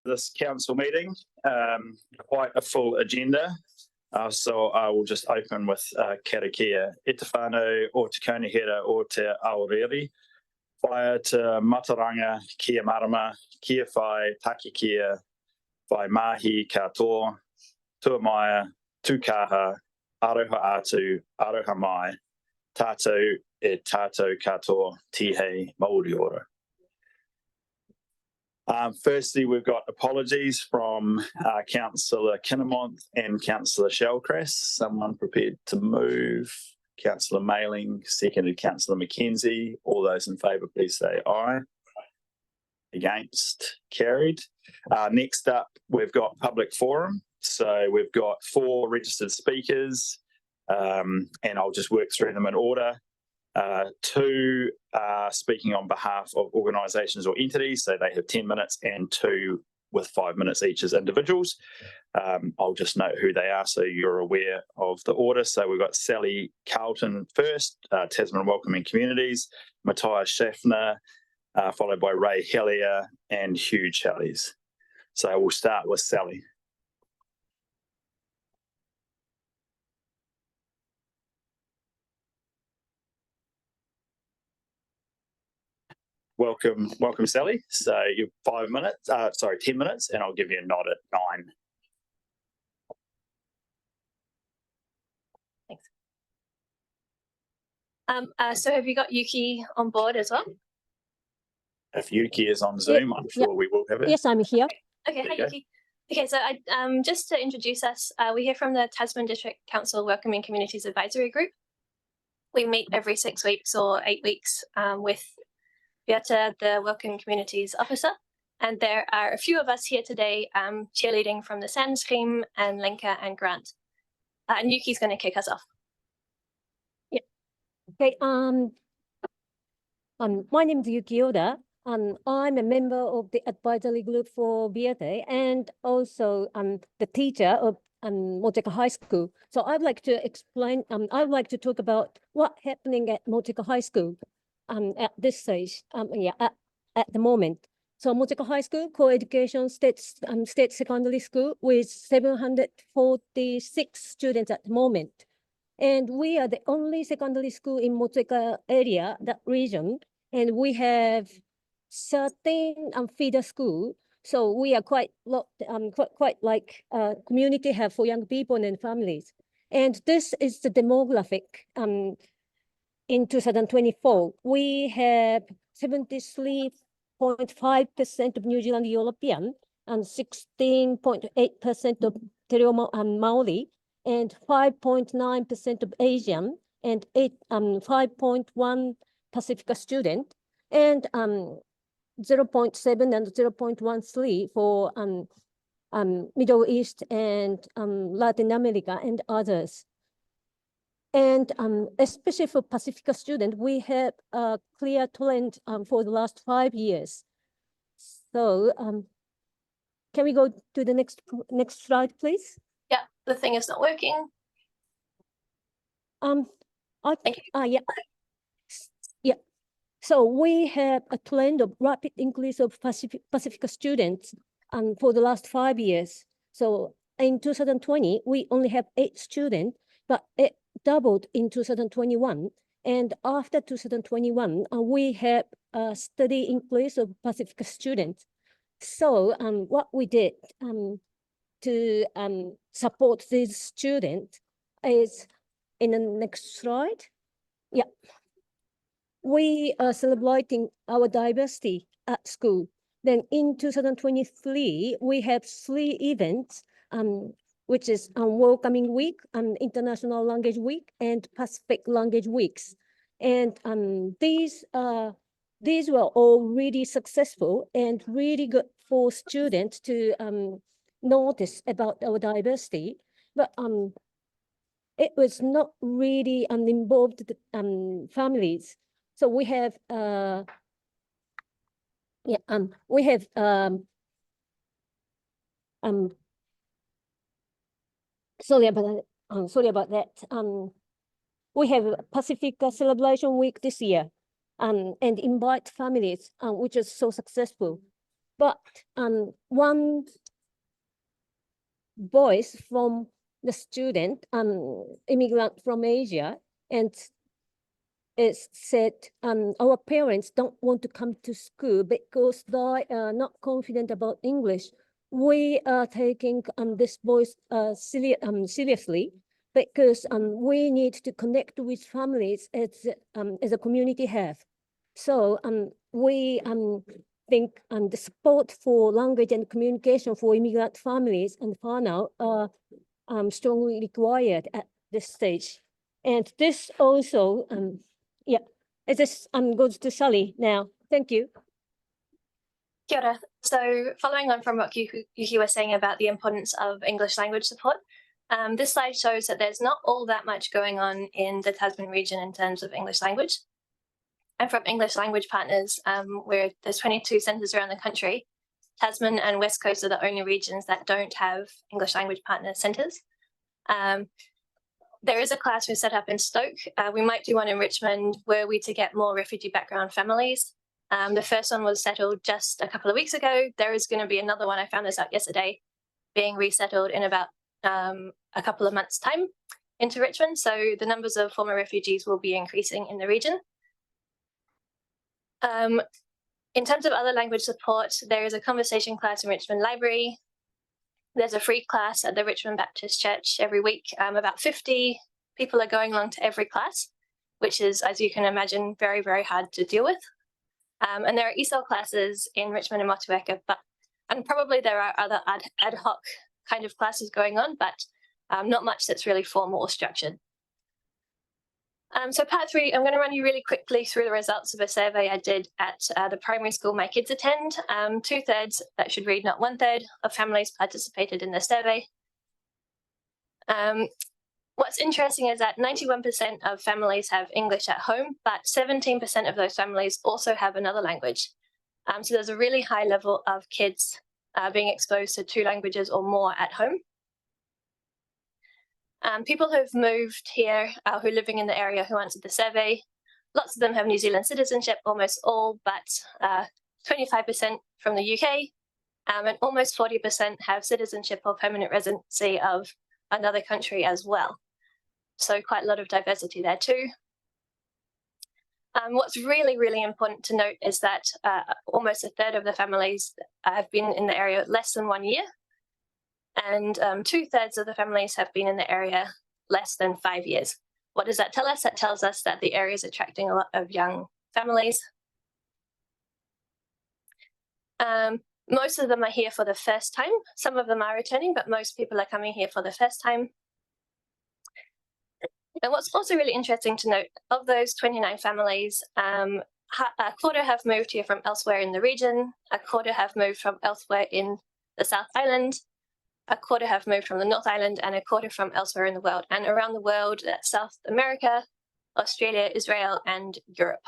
This council meeting, quite a full agenda. So I will just open with karakia. E te whānau o te kaunihera o te aorere. Whaia te mataranga kia marama, kia whai, taki kia, whai mahi katoa, tua maia, tukaha, aroha atu, aroha mai, tātou e tātou katoa, tihei Māori ora. Firstly, we've got apologies from Councillor Kinnamonth and Councillor Shellcrass. Someone prepared to move. Councillor Mailing, seconded Councillor Mackenzie. All those in favour, please say aye. Against, carried. Next up, we've got public forum. So we've got 4 registered speakers, and I'll just work through them in order. 2 are speaking on behalf of organisations or entities, so they have 10 minutes, and 2 with 5 minutes each as individuals. I'll just note who they are so you're aware of the order. So we've got Sally Carlton first, Tasman Welcoming Communities, Matthias Schaffner, followed by Ray Hellier and Hugh Challies. So we'll start with Sally. Welcome, Sally. So you've 5 minutes, 10 minutes, and I'll give you a nod at 9. Thanks. So have you got Yuki on board as well? If Yuki is on Zoom, I'm sure we will have it. Yes, I'm here. Okay, hi Yuki. Okay, so just to introduce us, we're here from the Tasman District Council Welcoming Communities Advisory Group. We meet every 6 weeks or 8 weeks with Beata, the Welcoming Communities Officer, and there are a few of us here today cheerleading from the SAN scheme, and Lenka and Grant. And Yuki's going to kick us off. Yeah. Okay. My name is Yuki Oda. I'm a member of the advisory group for Beata, and also the teacher of Motueka High School. So I'd like to explain. I'd like to talk about what's happening at Motueka High School. At this stage, at the moment. So Motueka High School, co-education state secondary school with 746 students at the moment. And we are the only secondary school in Motueka area, that region. And we have 13 feeder school. So we are quite like community hub for young people and families. And this is the demographic. In 2024, we have 73.5% of New Zealand European and 16.8% of Te Reo Māori and 5.9% of Asian and 5.1 Pacific student and 0.7 and 0.13 for Middle East and Latin America and others. And especially for Pacific students, we have a clear trend for the last 5 years. So can we go to the next slide, please? Yeah, the thing is not working. Yeah. So we have a trend of rapid increase of Pacific students for the last 5 years. So in 2020, we only have 8 students, but it doubled in 2021, and after 2021, we have a steady increase of Pacific students. So what we did to support these students is in the next slide. Yeah, we are celebrating our diversity at school. Then in 2023, we have 3 events. Which is Welcoming Week, International Language Week, and Pacific Language Weeks. And these were all really successful and really good for students to notice about our diversity. But it was not really involved families. So we have sorry about that. We have Pacific Celebration Week this year, and invite families, which is so successful. but one voice from the student, immigrant from Asia, and it said, our parents don't want to come to school because they are not confident about English. We are taking this voice seriously because we need to connect with families as a community have. So we think the support for language and communication for immigrant families and whānau are strongly required at this stage. And this also, yeah, it is, goes to Sally now. Thank you. Kia ora. So following on from what Yuki was saying about the importance of English language support, this slide shows that there's not all that much going on in the Tasman region in terms of English language. And from English language partners, where there's 22 centres around the country, Tasman and West Coast are the only regions that don't have English language partner centres. There is a class we set up in Stoke. We might do one in Richmond were we to get more refugee background families. The first one was settled just a couple of weeks ago. There is going to be another one, I found this out yesterday, being resettled in about a couple of months' time into Richmond. So the numbers of former refugees will be increasing in the region. In terms of other language support, there is a conversation class in Richmond Library. There's a free class at the Richmond Baptist Church every week. About 50 people are going along to every class, which is, as you can imagine, very, very hard to deal with. And there are ESOL classes in Richmond and Motueka, and probably there are other ad hoc kind of classes going on, but not much that's really formal or structured. So part 3, I'm going to run you really quickly through the results of a survey I did at the primary school my kids attend. 2/3, that should read not 1/3, of families participated in the survey. What's interesting is that 91% of families have English at home, but 17% of those families also have another language. So there's a really high level of kids being exposed to 2 languages or more at home. People who've moved here, who are living in the area who answered the survey, lots of them have New Zealand citizenship, almost all, but 25% from the UK, and almost 40% have citizenship or permanent residency of another country as well. So quite a lot of diversity there too. What's really, really important to note is that almost 1/3 of the families have been in the area less than 1 year, and 2/3 of the families have been in the area less than 5 years. What does that tell us? That tells us that the area is attracting a lot of young families. Most of them are here for the first time. Some of them are returning, but most people are coming here for the first time. And what's also really interesting to note, of those 29 families, a quarter have moved here from elsewhere in the region, a quarter have moved from elsewhere in the South Island, a quarter have moved from the North Island, and a quarter from elsewhere in the world. And around the world, that's South America, Australia, Israel, and Europe.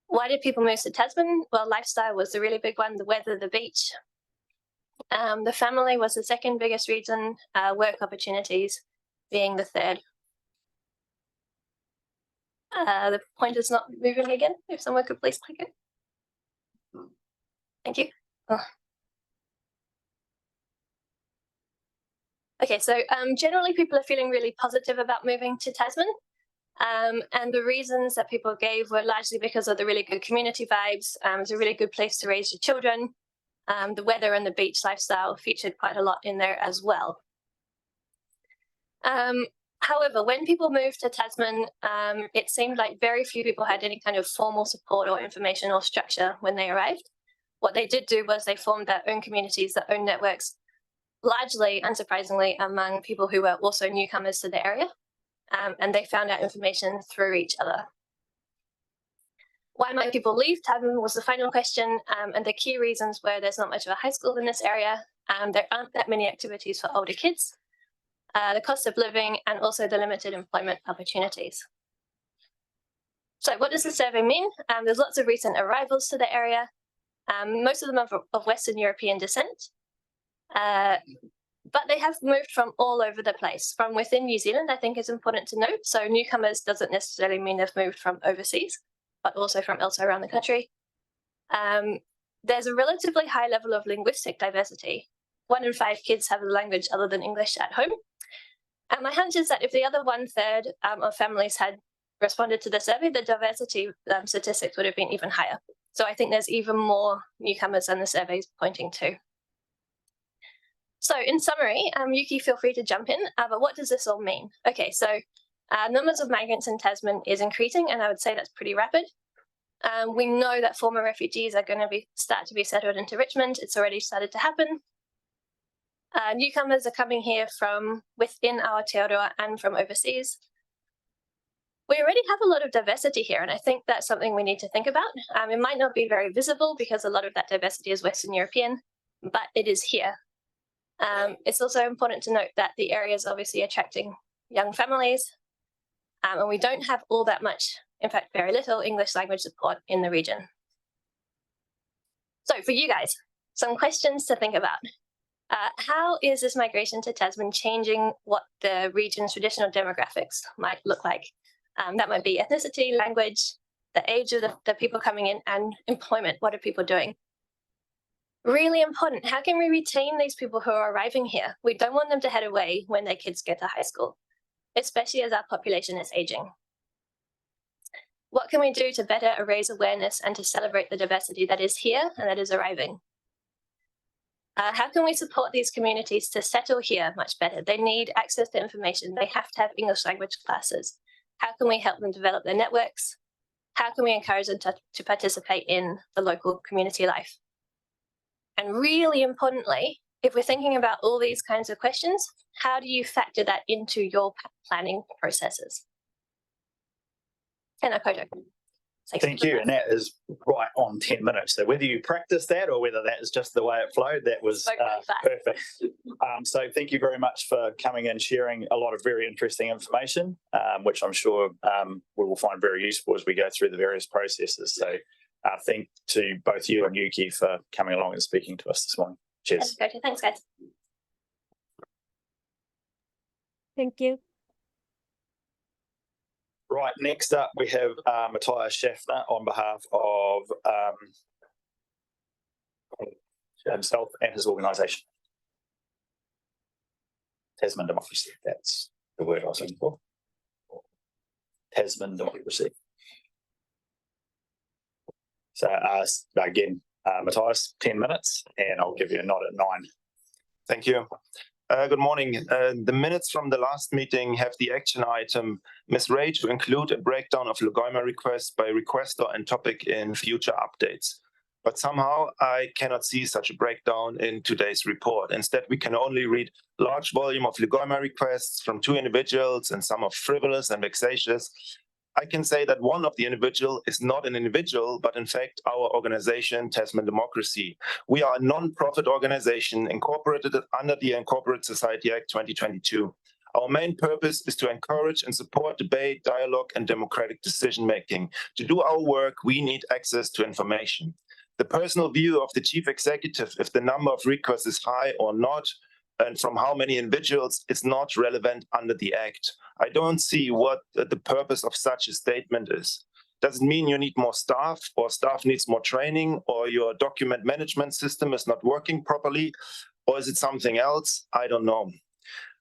Why did people move to Tasman? Well, lifestyle was the really big one, the weather, the beach. The family was the second biggest reason, work opportunities being the third. The pointer's not moving again. If someone could please click it. Thank you. Oh. Okay, so generally people are feeling really positive about moving to Tasman. And the reasons that people gave were largely because of the really good community vibes. It's a really good place to raise your children. The weather and the beach lifestyle featured quite a lot in there as well. However, when people moved to Tasman, it seemed like very few people had any kind of formal support or information or structure when they arrived. What they did do was they formed their own communities, their own networks, largely, unsurprisingly, among people who were also newcomers to the area. And they found out information through each other. Why might people leave Tasman was the final question, and the key reasons were there's not much of a high school in this area, there aren't that many activities for older kids, the cost of living, and also the limited employment opportunities. So what does the survey mean? There's lots of recent arrivals to the area. Most of them are of Western European descent. But they have moved from all over the place. From within New Zealand, I think is important to note. So newcomers doesn't necessarily mean they've moved from overseas, but also from elsewhere around the country. There's a relatively high level of linguistic diversity. 1 in 5 kids have a language other than English at home. And my hunch is that if the other 1/3 of families had responded to the survey, the diversity statistics would have been even higher. So I think there's even more newcomers than the survey is pointing to. So in summary, Yuki, feel free to jump in, but what does this all mean? Okay, so numbers of migrants in Tasman is increasing, and I would say that's pretty rapid. We know that former refugees are going to start to be settled into Richmond. It's already started to happen. Newcomers are coming here from within Aotearoa and from overseas. We already have a lot of diversity here, and I think that's something we need to think about. It might not be very visible because a lot of that diversity is Western European, but it is here. It's also important to note that the area is obviously attracting young families, and we don't have all that much, in fact, very little English language support in the region. So for you guys, some questions to think about. How is this migration to Tasman changing what the region's traditional demographics might look like? That might be ethnicity, language, the age of the people coming in, and employment. What are people doing? Really important. How can we retain these people who are arriving here? We don't want them to head away when their kids get to high school, especially as our population is aging. What can we do to better raise awareness and to celebrate the diversity that is here and that is arriving? How can we support these communities to settle here much better? They need access to information. They have to have English language classes. How can we help them develop their networks? How can we encourage them to participate in the local community life? And really importantly, if we're thinking about all these kinds of questions, how do you factor that into your planning processes? Tēnā koutou. Thank you, and that is right on 10 minutes. So whether you practice that or whether that is just the way it flowed, that was perfect. So thank you very much for coming and sharing a lot of very interesting information, which I'm sure we will find very useful as we go through the various processes. So thank to both you and Yuki for coming along and speaking to us this morning. Cheers. Thanks, guys. Thank you. Right, next up we have Matthias Schaffner on behalf of himself and his organisation. Tasman Democracy, that's the word I was looking for. Tasman Democracy. So again, Matthias, 10 minutes, and I'll give you a nod at 9. Thank you. Good morning. The minutes from the last meeting have the action item misread to include a breakdown of Legoima requests by requester and topic in future updates. But somehow I cannot see such a breakdown in today's report. Instead, we can only read large volume of Legoima requests from 2 individuals and some are frivolous and vexatious. I can say that one of the individual is not an individual, but in fact our organization, Tasman Democracy. We are a non-profit organization incorporated under the Incorporated Society Act 2022. Our main purpose is to encourage and support debate, dialogue, and democratic decision-making. To do our work, we need access to information. The personal view of the chief executive, if the number of requests is high or not, and from how many individuals, is not relevant under the Act. I don't see what the purpose of such a statement is. Does it mean you need more staff, or staff needs more training, or your document management system is not working properly, or is it something else? I don't know.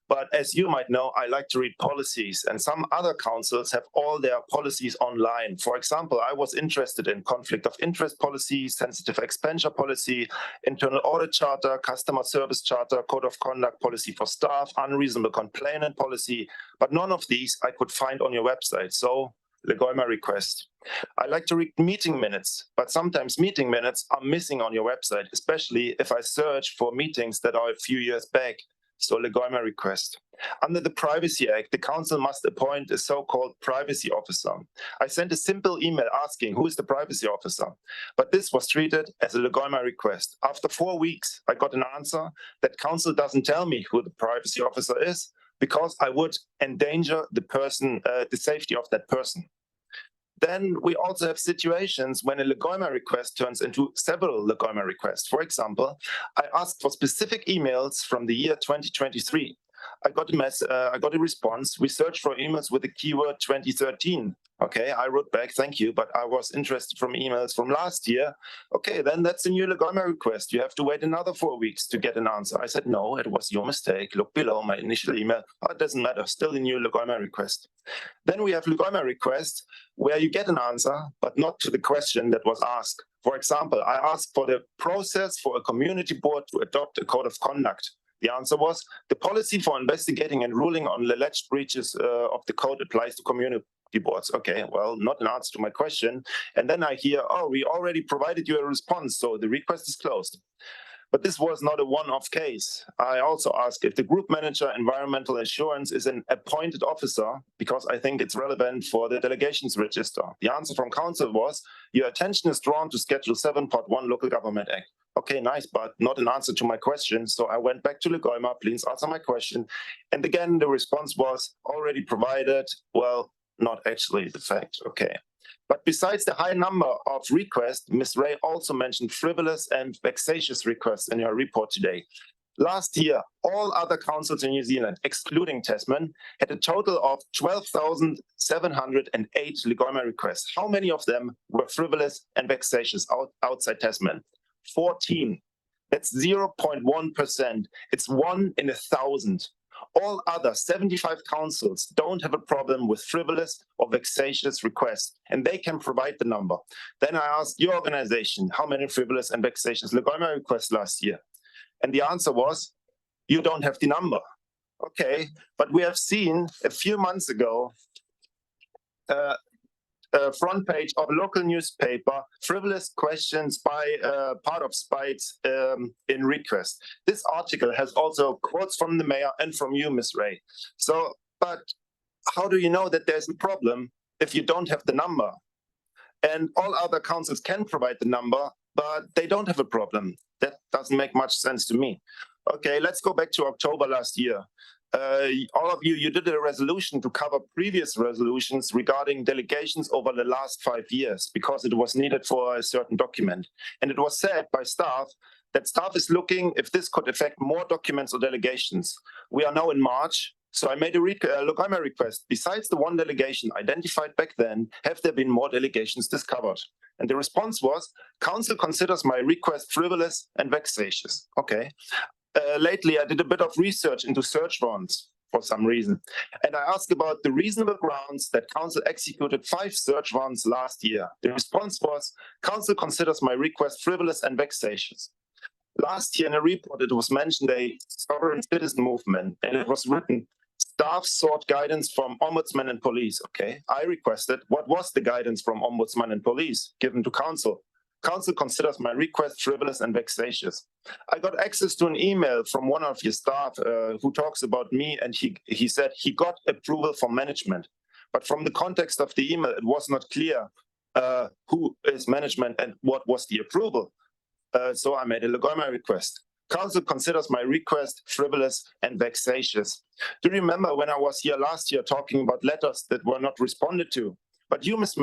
But as you might know, I like to read policies, and some other councils have all their policies online. For example, I was interested in conflict of interest policy, sensitive expenditure policy, internal audit charter, customer service charter, code of conduct policy for staff, unreasonable complainant policy, but none of these I could find on your website. So, Legoima request. I like to read meeting minutes, but sometimes meeting minutes are missing on your website, especially if I search for meetings that are a few years back. So Legoima request. Under the Privacy Act, the council must appoint a so-called privacy officer. I sent a simple email asking who is the privacy officer, but this was treated as a Legoima request. After 4 weeks, I got an answer that council doesn't tell me who the privacy officer is because I would endanger the person, the safety of that person. Then we also have situations when a Legoima request turns into several Legoima requests. For example, I asked for specific emails from the year 2023. I got a response. We searched for emails with the keyword 2013. Okay, I wrote back, thank you, but I was interested from emails from last year. Okay, then that's a new Legoima request. You have to wait another 4 weeks to get an answer. I said, no, it was your mistake. Look below my initial email. Oh, it doesn't matter, still a new Legoima request. Then we have Legoima requests where you get an answer, but not to the question that was asked. For example, I asked for the process for a community board to adopt a code of conduct. The answer was, the policy for investigating and ruling on alleged breaches of the code applies to community boards. Okay, well, not an answer to my question. And then I hear, oh, we already provided you a response, so the request is closed. But this was not a one-off case. I also asked if the group manager environmental assurance is an appointed officer, because I think it's relevant for the delegations register. The answer from council was, your attention is drawn to Schedule 7, Part 1, Local Government Act. Okay, nice, but not an answer to my question. So I went back to Legoima, please answer my question. And again, the response was already provided. Well, not actually the fact, okay. But besides the high number of requests, Ms. Ray also mentioned frivolous and vexatious requests in her report today. Last year, all other councils in New Zealand, excluding Tasman, had a total of 12,708 Legoima requests. How many of them were frivolous and vexatious outside Tasman? 14. That's 0.1%. It's 1 in 1,000. All other 75 councils don't have a problem with frivolous or vexatious requests, and they can provide the number. Then I asked your organization, how many frivolous and vexatious Legoima requests last year? And the answer was, you don't have the number. Okay, but we have seen a few months ago, front page of a local newspaper, frivolous questions by part of Spites in request. This article has also quotes from the mayor and from you, Ms. Ray. So, but how do you know that there's a problem if you don't have the number? And all other councils can provide the number, but they don't have a problem. That doesn't make much sense to me. Okay, let's go back to October last year. All of you did a resolution to cover previous resolutions regarding delegations over the last 5 years because it was needed for a certain document. And it was said by staff that staff is looking if this could affect more documents or delegations. We are now in March, so I made a Legoima request. Besides the one delegation identified back then, have there been more delegations discovered? And the response was, council considers my request frivolous and vexatious. Okay. Lately, I did a bit of research into search warrants for some reason. And I asked about the reasonable grounds that council executed 5 search warrants last year. The response was, council considers my request frivolous and vexatious. Last year in a report, it was mentioned a sovereign citizen movement, and it was written, staff sought guidance from ombudsman and police. Okay, I requested, what was the guidance from ombudsman and police given to council? Council considers my request frivolous and vexatious. I got access to an email from one of your staff who talks about me, and he said he got approval from management. But from the context of the email, it was not clear who is management and what was the approval. So I made a Legoima request. Council considers my request frivolous and vexatious. Do you remember when I was here last year talking about letters that were not responded to? But you, Ms.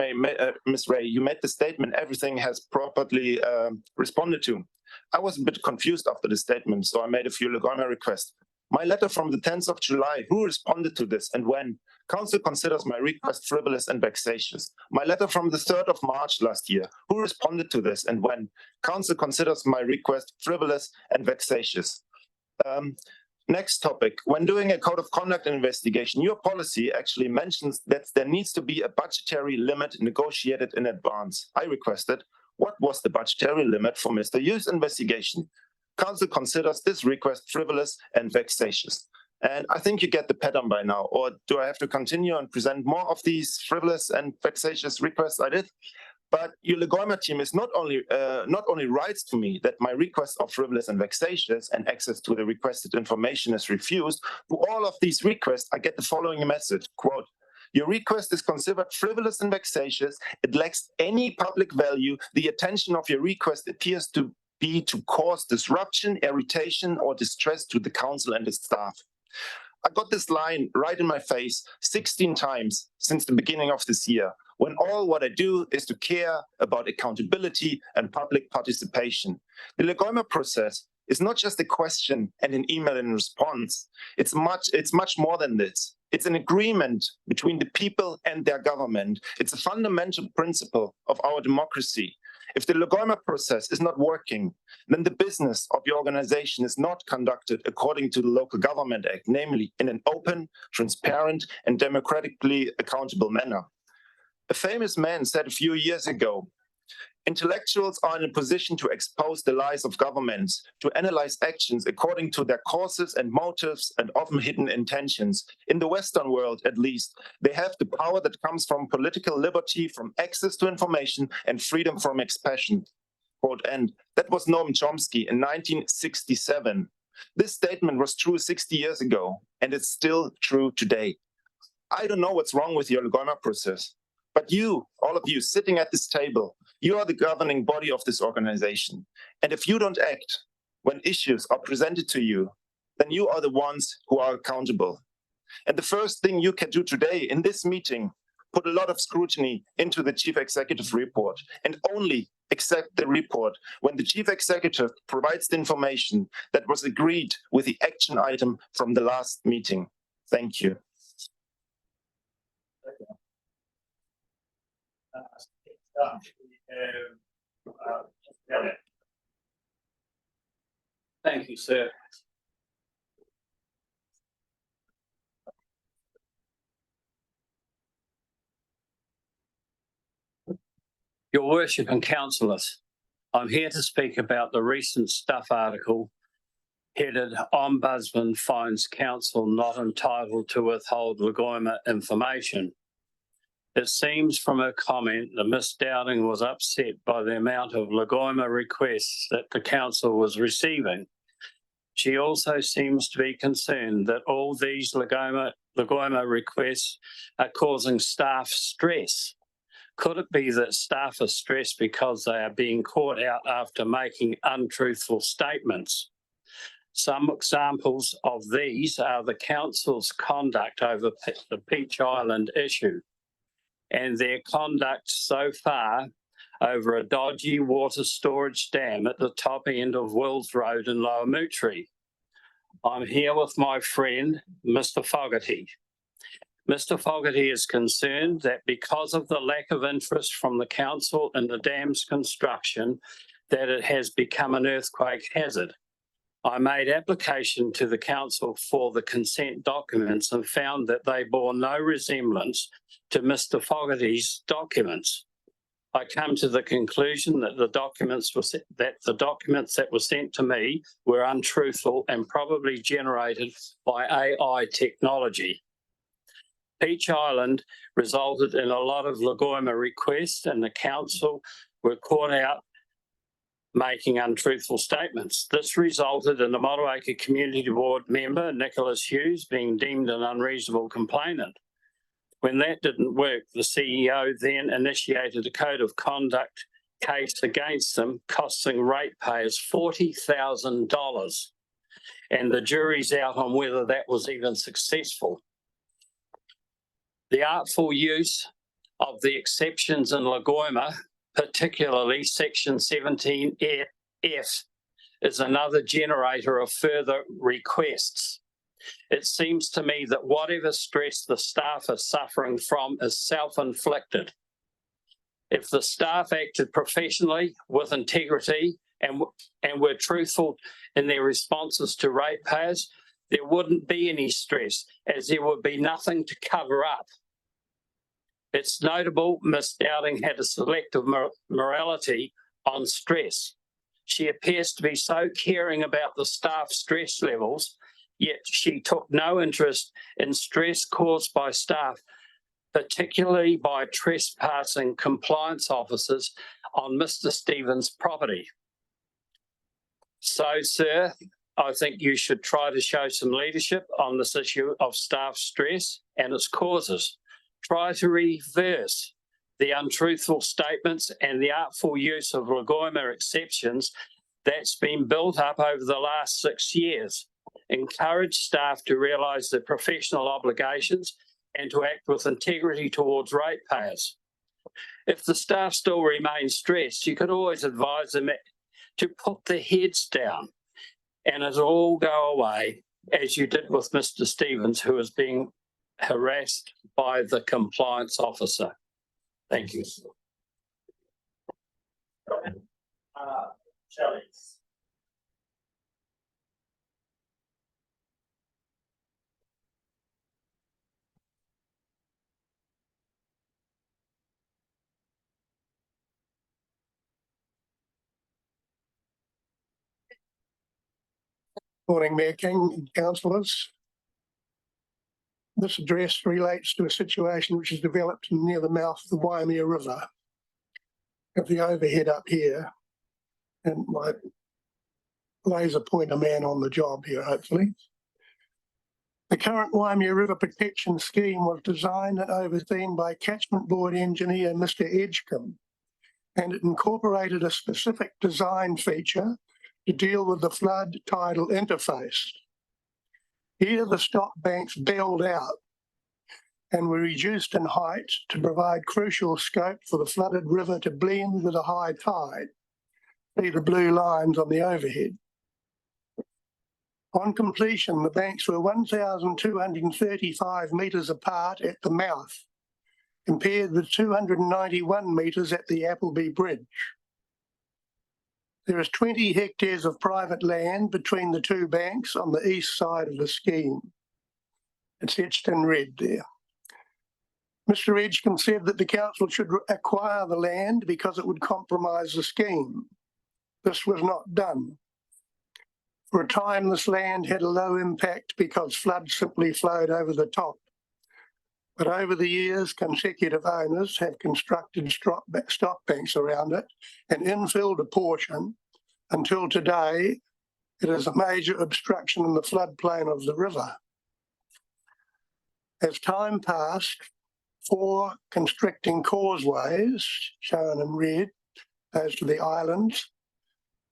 Ray, you made the statement everything has properly responded to. I was a bit confused after the statement, so I made a few Legoima requests. My letter from the 10th of July, who responded to this and when? Council considers my request frivolous and vexatious. My letter from the 3rd of March last year, who responded to this and when? Council considers my request frivolous and vexatious. Next topic, when doing a code of conduct investigation, your policy actually mentions that there needs to be a budgetary limit negotiated in advance. I requested, what was the budgetary limit for Mr. Yu's investigation? Council considers this request frivolous and vexatious. And I think you get the pattern by now, or do I have to continue and present more of these frivolous and vexatious requests I did? But your Legoima team is not only writes to me that my request of frivolous and vexatious and access to the requested information is refused. To all of these requests, I get the following message, quote, your request is considered frivolous and vexatious. It lacks any public value. The attention of your request appears to be to cause disruption, irritation, or distress to the council and its staff. I got this line right in my face 16 times since the beginning of this year, when all what I do is to care about accountability and public participation. The Legoima process is not just a question and an email in response. It's much more than this. It's an agreement between the people and their government. It's a fundamental principle of our democracy. If the Logoima process is not working, then the business of your organization is not conducted according to the Local Government Act, namely in an open, transparent, and democratically accountable manner. A famous man said a few years ago, intellectuals are in a position to expose the lies of governments, to analyze actions according to their causes and motives and often hidden intentions. In the Western world, at least, they have the power that comes from political liberty, from access to information, and freedom from expression. Quote end. That was Noam Chomsky in 1967. This statement was true 60 years ago, and it's still true today. I don't know what's wrong with your Logoima process, but you, all of you sitting at this table, you are the governing body of this organization. And if you don't act when issues are presented to you, then you are the ones who are accountable. And the first thing you can do today in this meeting, put a lot of scrutiny into the Chief Executive report and only accept the report when the Chief Executive provides the information that was agreed with the action item from the last meeting. Thank you. Thank you, sir. Your Worship and Councillors, I'm here to speak about the recent Stuff article headed Ombudsman finds Council not entitled to withhold Logoima information. It seems from her comment that Ms Dowding was upset by the amount of Logoima requests that the Council was receiving. She also seems to be concerned that all these Logoima requests are causing staff stress. Could it be that staff are stressed because they are being caught out after making untruthful statements? Some examples of these are the Council's conduct over the Peach Island issue and their conduct so far over a dodgy water storage dam at the top end of Wills Road in Lower Mootry. I'm here with my friend, Mr Fogarty. Mr Fogarty is concerned that because of the lack of interest from the Council in the dam's construction, that it has become an earthquake hazard. I made application to the Council for the consent documents and found that they bore no resemblance to Mr Fogarty's documents. I come to the conclusion that the documents that were sent to me were untruthful and probably generated by AI technology. Peach Island resulted in a lot of Logoima requests and the Council were caught out making untruthful statements. This resulted in the Motueka Community Board member, Nicholas Hughes, being deemed an unreasonable complainant. When that didn't work, the CEO then initiated a code of conduct case against him, costing ratepayers $40,000. And the jury's out on whether that was even successful. The artful use of the exceptions in Logoima, particularly Section 17F, is another generator of further requests. It seems to me that whatever stress the staff are suffering from is self-inflicted. If the staff acted professionally, with integrity, and were truthful in their responses to ratepayers, there wouldn't be any stress, as there would be nothing to cover up. It's notable Ms Dowding had a selective morality on stress. She appears to be so caring about the staff stress levels, yet she took no interest in stress caused by staff, particularly by trespassing compliance officers on Mr Stevens' property. So, sir, I think you should try to show some leadership on this issue of staff stress and its causes. Try to reverse the untruthful statements and the artful use of Logoima exceptions that's been built up over the last 6 years. Encourage staff to realise their professional obligations and to act with integrity towards ratepayers. If the staff still remain stressed, you could always advise them to put their heads down and it'll all go away, as you did with Mr. Stevens, who is being harassed by the compliance officer. Thank you. Shelley. Morning, Mayor King and councillors. This address relates to a situation which has developed near the mouth of the Waimea River. At the overhead up here, and my laser pointer man on the job here, hopefully. The current Waimea River Protection Scheme was designed and overseen by Catchment Board engineer Mr. Edgecombe, and it incorporated a specific design feature to deal with the flood tidal interface. Here the stop banks bailed out and were reduced in height to provide crucial scope for the flooded river to blend with a high tide. See the blue lines on the overhead. On completion, the banks were 1,235 metres apart at the mouth, compared with 291 metres at the Appleby Bridge. There is 20 hectares of private land between the two banks on the east side of the scheme. It's etched in red there. Mr. Edgecombe said that the council should acquire the land because it would compromise the scheme. This was not done. For a time, this land had a low impact because floods simply flowed over the top. But over the years, consecutive owners have constructed stop banks around it and infilled a portion until today it is a major obstruction in the floodplain of the river. As time passed, 4 constricting causeways, shown in red, those to the islands,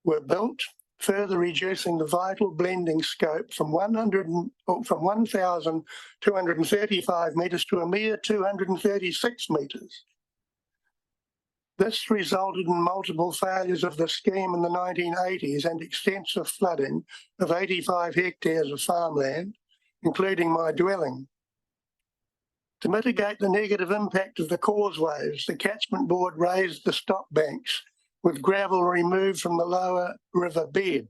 were built, further reducing the vital blending scope from 1,235 metres to a mere 236 metres. This resulted in multiple failures of the scheme in the 1980s and extensive flooding of 85 hectares of farmland, including my dwelling. To mitigate the negative impact of the causeways, the Catchment Board raised the stop banks with gravel removed from the lower river bed.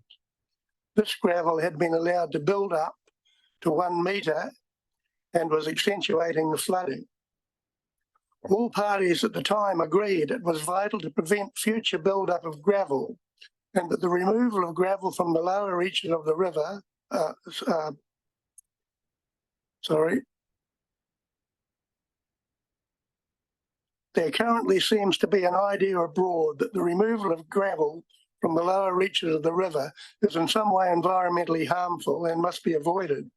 This gravel had been allowed to build up to 1 metre and was accentuating the flooding. All parties at the time agreed it was vital to prevent future build-up of gravel and that the removal of gravel from the lower reaches of the river, there currently seems to be an idea abroad that the removal of gravel from the lower reaches of the river is in some way environmentally harmful and must be avoided.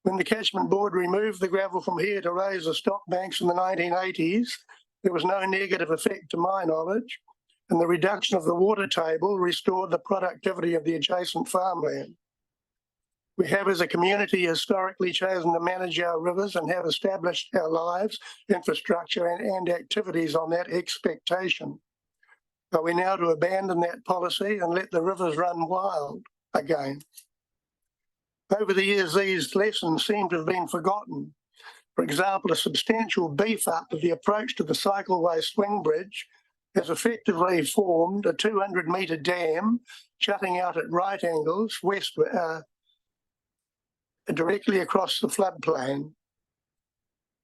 When the Catchment Board removed the gravel from here to raise the stop banks in the 1980s, there was no negative effect to my knowledge, and the reduction of the water table restored the productivity of the adjacent farmland. We have as a community historically chosen to manage our rivers and have established our lives, infrastructure and activities on that expectation. But we're now to abandon that policy and let the rivers run wild again. Over the years, these lessons seem to have been forgotten. For example, a substantial beef up of the approach to the cycleway swing bridge has effectively formed a 200-metre dam jutting out at right angles directly across the floodplain.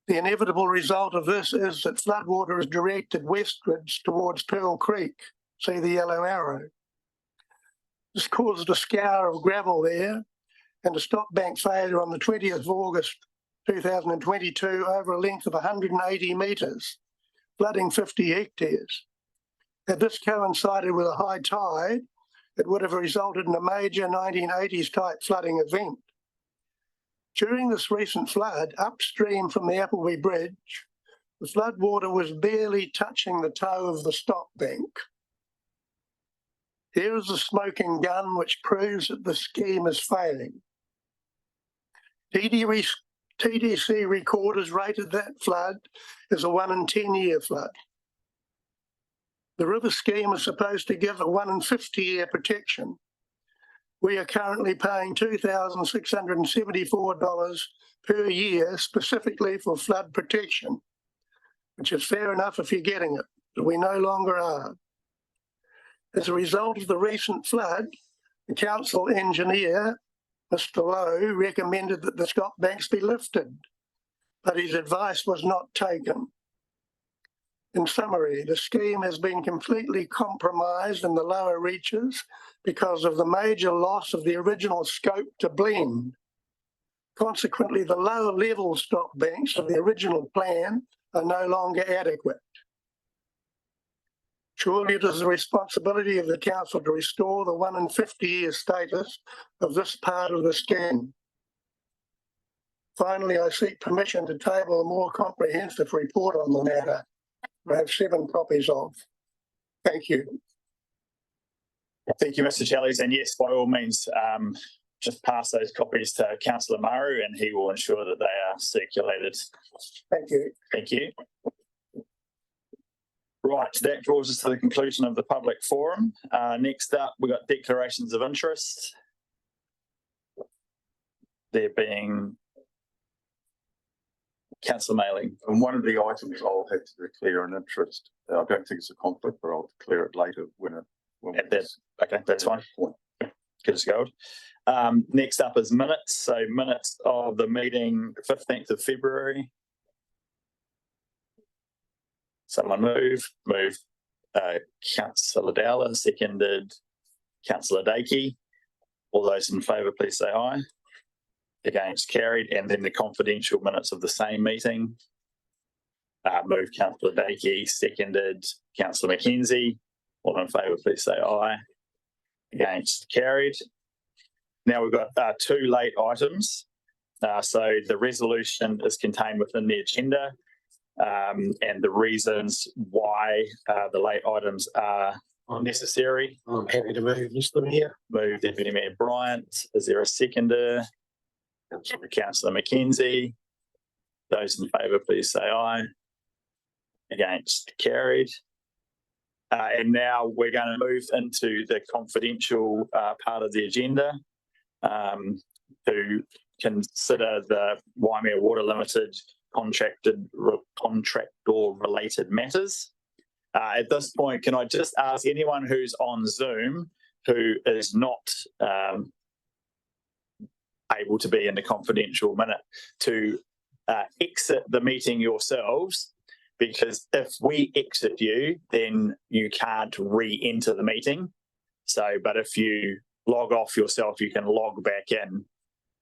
The inevitable result of this is that floodwater is directed westwards towards Pearl Creek. See the yellow arrow. This caused a scour of gravel there and a stop bank failure on the 20th of August 2022 over a length of 180 metres, flooding 50 hectares. Had this coincided with a high tide, it would have resulted in a major 1980s type flooding event. During this recent flood, upstream from the Appleby Bridge, the floodwater was barely touching the toe of the stop bank. Here is the smoking gun which proves that the scheme is failing. TDC recorders rated that flood as a 1 in 10 year flood. The river scheme is supposed to give a 1 in 50 year protection. We are currently paying $2,674 per year specifically for flood protection, which is fair enough if you're getting it, but we no longer are. As a result of the recent flood, the council engineer, Mr. Lowe, recommended that the stop banks be lifted, but his advice was not taken. In summary, the scheme has been completely compromised in the lower reaches because of the major loss of the original scope to blend. Consequently, the lower level stop banks of the original plan are no longer adequate. Surely it is the responsibility of the council to restore the 1 in 50-year status of this part of the scheme. Finally, I seek permission to table a more comprehensive report on the matter. I have 7 copies of. Thank you. Thank you, Mr. Challies. And yes, by all means, just pass those copies to Councillor Maru and he will ensure that they are circulated. Thank you. Thank you. Right, that draws us to the conclusion of the public forum. Next up, we've got declarations of interest. There being Councillor Mailing. And one of the items I'll have to declare an interest. I don't think it's a conflict, but I'll declare it later when okay, that's fine. Get us going. Next up is minutes. So minutes of the meeting 15th of February. Someone move. Councillor Dowler, seconded Councillor Dakey. All those in favour, please say aye. Against, carried. And then the confidential minutes of the same meeting. Moved Councillor Dakey, seconded Councillor Mackenzie. All in favour, please say aye. Against, carried. Now we've got 2 late items. So the resolution is contained within the agenda. And the reasons why the late items are necessary. I'm happy to move, Mr. Mayor. Moved Deputy Mayor Bryant. Is there a seconder? Councillor Mackenzie. Those in favour, please say aye. Against, carried. And now we're going to move into the confidential part of the agenda to consider the Waimea Water Limited contractor related matters. At this point, can I just ask anyone who's on Zoom who is not able to be in the confidential minute to exit the meeting yourselves, because if we exit you, then you can't re-enter the meeting. So, but if you log off yourself, you can log back in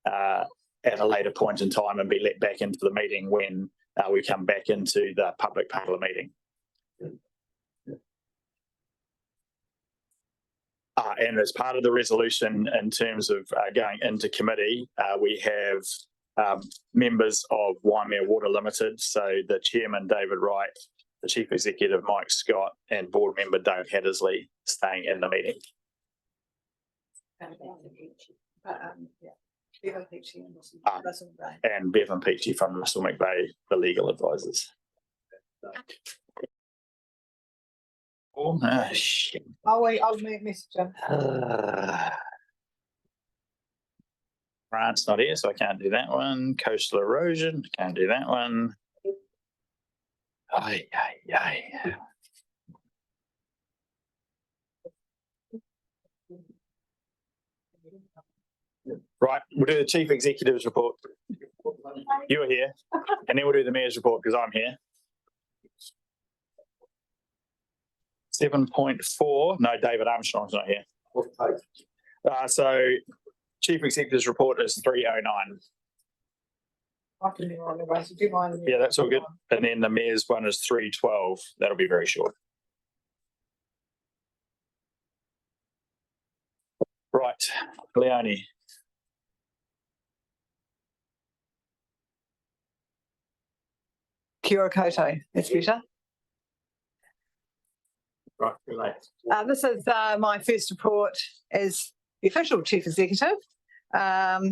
at a later point in time and be let back into the meeting when we come back into the public part of the meeting. And as part of the resolution in terms of going into committee, we have members of Waimea Water Limited, so the chairman David Wright, the chief executive Mike Scott, and board member Doug Hattersley staying in the meeting. And Bevan Peachy from Russell McVeigh, the legal advisors. Shit. I'll wait, I'll move Mr. Grant's not here, so I can't do that one. Coastal erosion, can't do that one. Aye. Right, we'll do the chief executive's report. You are here, and then we'll do the mayor's report because I'm here. 7.4, no, David Armstrong's not here. So chief executive's report is 309. I can be on the way, so do mine. Yeah, that's all good. And then the mayor's one is 312. That'll be very short. Right, Leonie. Kia ora koutou, that's better. Right, relate. This is my first report as the official chief executive. I'd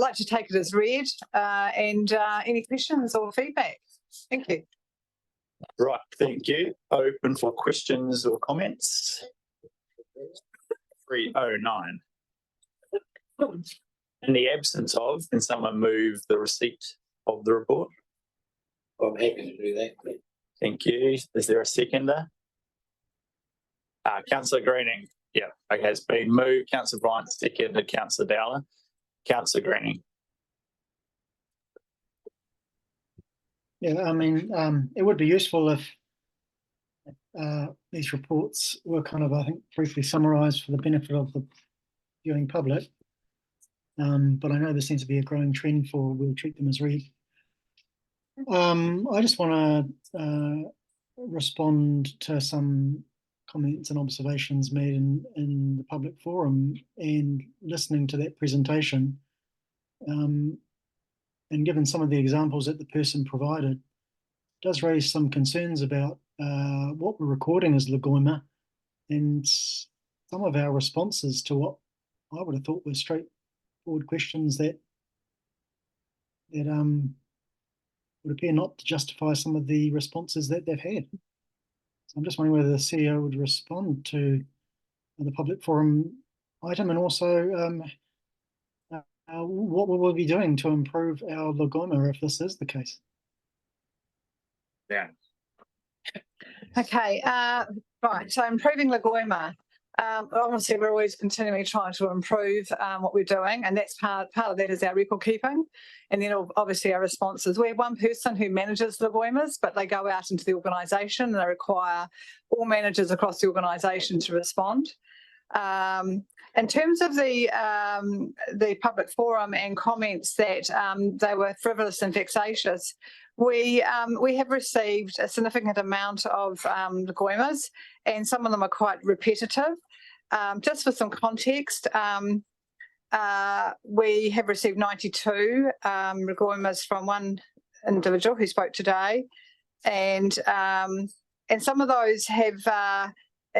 like to take it as read and any questions or feedback. Thank you. Right, thank you. Open for questions or comments. 309. In the absence of, can someone move the receipt of the report? I'm happy to do that. Thank you. Is there a seconder? Councillor Greening. Yeah, okay, it's been moved. Councillor Bryant, seconded. Councillor Dowler. Councillor Greening. Yeah, I mean, it would be useful if these reports were kind of, I think, briefly summarised for the benefit of the viewing public. But I know there seems to be a growing trend for we'll treat them as read. I just want to respond to some comments and observations made in the public forum, and listening to that presentation, and given some of the examples that the person provided, does raise some concerns about what we're recording as Lagoima, and some of our responses to what I would have thought were straightforward questions that would appear not to justify some of the responses that they've had. So I'm just wondering whether the CEO would respond to the public forum item, and also what will we be doing to improve our Lagoima if this is the case? Yeah. Okay, right, so improving Lagoima. Obviously, we're always continually trying to improve what we're doing, and that's part of that is our record keeping, and then obviously our responses. We have one person who manages Lagoimas, but they go out into the organisation and they require all managers across the organisation to respond. In terms of the public forum and comments that they were frivolous and vexatious, we have received a significant amount of Lagoimas, and some of them are quite repetitive. Just for some context, we have received 92 Lagoimas from one individual who spoke today, and some of those have.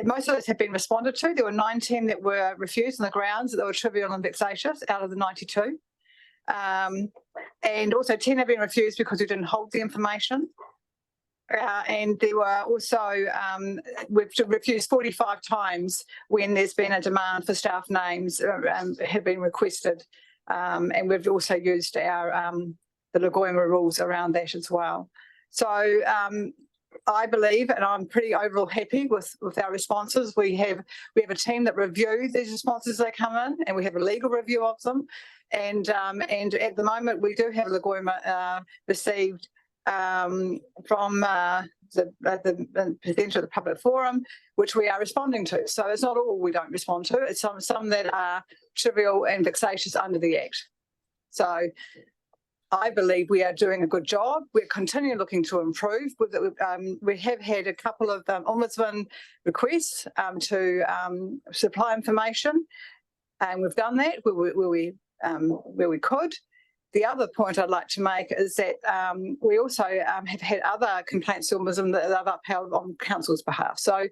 Most of those have been responded to. There were 19 that were refused on the grounds that they were trivial and vexatious out of the 92. And also 10 have been refused because we didn't hold the information. And there were also, we've refused 45 times when there's been a demand for staff names have been requested. And we've also used our the Lagoima rules around that as well. So I believe, and I'm pretty overall happy with our responses. We have a team that review these responses as they come in, and we have a legal review of them. And at the moment, we do have Lagoima received from the presenter of the public forum, which we are responding to. So it's not all we don't respond to. It's some that are trivial and vexatious under the Act. So I believe we are doing a good job. We're continuing looking to improve. We have had a couple of ombudsman requests to supply information, and we've done that where we could. The other point I'd like to make is that we also have had other complaints to ombudsman that I've upheld on council's behalf. So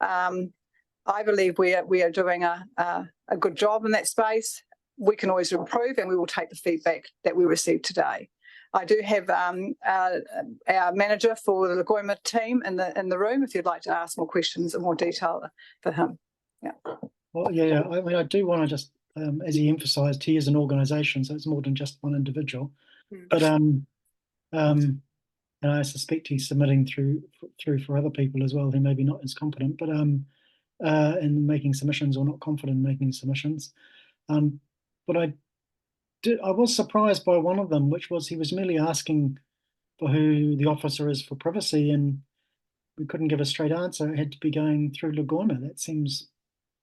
I believe we are doing a good job in that space. We can always improve, and we will take the feedback that we received today. I do have our manager for the Lagoima team in the room if you'd like to ask more questions in more detail for him. Yeah. Well, yeah. I mean, I do want to just, as he emphasised, he is an organisation, so it's more than just one individual. But and I suspect he's submitting through for other people as well who maybe not as competent, but in making submissions or not confident in making submissions. But I was surprised by one of them, which was he was merely asking for who the officer is for privacy, and we couldn't give a straight answer. It had to be going through Lagoima. That seems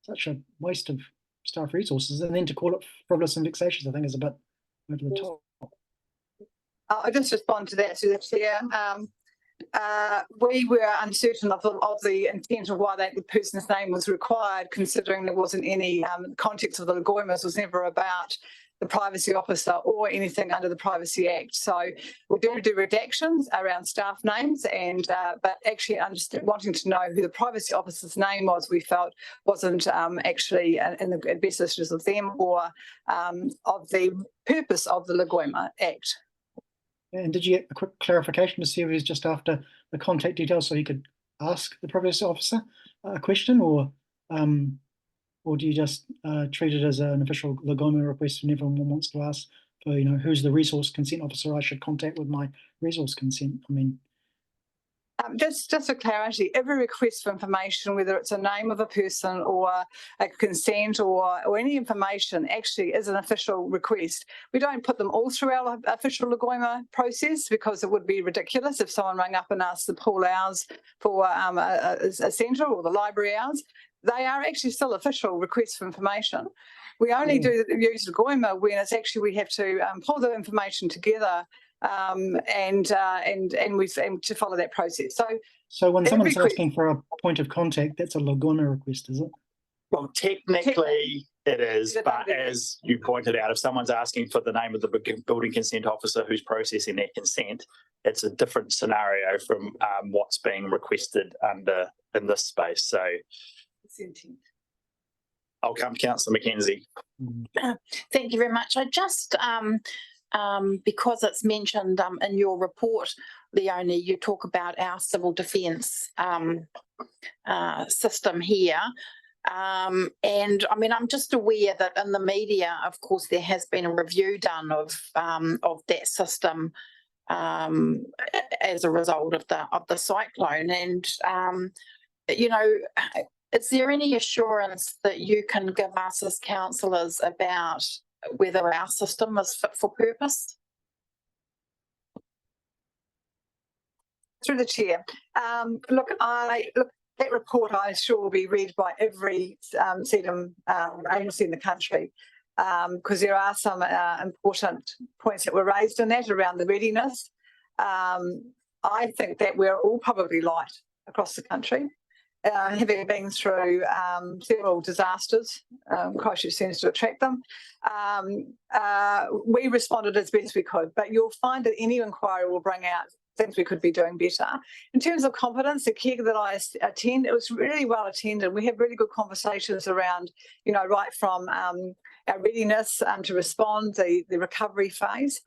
such a waste of staff resources. And then to call it frivolous and vexatious, I think, is a bit over the top. I'll just respond to that, Chair. We were uncertain of the intent of why the person's name was required, considering there wasn't any context of the Lagoimas was never about the privacy officer or anything under the Privacy Act. So we do redactions around staff names, and but actually wanting to know who the privacy officer's name was, we felt wasn't actually in the best interest of them or of the purpose of the Lagoima Act. And did you get a quick clarification to see if he was just after the contact details so he could ask the privacy officer a question, or or do you just treat it as an official Lagoima request and everyone wants to ask for, you know, who's the resource consent officer I should contact with my resource consent? I mean, just for clarity, every request for information, whether it's a name of a person or a consent or any information, actually is an official request. We don't put them all through our official Lagoima process because it would be ridiculous if someone rang up and asked the pool hours for a centre or the library hours. They are actually still official requests for information. We only do use Lagoima when it's actually we have to pull the information together and to follow that process. So when someone's asking for a point of contact, that's a Lagoima request, is it? Well, technically it is, but as you pointed out, if someone's asking for the name of the building consent officer who's processing that consent, it's a different scenario from what's being requested in this space. So I'll come to Councillor Mackenzie. Thank you very much. I just because it's mentioned in your report, Leonie, you talk about our civil defence system here. And I mean, I'm just aware that in the media, of course, there has been a review done of that system as a result of the cyclone. And you know, is there any assurance that you can give us as councillors about whether our system is fit for purpose? Through the chair. Look, that report I'm sure will be read by every CEDM agency in the country because there are some important points that were raised in that around the readiness. I think that we're all probably light across the country. Having been through several disasters, Christchurch seems to attract them. We responded as best we could, but you'll find that any inquiry will bring out things we could be doing better. In terms of competence, the care that I attend, it was really well attended. We had really good conversations around, you know, right from our readiness to respond, the recovery phase.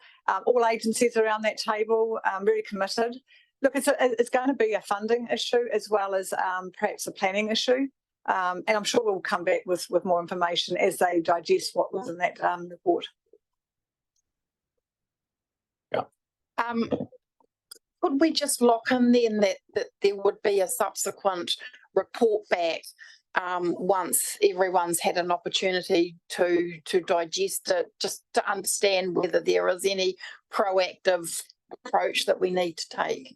All agencies around that table, very committed. Look, it's going to be a funding issue as well as perhaps a planning issue. And I'm sure we'll come back with more information as they digest what was in that report. Yeah. Could we just lock in then that there would be a subsequent report back once everyone's had an opportunity to digest it, just to understand whether there is any proactive approach that we need to take?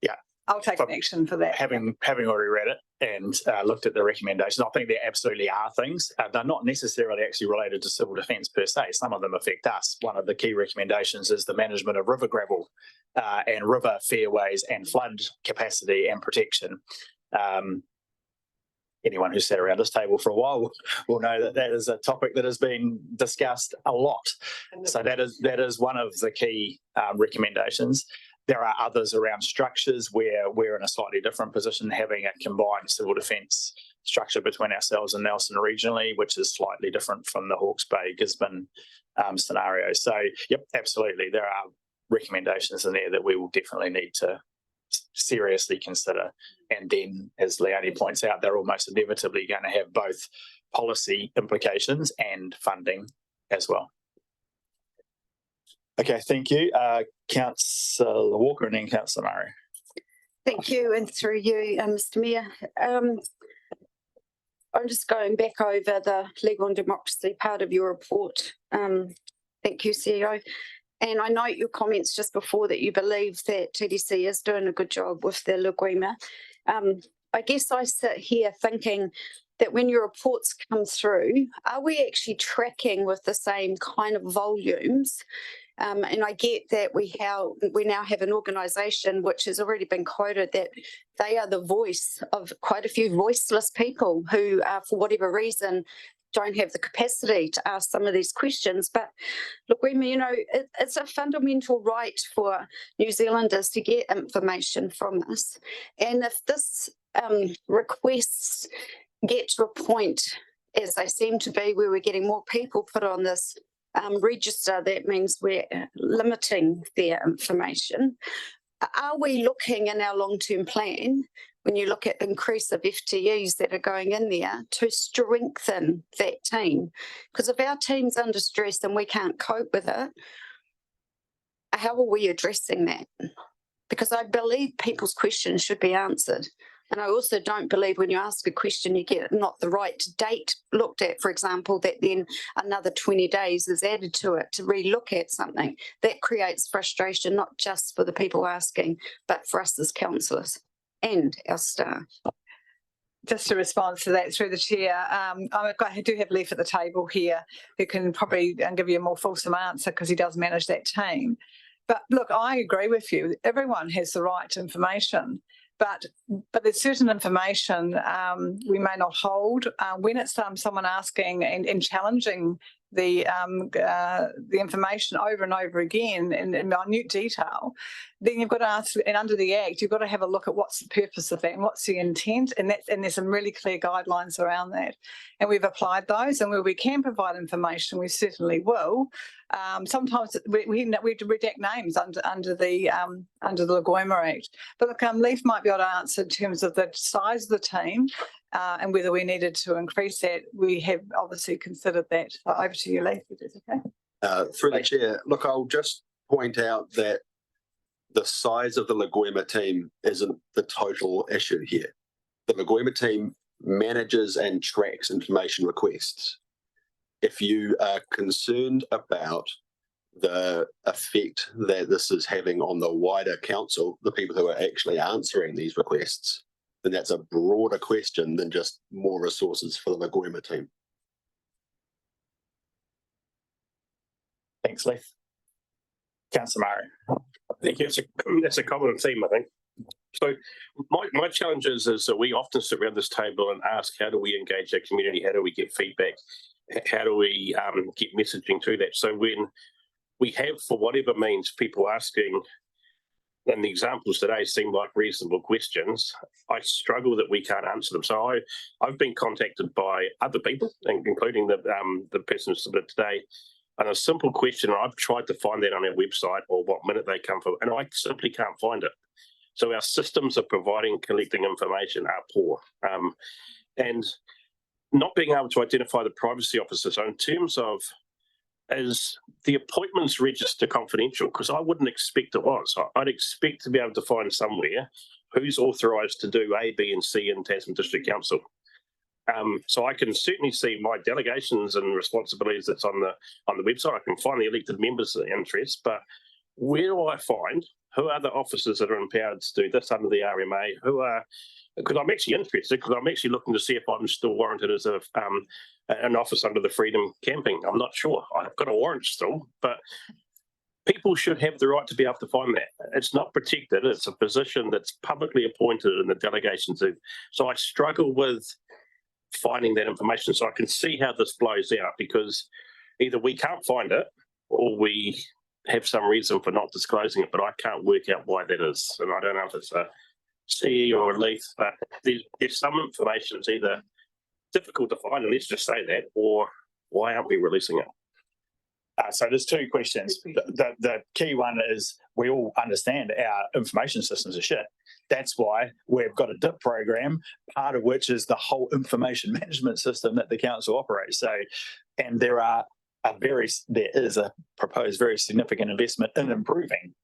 Yeah, I'll take an action for that. Having already read it and looked at the recommendations, I think there absolutely are things. They're not necessarily actually related to civil defence per se. Some of them affect us. One of the key recommendations is the management of river gravel and river fairways and flood capacity and protection. Anyone who's sat around this table for a while will know that that is a topic that has been discussed a lot. So that is one of the key recommendations. There are others around structures where we're in a slightly different position, having a combined civil defence structure between ourselves and Nelson regionally, which is slightly different from the Hawke's Bay Gisborne scenario. So, yep, absolutely, there are recommendations in there that we will definitely need to seriously consider. And then, as Leonie points out, they're almost inevitably going to have both policy implications and funding as well. Okay, thank you. Councillor Walker and then Councillor Murray. Thank you, and through you, Mr Mayor. I'm just going back over the legal and democracy part of your report. Thank you, CEO. And I note your comments just before that you believe that TDC is doing a good job with the Lagoima. I guess I sit here thinking that when your reports come through, are we actually tracking with the same kind of volumes? And I get that we now have an organisation which has already been quoted that they are the voice of quite a few voiceless people who, for whatever reason, don't have the capacity to ask some of these questions. But look, you know, it's a fundamental right for New Zealanders to get information from us. And if this requests get to a point, as they seem to be, where we're getting more people put on this register, that means we're limiting their information. Are we looking in our long-term plan when you look at increase of FTEs that are going in there to strengthen that team. Because if our team's under stress and we can't cope with it, how are we addressing that? Because I believe people's questions should be answered. And I also don't believe when you ask a question, you get not the right date looked at, for example, that then another 20 days is added to it to relook at something. That creates frustration, not just for the people asking, but for us as councillors and our staff. Just to respond to that through the chair, I do have Leif at the table here who can probably give you a more fulsome answer because he does manage that team. But look, I agree with you. Everyone has the right to information, but there's certain information we may not hold. When it's someone asking and challenging the information over and over again in minute detail, then you've got to ask, and under the Act, you've got to have a look at what's the purpose of that and what's the intent, and there's some really clear guidelines around that. And we've applied those, and where we can provide information, we certainly will. Sometimes we redact names under the Waimea Act. But look, Leif might be able to answer in terms of the size of the team and whether we needed to increase that. We have obviously considered that. Over to you, Leif, if that's okay. Through the chair, look, I'll just point out that the size of the Waimea team isn't the total issue here. The Waimea team manages and tracks information requests. If you are concerned about the effect that this is having on the wider council, the people who are actually answering these requests, then that's a broader question than just more resources for the Waimea team. Thanks, Leif. Councillor Murray. I think it's a common theme, I think. So my challenge is that we often sit around this table and ask, how do we engage our community? How do we get feedback? How do we get messaging through that? So when we have, for whatever means, people asking, and the examples today seem like reasonable questions, I struggle that we can't answer them. So I've been contacted by other people, including the person who submitted today, and a simple question, I've tried to find that on our website or what minute they come from, and I simply can't find it. So our systems of collecting information are poor. And not being able to identify the privacy officer. So in terms of, is the appointments register confidential? Because I wouldn't expect it was. I'd expect to be able to find somewhere who's authorised to do A, B and C in Tasman District Council. So I can certainly see my delegations and responsibilities that's on the website. I can find the elected members' interest, but where do I find who are the officers that are empowered to do this under the RMA? Who are, because I'm actually interested, because I'm actually looking to see if I'm still warranted as an officer under the Freedom Camping. I'm not sure. I've got a warrant still, but people should have the right to be able to find that. It's not protected. It's a position that's publicly appointed in the delegations. So I struggle with finding that information. So I can see how this blows out, because either we can't find it or we have some reason for not disclosing it, but I can't work out why that is. And I don't know if it's a CE or a Leaf, but there's some information that's either difficult to find, and let's just say that, or why aren't we releasing it? So there's two questions. The key one is we all understand our information systems are shit. That's why we've got a DIP program, part of which is the whole information management system that the council operates. So, and there is a proposed very significant investment in improving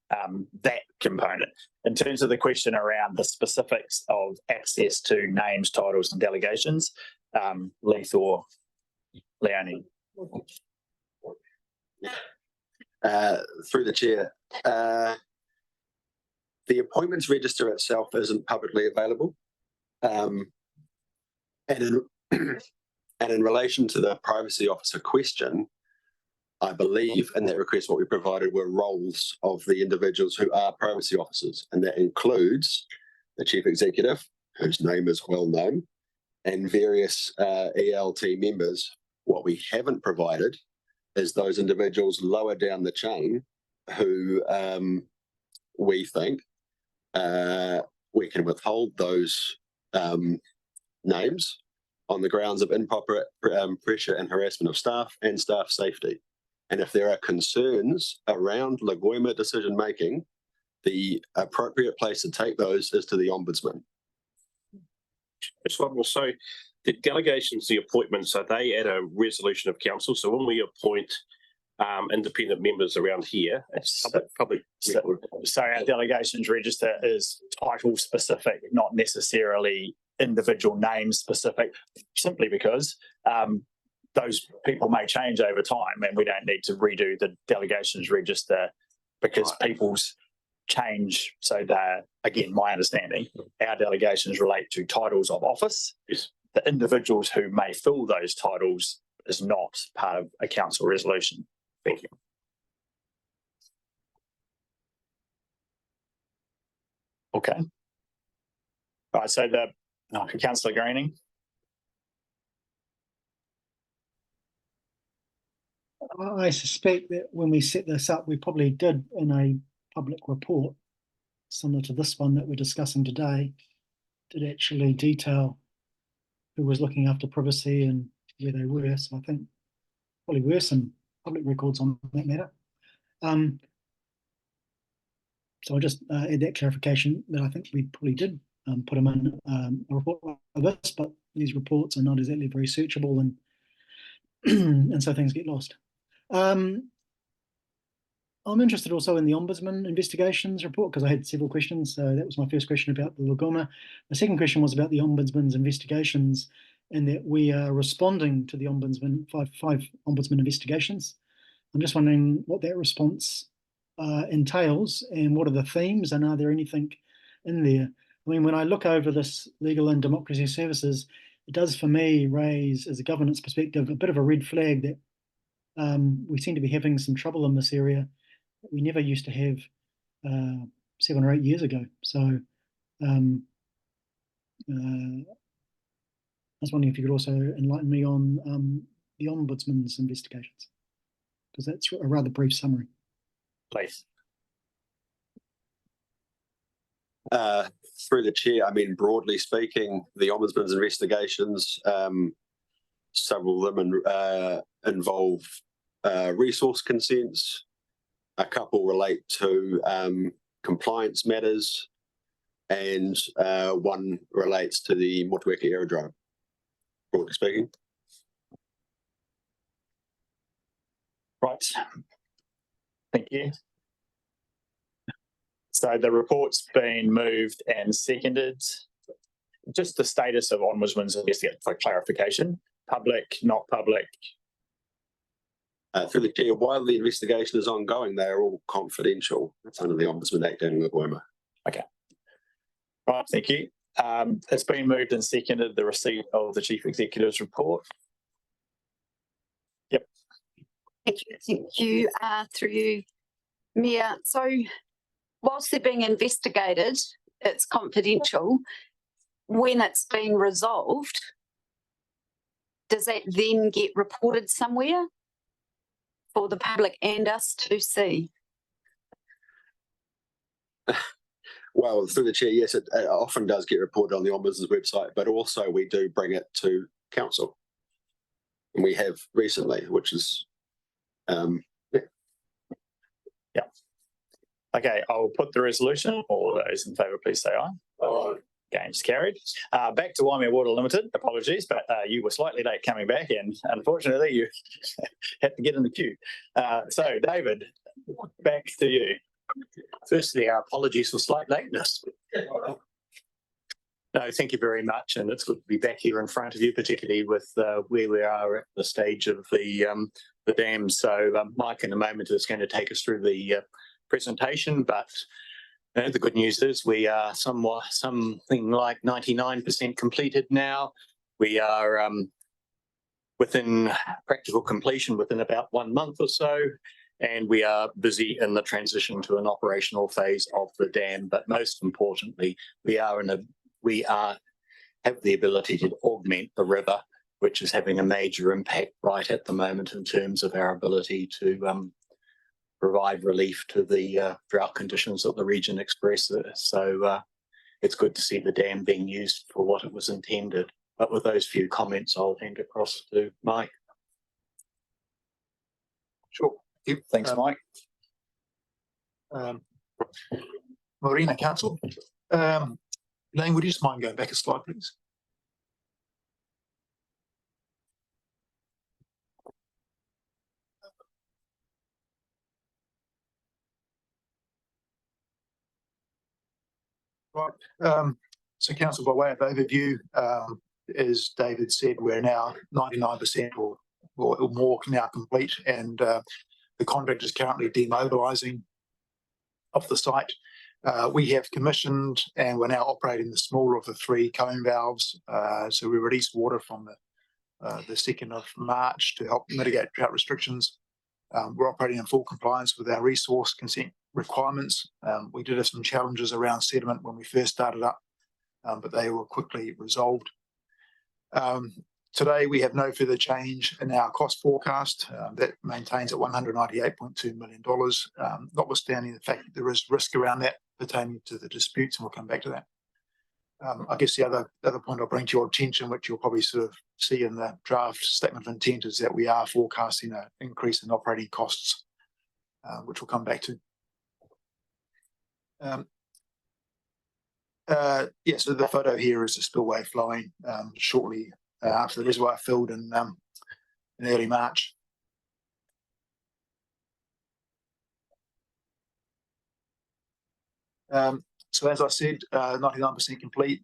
that component. In terms of the question around the specifics of access to names, titles and delegations, Leith or Leonie. Through the chair, the appointments register itself isn't publicly available, and in relation to the privacy officer question, I believe in that request what we provided were roles of the individuals who are privacy officers, and that includes the chief executive, whose name is well known, and various ELT members. What we haven't provided is those individuals lower down the chain who we think we can withhold those names on the grounds of improper pressure and harassment of staff and staff safety. And if there are concerns around Waimea decision making, the appropriate place to take those is to the Ombudsman. Just one more. So the delegations, the appointments, are they at a resolution of council? So when we appoint independent members around here, it's public record. So our delegations register is title specific, not necessarily individual name specific, simply because those people may change over time and we don't need to redo the delegations register because people's change. So that, again, my understanding, our delegations relate to titles of office. Yes. The individuals who may fill those titles is not part of a council resolution. Thank you. Okay. All right, so Councillor Greening. I suspect that when we set this up, we probably did in a public report, similar to this one that we're discussing today, did actually detail who was looking after privacy and where they were. So I think probably were some public records on that matter. So I'll just add that clarification that I think we probably did put them in a report like this, but these reports are not exactly very searchable and and so things get lost. I'm interested also in the Ombudsman investigations report because I had several questions. So that was my first question about the Lagoma. The second question was about the Ombudsman's investigations and that we are responding to the Ombudsman, five Ombudsman investigations. I'm just wondering what that response entails and what are the themes and are there anything in there? I mean, when I look over this legal and democracy services, it does for me raise, as a governance perspective, a bit of a red flag that we seem to be having some trouble in this area that we never used to have 7 or 8 years ago. So I was wondering if you could also enlighten me on the Ombudsman's investigations, because that's a rather brief summary. Please. Through the chair, I mean, broadly speaking, the Ombudsman's investigations, several of them involve resource consents, a couple relate to compliance matters, and one relates to the Motueka Aerodrome, broadly speaking. Right. Thank you. So the report's been moved and seconded. Just the status of Ombudsman's investigation for clarification, public, not public. Through the chair, while the investigation is ongoing, they are all confidential. It's under the Ombudsman Act and the Waimea. Okay. Right, thank you. It's been moved and seconded, the receipt of the Chief Executive's report. Yep. Thank you. Through you, Mayor. So whilst they're being investigated, it's confidential. When it's been resolved, does that then get reported somewhere for the public and us to see? Well, through the chair, yes, it often does get reported on the Ombudsman's website, but also we do bring it to council. And we have recently, which is, yeah. Okay, I'll put the resolution. All those in favour, please say aye. Aye. Game's carried. Back to Waimea Water Limited. Apologies, but you were slightly late coming back and unfortunately you had to get in the queue. So David, back to you. Firstly, our apologies for slight lateness. No, thank you very much, and it's good to be back here in front of you, particularly with where we are at the stage of the dam. So Mike in a moment is going to take us through the presentation, but the good news is we are something like 99% completed now. We are within practical completion within about 1 month or so, and we are busy in the transition to an operational phase of the dam. But most importantly, we have the ability to augment the river, which is having a major impact right at the moment in terms of our ability to provide relief to the drought conditions that the region expresses. So it's good to see the dam being used for what it was intended. But with those few comments, I'll hand across to Mike. Sure. Thanks, Mike. Marina Council. Lang, would you just mind going back a slide, please? So council, by way of overview, as David said, we're now 99% or more now complete, and the contract is currently demobilising off the site. We have commissioned and we're now operating the smaller of the 3 cone valves. So we released water from the 2nd of March to help mitigate drought restrictions. We're operating in full compliance with our resource consent requirements. We did have some challenges around sediment when we first started up, but they were quickly resolved. Today, we have no further change in our cost forecast. That maintains at $198.2 million, notwithstanding the fact that there is risk around that pertaining to the disputes, and we'll come back to that. I guess the other point I'll bring to your attention, which you'll probably sort of see in the draft statement of intent, is that we are forecasting an increase in operating costs, which we'll come back to. So the photo here is the spillway flowing shortly after the reservoir filled in early March. So as I said, 99% complete.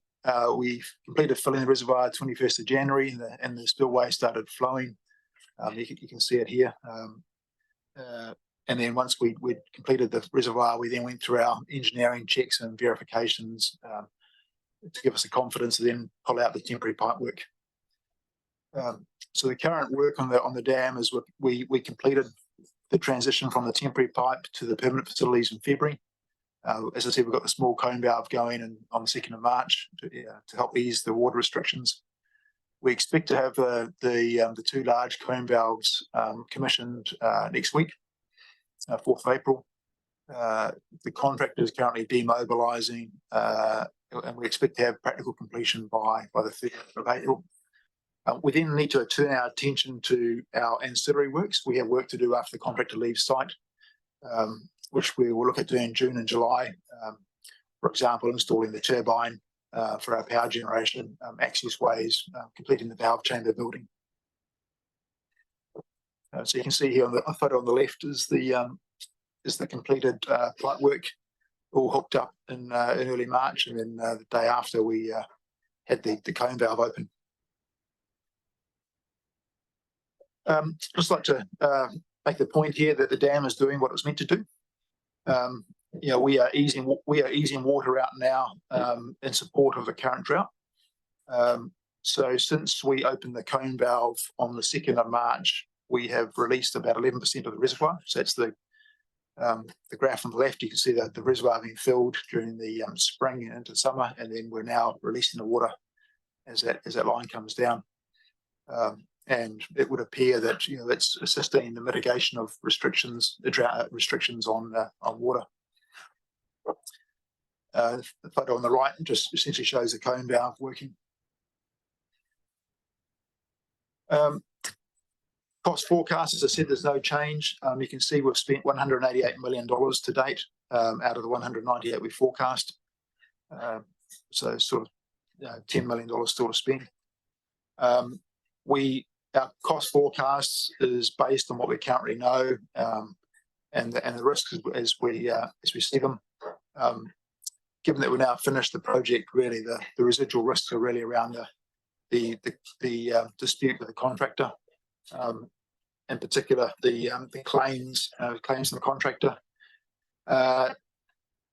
We've completed filling the reservoir 21st of January, and the spillway started flowing. You can see it here. And then once we'd completed the reservoir, we then went through our engineering checks and verifications to give us the confidence to then pull out the temporary pipe work. So the current work on the dam is we completed the transition from the temporary pipe to the permanent facilities in February. As I said, we've got the small cone valve going on the 2nd of March to help ease the water restrictions. We expect to have the 2 large cone valves commissioned next week, 4th of April. The contractor is currently demobilising, and we expect to have practical completion by the 3rd of April. We then need to turn our attention to our ancillary works. We have work to do after the contractor leaves site, which we will look at doing in June and July. For example, installing the turbine for our power generation, access ways, completing the valve chamber building. So you can see here on the photo on the left is the completed pipe work, all hooked up in early March, and then the day after we had the cone valve open. Just like to make the point here that the dam is doing what it was meant to do. We are easing water out now in support of the current drought. So since we opened the cone valve on the 2nd of March, we have released about 11% of the reservoir. So that's the graph on the left. You can see that the reservoir being filled during the spring and into summer, and then we're now releasing the water as that line comes down. And it would appear that it's assisting in the mitigation of restrictions, the drought restrictions on water. The photo on the right just essentially shows the cone valve working. Cost forecast, as I said, there's no change. You can see we've spent $188 million to date out of the 198 we forecast. So sort of $10 million still to spend. Our cost forecast is based on what we currently know and the risks as we see them. Given that we're now finished the project, really the residual risks are really around the dispute with the contractor, in particular the claims from the contractor.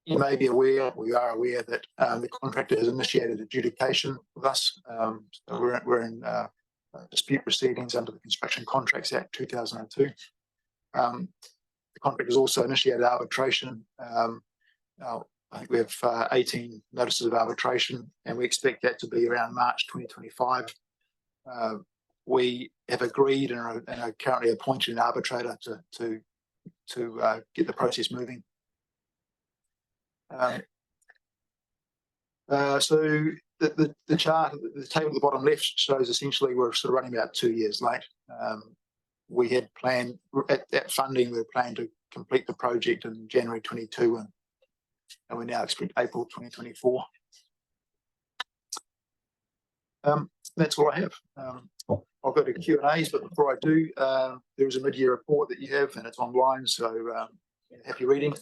You may be aware, we are aware that the contractor has initiated adjudication with us. So we're in dispute proceedings under the Construction Contracts Act 2002. The contractor has also initiated arbitration. I think we have 18 notices of arbitration, and we expect that to be around March 2025. We have agreed and are currently appointed an arbitrator to get the process moving. So the chart, the table at the bottom left shows essentially we're sort of running about 2 years late. We had planned at that funding, we were planning to complete the project in January 22, and we now expect April 2024. That's all I have. I'll go to Q&As, but before I do, there is a mid-year report that you have, and it's online, so happy reading.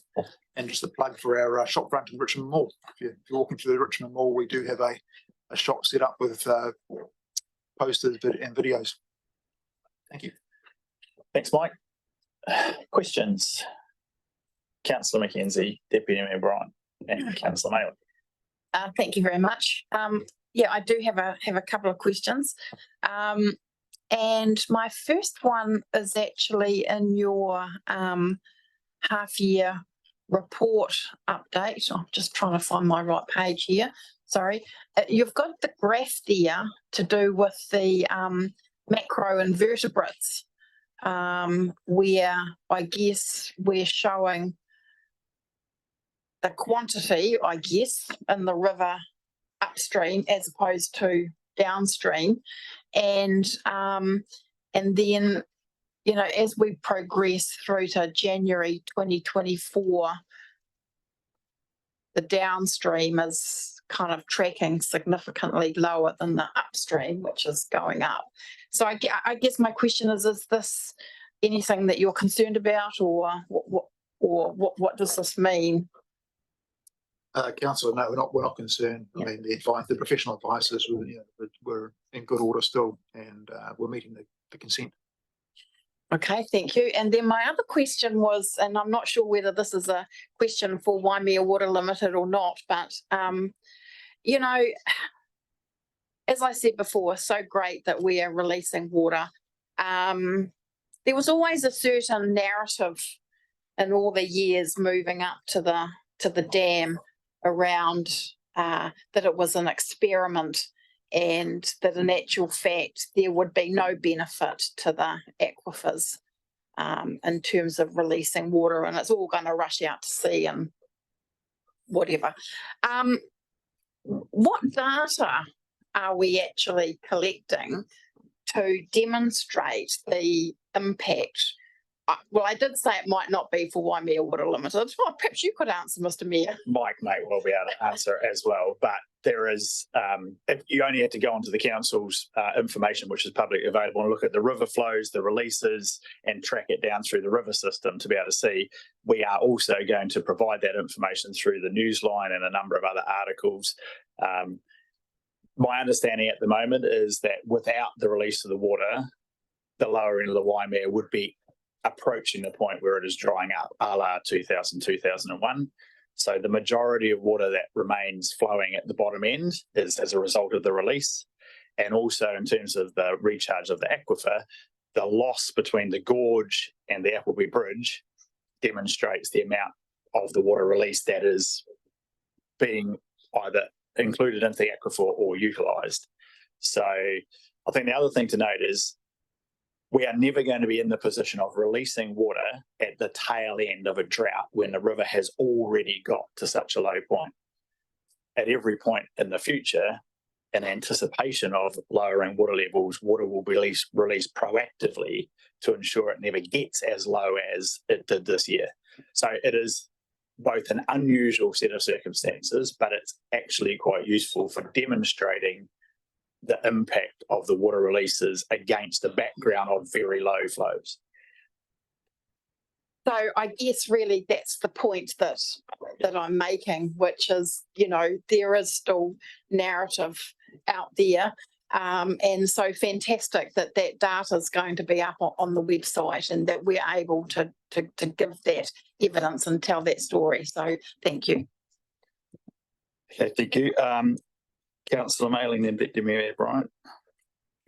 And just a plug for our shop front in Richmond Mall. If you're walking through the Richmond Mall, we do have a shop set up with posters and videos. Thank you. Thanks, Mike. Questions? Councillor McKenzie, Deputy Mayor Bryant, and Councillor Maley. Thank you very much. Yeah, I do have a couple of questions. And my first one is actually in your half-year report update. I'm just trying to find my right page here. Sorry. You've got the graph there to do with the macro invertebrates, where I guess we're showing the quantity, I guess, in the river upstream as opposed to downstream. And then, you know, as we progress through to January 2024, the downstream is kind of tracking significantly lower than the upstream, which is going up. So I guess my question is this anything that you're concerned about, or what does this mean? Councillor, no, we're not concerned. Yeah. I mean, the professional advice is we're in good order still, and we're meeting the consent. Okay, thank you. And then my other question was, and I'm not sure whether this is a question for Waimea Water Limited or not, but you know, as I said before, so great that we are releasing water. There was always a certain narrative in all the years moving up to the dam around that it was an experiment, and that in actual fact there would be no benefit to the aquifers in terms of releasing water, and it's all going to rush out to sea and whatever. What data are we actually collecting to demonstrate the impact? Well, I did say it might not be for Waimea Water Limited. Well, perhaps you could answer, Mr. Mayor. Mike may well be able to answer as well, but there is, if you only have to go onto the council's information, which is publicly available, and look at the river flows, the releases, and track it down through the river system to be able to see. We are also going to provide that information through the newsline and a number of other articles. My understanding at the moment is that without the release of the water, the lower end of the Waimea would be approaching the point where it is drying up, a la 2000, 2001. So the majority of water that remains flowing at the bottom end is as a result of the release. And also in terms of the recharge of the aquifer, the loss between the gorge and the Appleby Bridge demonstrates the amount of the water release that is being either included into the aquifer or utilised. So I think the other thing to note is we are never going to be in the position of releasing water at the tail end of a drought when the river has already got to such a low point. At every point in the future, in anticipation of lowering water levels, water will be released proactively to ensure it never gets as low as it did this year. So it is both an unusual set of circumstances, but it's actually quite useful for demonstrating the impact of the water releases against the background of very low flows. So I guess really that's the point that I'm making, which is, you know, there is still narrative out there. And so fantastic that that data is going to be up on the website, and that we're able to give that evidence and tell that story. So thank you. Okay, thank you. Councillor Mailing, then Deputy Mayor Bryant.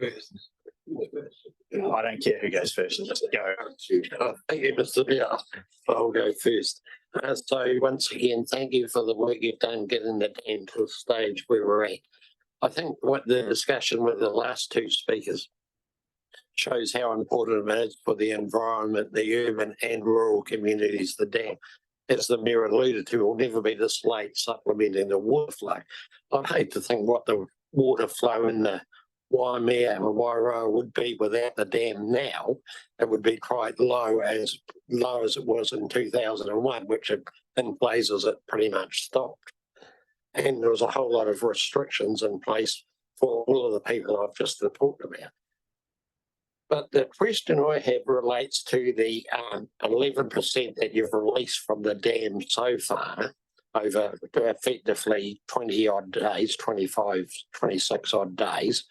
I don't care who goes first, just go. Thank you, Mr. Mayor. I'll go first. So once again, thank you for the work you've done getting the dam to the stage where we're at. I think what the discussion with the last two speakers shows how important it is for the environment, the urban and rural communities, the dam. As the Mayor alluded to, will never be this late supplementing the water flow. I'd hate to think what the water flow in the Waimea and Wairoa would be without the dam now. It would be quite low as it was in 2001, which in places it pretty much stopped. And there was a whole lot of restrictions in place for all of the people I've just talked about. But the question I have relates to the 11% that you've released from the dam so far over effectively 20 odd days, 25, 26 odd days.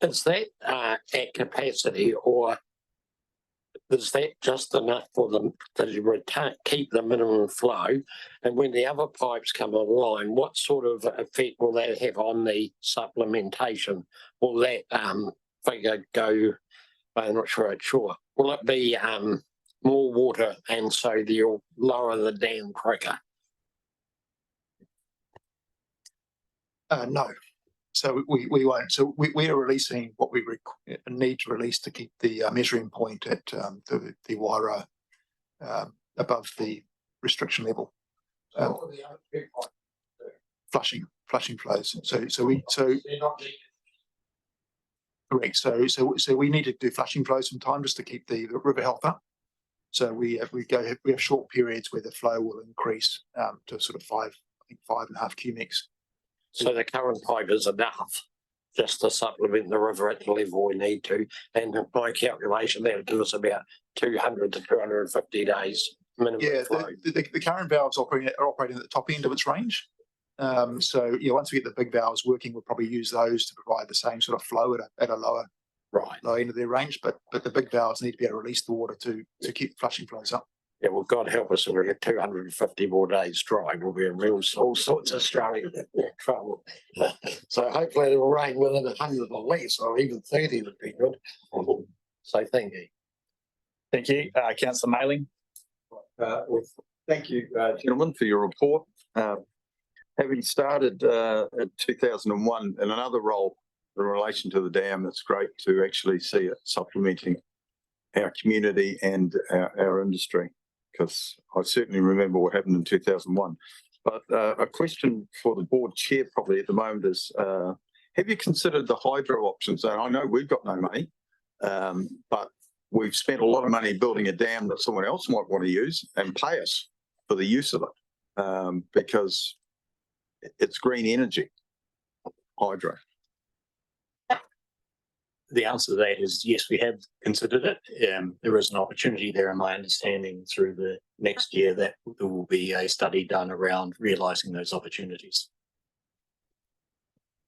Is that at capacity, or is that just enough for them to keep the minimum flow? And when the other pipes come online, what sort of effect will that have on the supplementation? Will that figure go? I'm not sure. Will it be more water, and so you'll lower the dam quicker? No. So we won't. So we are releasing what we need to release to keep the measuring point at the Waira above the restriction level. Flushing flows. Correct. So we need to do flushing flows from time just to keep the river health up. So we have short periods where the flow will increase to sort of 5.5 cubics. So the current pipe is enough just to supplement the river at the level we need to. And by calculation, that'll give us about 200 to 250 days minimum. Yeah, flow. the current valves are operating at the top end of its range. So yeah, once we get the big valves working, we'll probably use those to provide the same sort of flow at a lower end of their range. But the big valves need to be able to release the water to keep flushing flows up. Yeah, well, God help us if we get 250 more days dry. We'll be in all sorts of Australian trouble. So hopefully it'll rain within 100 or less, or even 30 would be good. So thank you. Thank you. Councillor Mailing. Thank you, gentlemen, for your report. Having started in 2001 in another role in relation to the dam, it's great to actually see it supplementing our community and our industry, because I certainly remember what happened in 2001. But a question for the board chair probably at the moment is, have you considered the hydro options? And I know we've got no money, but we've spent a lot of money building a dam that someone else might want to use and pay us for the use of it, because it's green energy, hydro. The answer to that is yes, we have considered it. There is an opportunity there, in my understanding, through the next year that there will be a study done around realising those opportunities.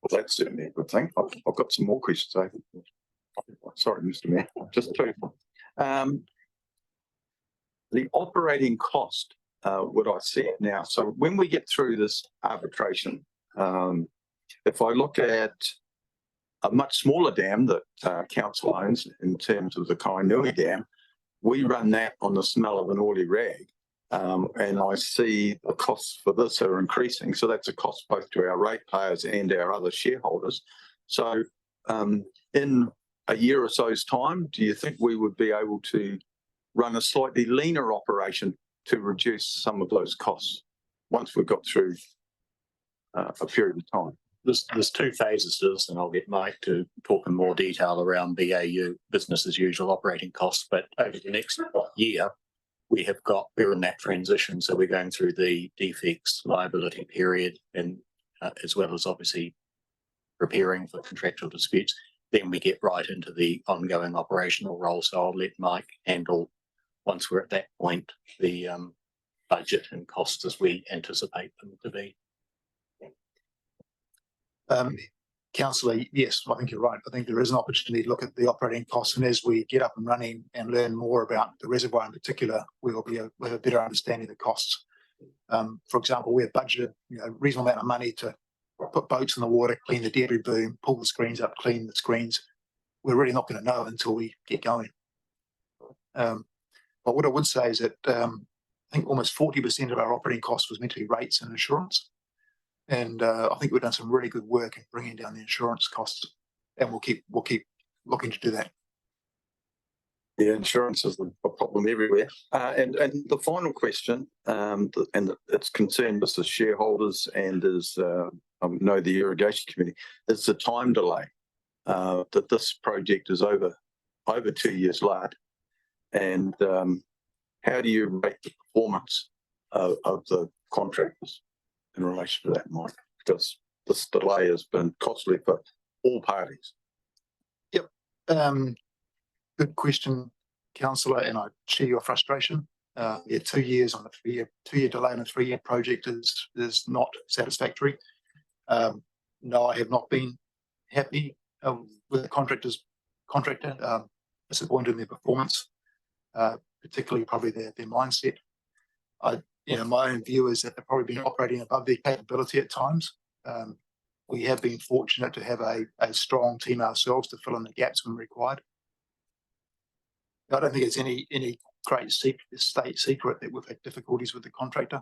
Well, that's certainly a good thing. I've got some more questions. Sorry, Mr. Mayor, just two. The operating cost, what I see it now. So when we get through this arbitration, if I look at a much smaller dam that council owns in terms of the Kainui Dam, we run that on the smell of an oily rag. And I see the costs for this are increasing. So that's a cost both to our ratepayers and our other shareholders. So in a year or so's time, do you think we would be able to run a slightly leaner operation to reduce some of those costs once we've got through a period of time? There's two phases to this, and I'll get Mike to talk in more detail around BAU, business as usual operating costs. But over the next year, we're in that transition. So we're going through the defects liability period, and as well as obviously preparing for contractual disputes. Then we get right into the ongoing operational role. So I'll let Mike handle, once we're at that point, the budget and costs as we anticipate them to be. Councillor, yes, I think you're right. I think there is an opportunity to look at the operating costs, and as we get up and running and learn more about the reservoir in particular, we'll have a better understanding of the costs. For example, we have budgeted a reasonable amount of money to put boats in the water, clean the debris boom, pull the screens up, clean the screens. We're really not going to know until we get going. But what I would say is that I think almost 40% of our operating costs was meant to be rates and insurance. And I think we've done some really good work in bringing down the insurance costs, and we'll keep looking to do that. Yeah, insurance is a problem everywhere. And the final question, and it's concerned us as shareholders and as I know the Irrigation Committee, is the time delay. That this project is over 2 years late, and how do you rate the performance of the contractors in relation to that, Mike? Because this delay has been costly for all parties. Yep. Good question, councillor, and I share your frustration. 2 years on a 2-year delay on a 3-year project is not satisfactory. No, I have not been happy with the contractor, disappointed in their performance, particularly probably their mindset. My own view is that they've probably been operating above their capability at times. We have been fortunate to have a strong team ourselves to fill in the gaps when required. I don't think it's any great state secret that we've had difficulties with the contractor.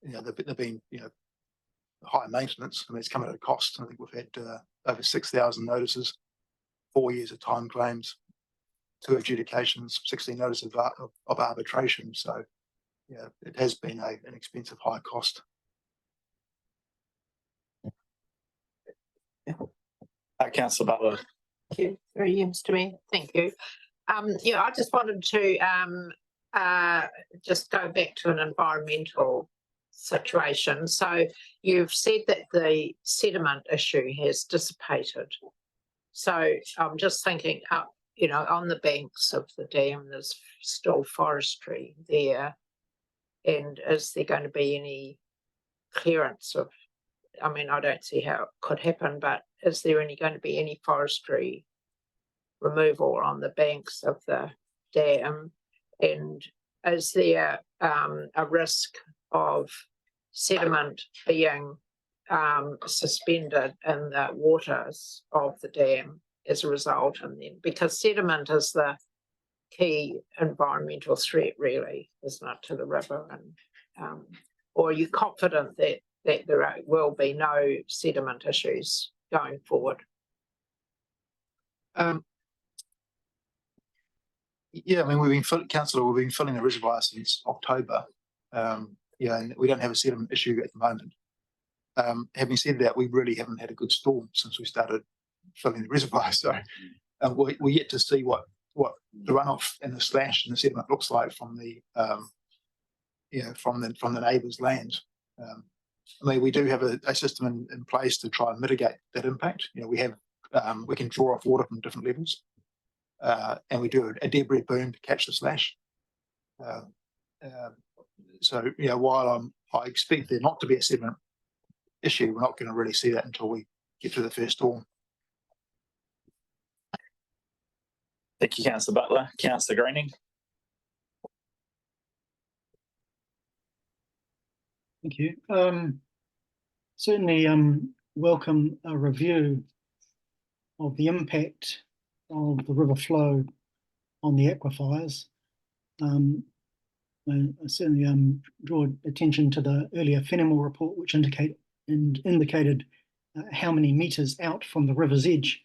They've been high maintenance. I mean, it's come at a cost. I think we've had over 6,000 notices, 4 years of time claims, 2 adjudications, 16 notices of arbitration. So, it has been an expensive, high cost. Councillor Butler. Thank you. Very used to me. Thank you. I just wanted to just go back to an environmental situation. So you've said that the sediment issue has dissipated. So I'm just thinking, on the banks of the dam, there's still forestry there. And is there going to be any clearance of, I don't see how it could happen, but is there going to be any forestry removal on the banks of the dam? And is there a risk of sediment being suspended in the waters of the dam as a result? And then, because sediment is the key environmental threat, really, isn't it, to the river? And or are you confident that there will be no sediment issues going forward? Yeah, we've been filling the reservoir since October. And we don't have a sediment issue at the moment. Having said that, we really haven't had a good storm since we started filling the reservoir. So we're yet to see what the runoff and the slash and the sediment looks like from the from the neighbours' land. We do have a system in place to try and mitigate that impact. We can draw off water from different levels, and we do a debris boom to catch the slash. So while I expect there not to be a sediment issue, we're not going to really see that until we get to the first storm. Thank you, Councillor Butler. Councillor Greening. Thank you. Certainly welcome a review of the impact of the river flow on the aquifers. I certainly draw attention to the earlier Fenimore report, which indicated how many metres out from the river's edge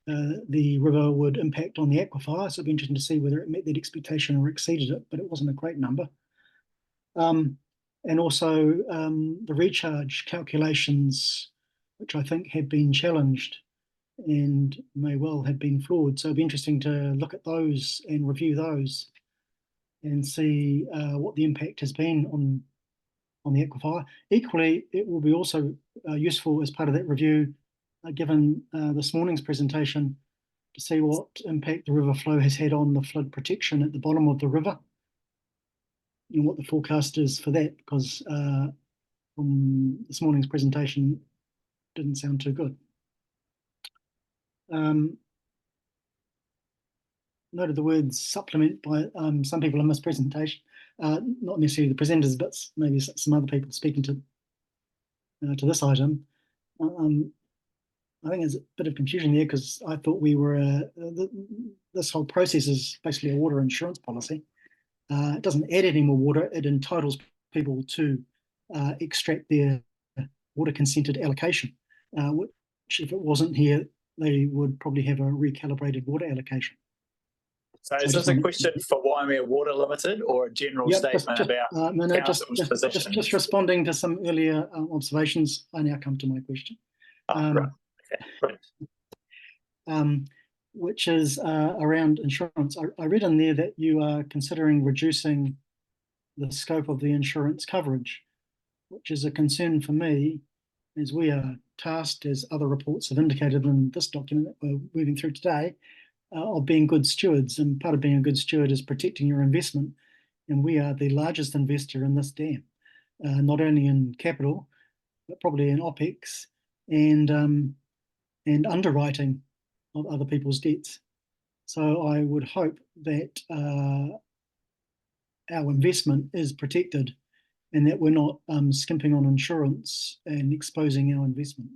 the river would impact on the aquifer. So it'd be interesting to see whether it met that expectation or exceeded it, but it wasn't a great number. And also the recharge calculations, which I think have been challenged and may well have been flawed. So it'd be interesting to look at those and review those and see what the impact has been on the aquifer. Equally, it will be also useful as part of that review, given this morning's presentation, to see what impact the river flow has had on the flood protection at the bottom of the river and what the forecast is for that, because from this morning's presentation didn't sound too good. Noted the words supplement by some people in this presentation, not necessarily the presenters, but maybe some other people speaking to this item. I think there's a bit of confusion there, because I thought we were this whole process is basically a water insurance policy. It doesn't add any more water. It entitles people to extract their water consented allocation, which if it wasn't here, they would probably have a recalibrated water allocation. So is this a question for Waimea Water Limited or a general statement about council's position? Just responding to some earlier observations, I now come to my question. Right. Okay. Right. Which is around insurance. I read in there that you are considering reducing the scope of the insurance coverage, which is a concern for me, as we are tasked, as other reports have indicated in this document that we're moving through today, of being good stewards, and part of being a good steward is protecting your investment. And we are the largest investor in this dam, not only in capital, but probably in OPEX and underwriting of other people's debts. So I would hope that our investment is protected and that we're not skimping on insurance and exposing our investment.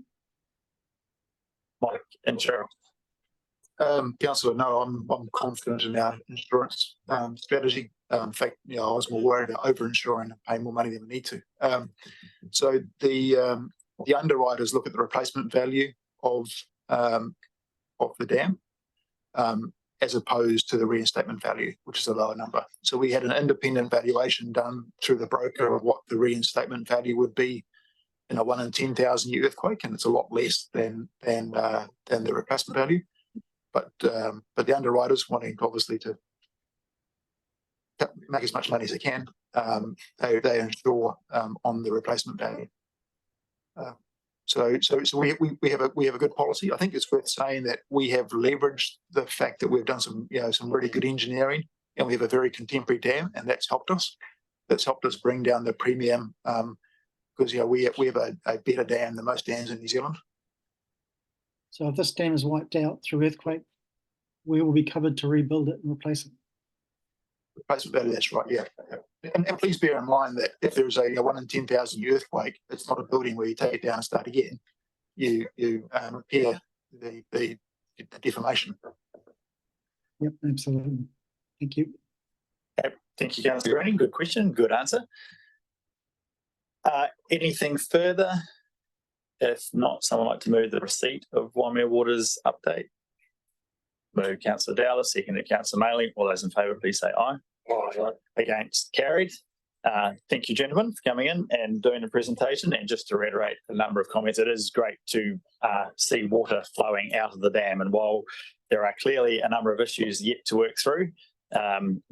Mike and Cheryl. Councillor, no, I'm confident in our insurance strategy. In fact, I was more worried about over-insuring and paying more money than we need to. So the underwriters look at the replacement value of the dam as opposed to the reinstatement value, which is a lower number. So we had an independent valuation done through the broker of what the reinstatement value would be in a 1 in 10,000 year earthquake, and it's a lot less than the replacement value. But the underwriters wanting obviously to make as much money as they can, they insure on the replacement value. So we have a good policy. I think it's worth saying that we have leveraged the fact that we've done some really good engineering, and we have a very contemporary dam, and that's helped us. That's helped us bring down the premium because we have a better dam than most dams in New Zealand. So if this dam is wiped out through earthquake, we will be covered to rebuild it and replace it. Replacement value, that's right, yeah. And please bear in mind that if there's a 1 in 10,000 year earthquake, it's not a building where you take it down and start again. You repair the deformation. Yep, absolutely. Thank you. Okay. Thank you, Councillor Greening. Good question, good answer. Anything further? If not, someone like to move the receipt of Waimea Water's update. Move Councillor Dowler, seconded Councillor Maley. All those in favour, please say aye. Aye. Against, carried. Thank you, gentlemen, for coming in and doing the presentation. And just to reiterate a number of comments, it is great to see water flowing out of the dam. And while there are clearly a number of issues yet to work through,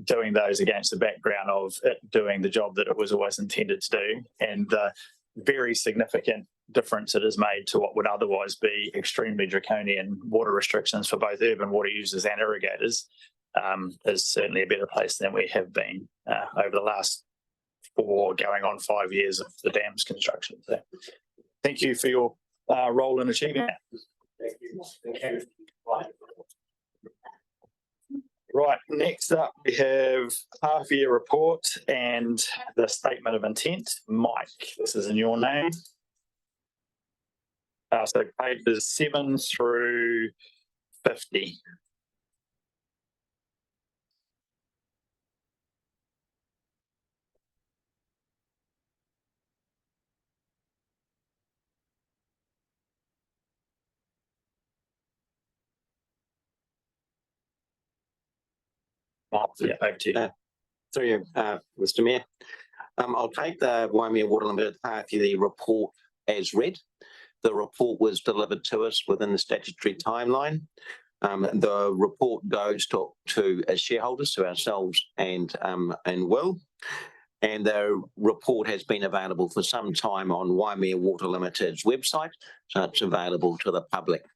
doing those against the background of it doing the job that it was always intended to do, and the very significant difference it has made to what would otherwise be extremely draconian water restrictions for both urban water users and irrigators, is certainly a better place than we have been over the last 4 going on 5 years of the dam's construction. So thank you for your role in achieving that. Thank you. Thank you. Right, next up we have half-year report and the statement of intent. Mike, this is in your name. So pages 7 through 50. Yeah, over to you. Through you, Mr. Mayor. I'll take the Waimea Water Limited half-yearly report as read. The report was delivered to us within the statutory timeline. The report goes to shareholders, to ourselves and Will. And the report has been available for some time on Waimea Water Limited's website, so it's available to the public.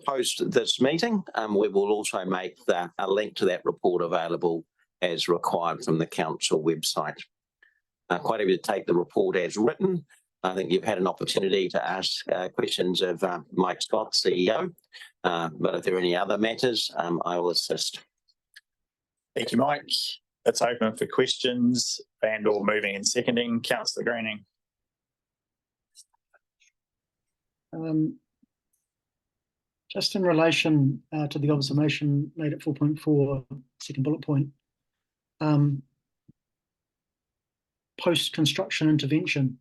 Post this meeting, we will also make a link to that report available as required from the council website. Quite happy to take the report as written. I think you've had an opportunity to ask questions of Mike Scott, CEO, but if there are any other matters, I will assist. Thank you, Mike. It's open for questions and or moving and seconding. Councillor Greening. Just in relation to the observation made at 4.4, second bullet point, post-construction intervention.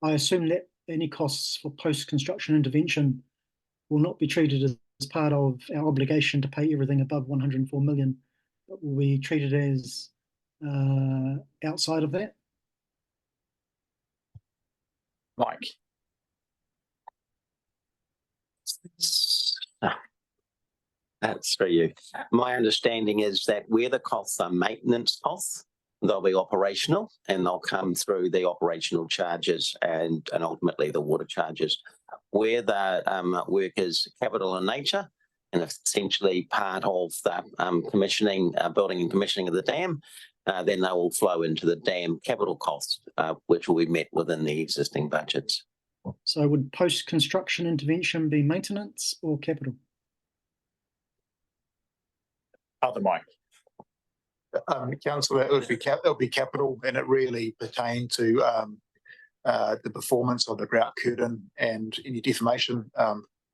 I assume that any costs for post-construction intervention will not be treated as part of our obligation to pay everything above 104 million, but will be treated as outside of that. Mike. That's for you. My understanding is that where the costs are maintenance costs, they'll be operational and they'll come through the operational charges and ultimately the water charges. Where the work is capital in nature, and essentially part of the commissioning, building and commissioning of the dam, then they will flow into the dam capital costs, which will be met within the existing budgets. So would post-construction intervention be maintenance or capital? Other Mike. Councillor, it would be capital, and it really pertained to the performance of the grout curtain and any deformation.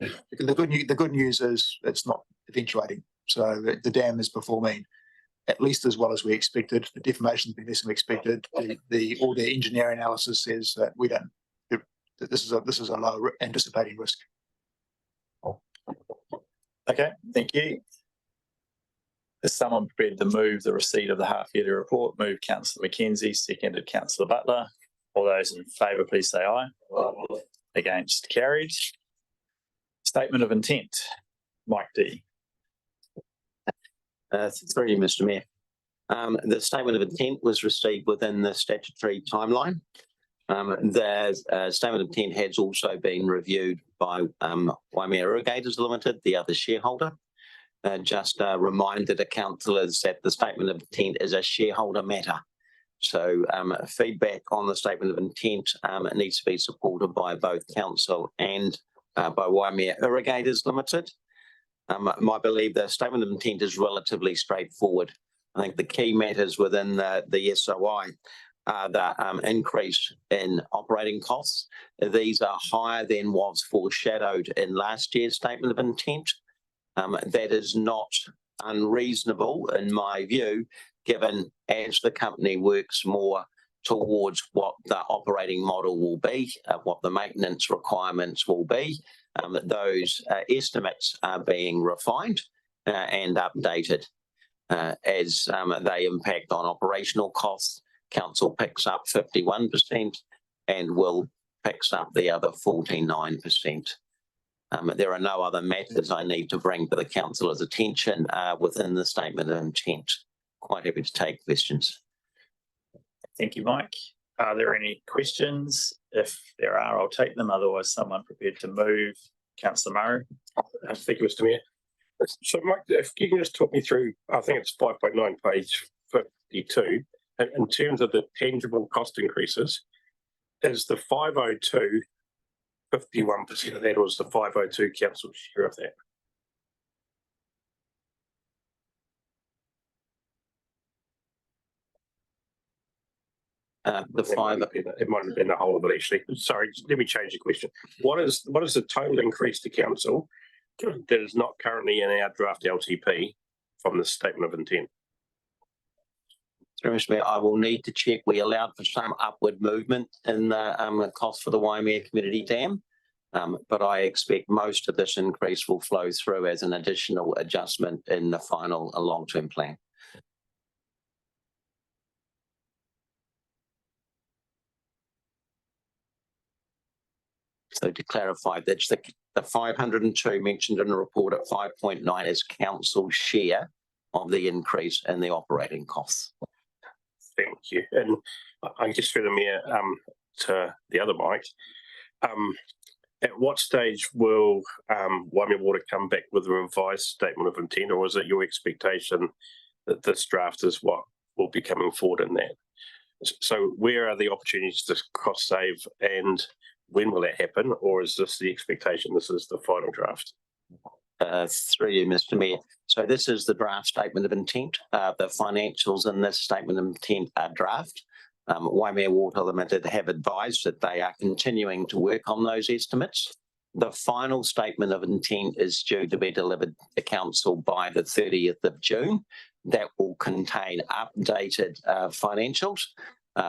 The good news is it's not eventuating, so the dam is performing at least as well as we expected. The deformation has been less than we expected. All the engineering analysis says that we don't. That this is a low anticipating risk. Okay, thank you. Is someone prepared to move the receipt of the half-yearly report? Move Councillor Mackenzie, seconded Councillor Butler. All those in favour, please say aye. Aye. Against, carried. Statement of intent, Mike D. Through you, Mr. Mayor. The statement of intent was received within the statutory timeline. The statement of intent has also been reviewed by Waimea Irrigators Limited, the other shareholder. Just a reminder to councillors that the statement of intent is a shareholder matter. So feedback on the statement of intent it needs to be supported by both council and by Waimea Irrigators Limited. I believe the statement of intent is relatively straightforward. I think the key matters within the SOI are the increase in operating costs. These are higher than was foreshadowed in last year's statement of intent. That is not unreasonable in my view, given as the company works more towards what the operating model will be, what the maintenance requirements will be, those estimates are being refined and updated as they impact on operational costs. Council picks up 51% and will picks up the other 49%. There are no other matters I need to bring to the councillor's attention within the statement of intent. Quite happy to take questions. Thank you, Mike. Are there any questions? If there are, I'll take them. Otherwise, someone prepared to move. Councillor Murray. Thank you, Mr. Mayor. So, Mike, if you can just talk me through, I think it's 5.9, page 52, in terms of the tangible cost increases, is the 502 51% of that, or is the 502 council share of that? It might have been the whole of it, actually. Sorry, let me change the question. What is the total increase to council that is not currently in our draft LTP from the statement of intent? Mr. Mayor, I will need to check. We allowed for some upward movement in the cost for the Waimea Community Dam, but I expect most of this increase will flow through as an additional adjustment in the final long-term plan. So to clarify, that's the 502 mentioned in the report at 5.9 is council share of the increase in the operating costs. Thank you. And I guess through the Mayor to the other Mike, at what stage will Waimea Water come back with a revised statement of intent, or is it your expectation that this draft is what will be coming forward in that? So where are the opportunities to cost save, and when will that happen, or is this the expectation this is the final draft? Through you, Mr. Mayor. So this is the draft statement of intent. The financials in this statement of intent are draft. Waimea Water Limited have advised that they are continuing to work on those estimates. The final statement of intent is due to be delivered to council by the 30th of June. That will contain updated financials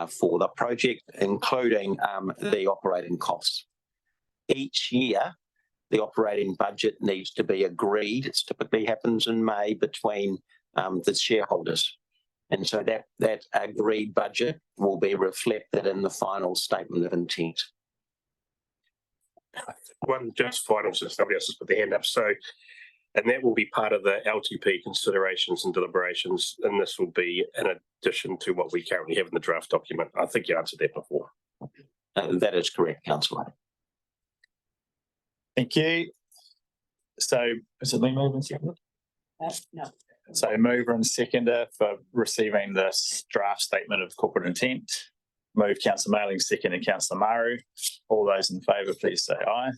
for the project, including the operating costs. Each year, the operating budget needs to be agreed. It typically happens in May between the shareholders. And so that agreed budget will be reflected in the final statement of intent. One just final, since nobody else has put their hand up. So, and that will be part of the LTP considerations and deliberations, and this will be in addition to what we currently have in the draft document. I think you answered that before. That is correct, Councillor. Thank you. So is it me moving second? No. So mover and seconder for receiving this draft statement of corporate intent. Move Councillor Mailing, second, and Councillor Maru. All those in favour, please say aye.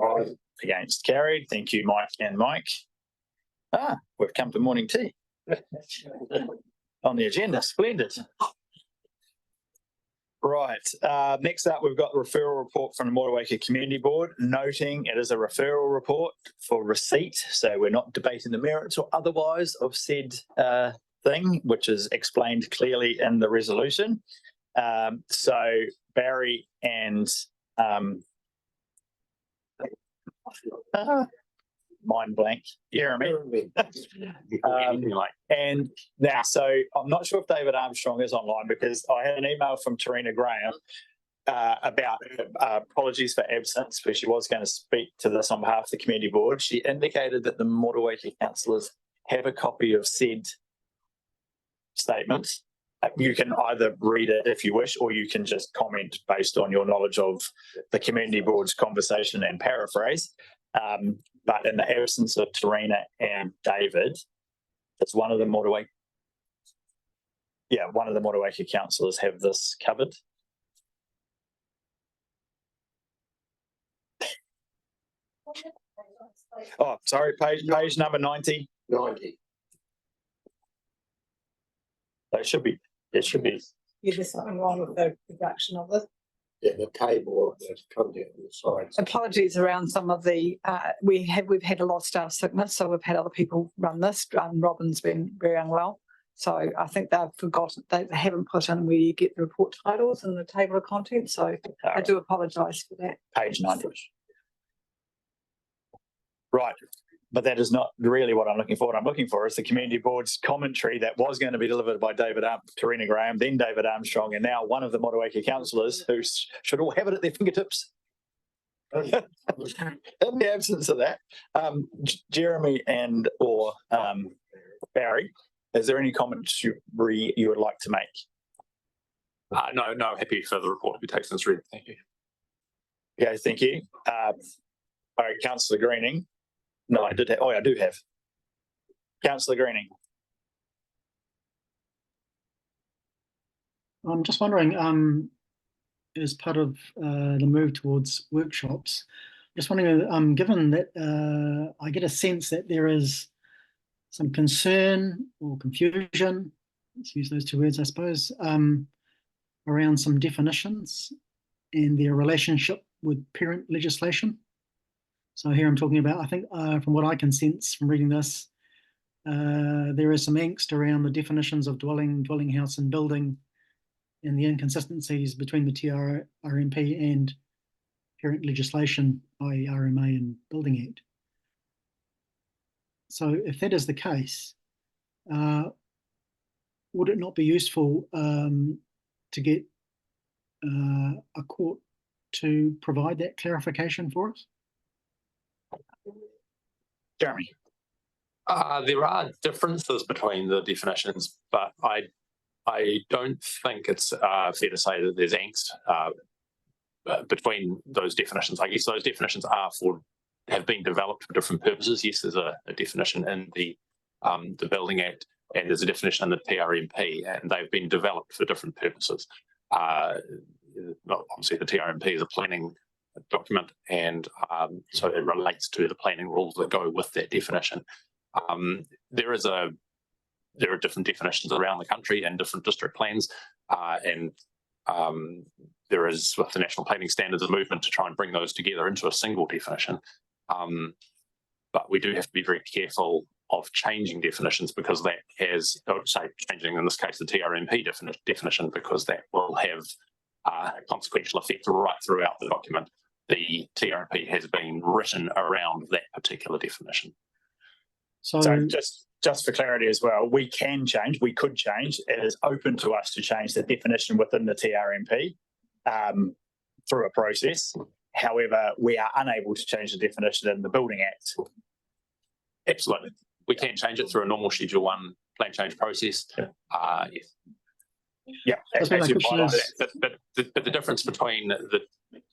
Aye. Against, carried. Thank you, Mike and Mike. We've come to morning tea. On the agenda, splendid. Right, next up, we've got the referral report from the Motueka Community Board, noting it is a referral report for receipt, so we're not debating the merits or otherwise of said thing, which is explained clearly in the resolution. So Barry and mind blank, Jeremy. And now, so I'm not sure if David Armstrong is online, because I had an email from Tarina Graham about apologies for absence, but she was going to speak to this on behalf of the community board. She indicated that the Motueka councillors have a copy of said statement. You can either read it if you wish, or you can just comment based on your knowledge of the community board's conversation and paraphrase. But in the absence of Tarina and David, it's one of the Motueka councillors have this covered. Oh, sorry, page number 90. 90. It should be. Yeah, there's something wrong with the production of this. Yeah, the table that's come down the sides. Apologies around some of the, we've had a lot of staff sickness, so we've had other people run this. Robin's been very unwell. So I think they've forgotten, they haven't put in where you get the report titles and the table of contents. So I do apologise for that. Page 90. Right. But that is not really what I'm looking for. What I'm looking for is the community board's commentary that was going to be delivered by Tarina Graham, then David Armstrong, and now one of the Motueka councillors who should all have it at their fingertips. In the absence of that, Jeremy and or Barry, is there any comments you would like to make? No, happy for the report to be taken as read. Thank you. Okay, thank you. All right, Councillor Greening. No, I did have. Oh, I do have. Councillor Greening. I'm just wondering, as part of the move towards workshops, just wondering, given that I get a sense that there is some concern or confusion, let's use those two words, I suppose, around some definitions and their relationship with parent legislation. So here I'm talking about, I think from what I can sense from reading this, there is some angst around the definitions of dwelling house and building, and the inconsistencies between the TRMP and parent legislation, i.e. RMA and Building Act. So if that is the case, would it not be useful to get a court to provide that clarification for us? Jeremy. There are differences between the definitions, but I don't think it's fair to say that there's angst between those definitions. I guess those definitions have been developed for different purposes. Yes, there's a definition in the Building Act, and there's a definition in the TRMP, and they've been developed for different purposes. Obviously, the TRMP is a planning document, and so it relates to the planning rules that go with that definition. There are different definitions around the country and different district plans, and there is, with the National Planning Standards, a movement to try and bring those together into a single definition. But we do have to be very careful of changing definitions, because that has, say, changing in this case the TRMP definition, because that will have a consequential effect right throughout the document. The TRMP has been written around that particular definition. So just for clarity as well, we could change. It is open to us to change the definition within the TRMP through a process. However, we are unable to change the definition in the Building Act. Absolutely. We can change it through a normal Schedule 1 plan change process. Yes. Yeah. But the difference between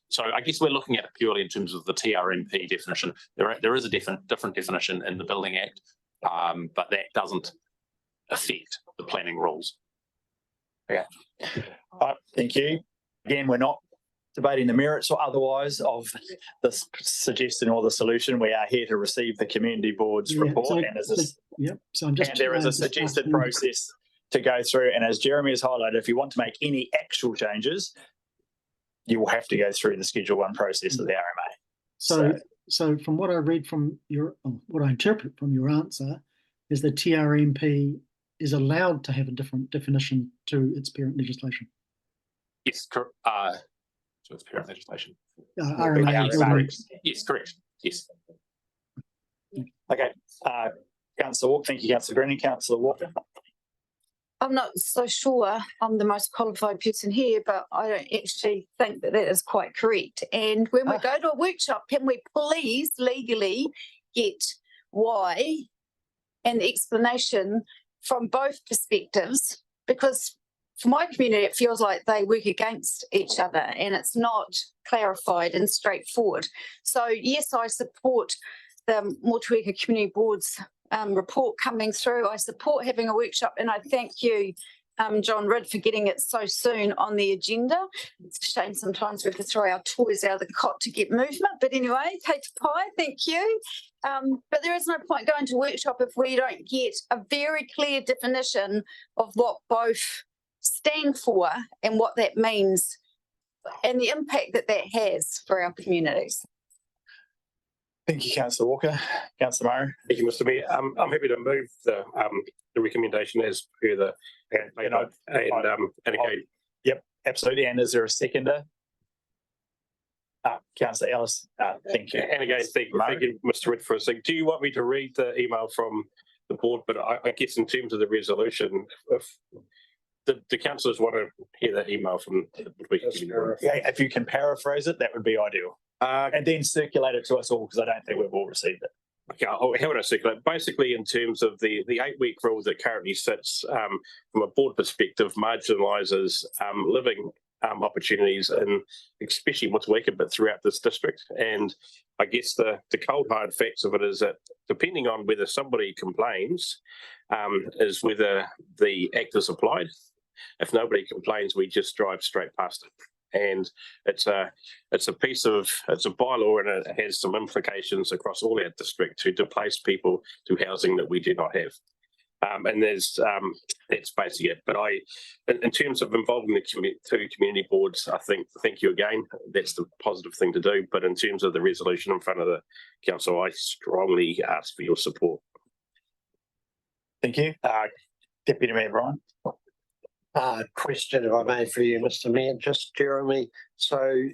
So I guess we're looking at it purely in terms of the TRMP definition. There is a different definition in the Building Act, but that doesn't affect the planning rules. Okay. Thank you. Again, we're not debating the merits or otherwise of this suggestion or the solution. We are here to receive the community board's report, and there is a suggested process to go through. And as Jeremy has highlighted, if you want to make any actual changes, you will have to go through the Schedule 1 process of the RMA. So from what I read from what I interpret from your answer, is the TRMP is allowed to have a different definition to its parent legislation. Yes, so it's parent legislation. RMA. Yes, correct. Yes. Okay. Councillor Walker, thank you, Councillor Green. Councillor Walker. I'm not so sure I'm the most qualified person here, but I don't actually think that is quite correct. And when we go to a workshop, can we please legally get why and the explanation from both perspectives? Because for my community, it feels like they work against each other and it's not clarified and straightforward. So yes, I support the Motueka Community Board's report coming through. I support having a workshop, and I thank you, John Ridd, for getting it so soon on the agenda. It's a shame sometimes we have to throw our toys out of the cot to get movement, but anyway, cake pie, thank you. But there is no point going to workshop if we don't get a very clear definition of what both stand for and what that means and the impact that that has for our communities. Thank you, Councillor Walker. Councillor Murray. Thank you, Mr. Mayor. I'm happy to move the recommendation as per the Yep, absolutely. And is there a seconder? Councillor Ellis. Thank you. And again, thank you, Mr. Ridd, for a second. Do you want me to read the email from the board? But I guess in terms of the resolution, if the councillors want to hear that email from the board. Yeah, if you can paraphrase it, that would be ideal. And then circulate it to us all, because I don't think we've all received it. Okay, how would I circulate? Basically, in terms of the 8-week rule that currently sits, from a board perspective, marginalises living opportunities, and especially Motueka, but throughout this district. And I guess the cold hard facts of it is that depending on whether somebody complains, is whether the act is applied. If nobody complains, we just drive straight past it. And it's a bylaw, and it has some implications across all our district to displace people to housing that we do not have. And that's basically it. But in terms of involving the two community boards, I think, thank you again, that's the positive thing to do. But in terms of the resolution in front of the council, I strongly ask for your support. Thank you. Deputy Mayor Brian. Question, if I may, for you, Mr. Mayor, just Jeremy. So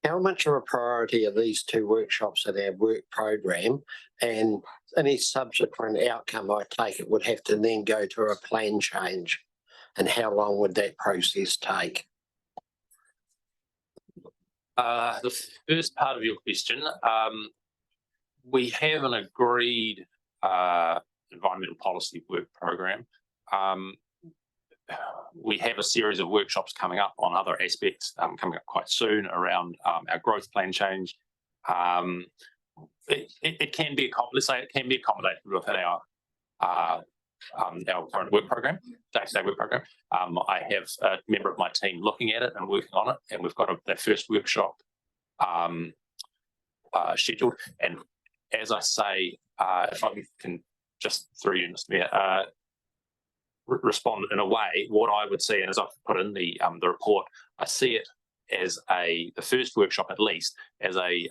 how much of a priority are these two workshops in our work program, and any subsequent outcome, I take it, would have to then go to a plan change, and how long would that process take? The first part of your question, we have an agreed environmental policy work program. We have a series of workshops coming up on other aspects coming up quite soon around our growth plan change. It can be, let's say, it can be accommodated within our current work program, day-to-day work program. I have a member of my team looking at it and working on it, and we've got that first workshop scheduled. And as I say, if I can just through you, Mr. Mayor, respond in a way, what I would see, and as I've put in the report, I see it as the first workshop at least as an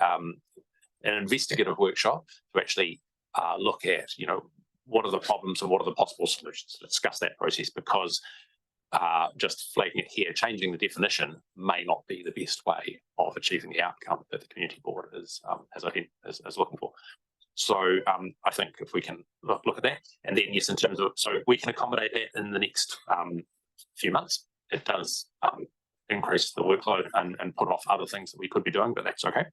investigative workshop to actually look at, what are the problems and what are the possible solutions, to discuss that process, because just flagging it here, changing the definition may not be the best way of achieving the outcome that the community board is looking for. So I think if we can look at that, and then yes, in terms of, so we can accommodate that in the next few months. It does increase the workload and put off other things that we could be doing, but that's okay.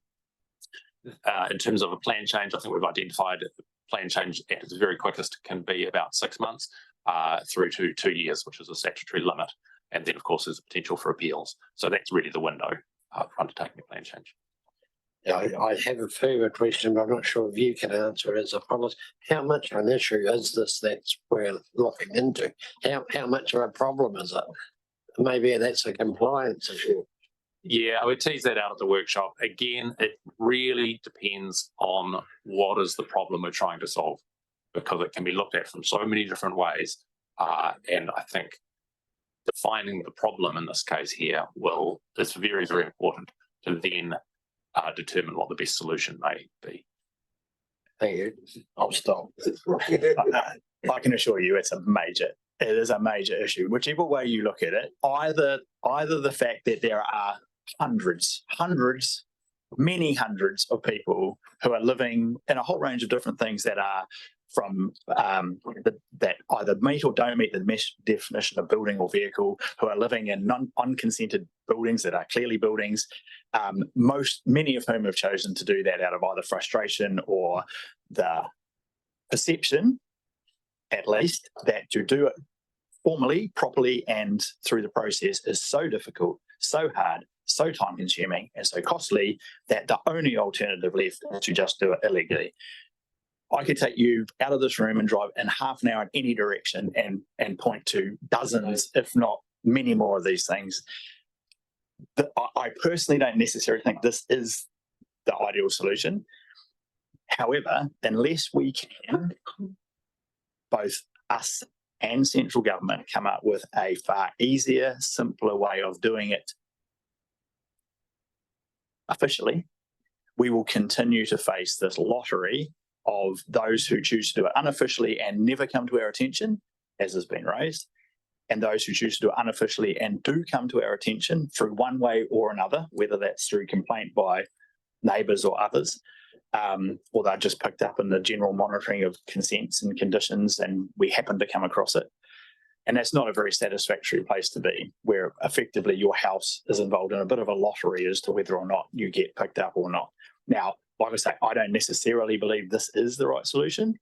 In terms of a plan change, I think we've identified the plan change at its very quickest can be about 6 months through to 2 years, which is a statutory limit. And then, of course, there's a potential for appeals. So that's really the window for undertaking a plan change. Yeah, I have a further question, but I'm not sure if you can answer as a policy. How much of an issue is this that we're looking into? How much of a problem is it? Maybe that's a compliance issue. Yeah, I would tease that out at the workshop. Again, it really depends on what is the problem we're trying to solve, because it can be looked at from so many different ways. And I think defining the problem in this case here is very, very important to then determine what the best solution may be. Thank you. I'll stop. I can assure you it is a major issue, whichever way you look at it. Either the fact that there are many hundreds of people who are living in a whole range of different things that are from that either meet or don't meet the definition of building or vehicle, who are living in unconsented buildings that are clearly buildings, many of whom have chosen to do that out of either frustration or the perception, at least, that to do it formally, properly, and through the process is so difficult, so hard, so time consuming, and so costly that the only alternative left is to just do it illegally. I could take you out of this room and drive in half an hour in any direction and point to dozens, if not many more of these things. I personally don't necessarily think this is the ideal solution. However, unless we can, both us and central government, come up with a far easier, simpler way of doing it officially, we will continue to face this lottery of those who choose to do it unofficially and never come to our attention, as has been raised, and those who choose to do it unofficially and do come to our attention through one way or another, whether that's through complaint by neighbours or others, or they're just picked up in the general monitoring of consents and conditions and we happen to come across it. And that's not a very satisfactory place to be, where effectively your house is involved in a bit of a lottery as to whether or not you get picked up or not. Now, like I say, I don't necessarily believe this is the right solution.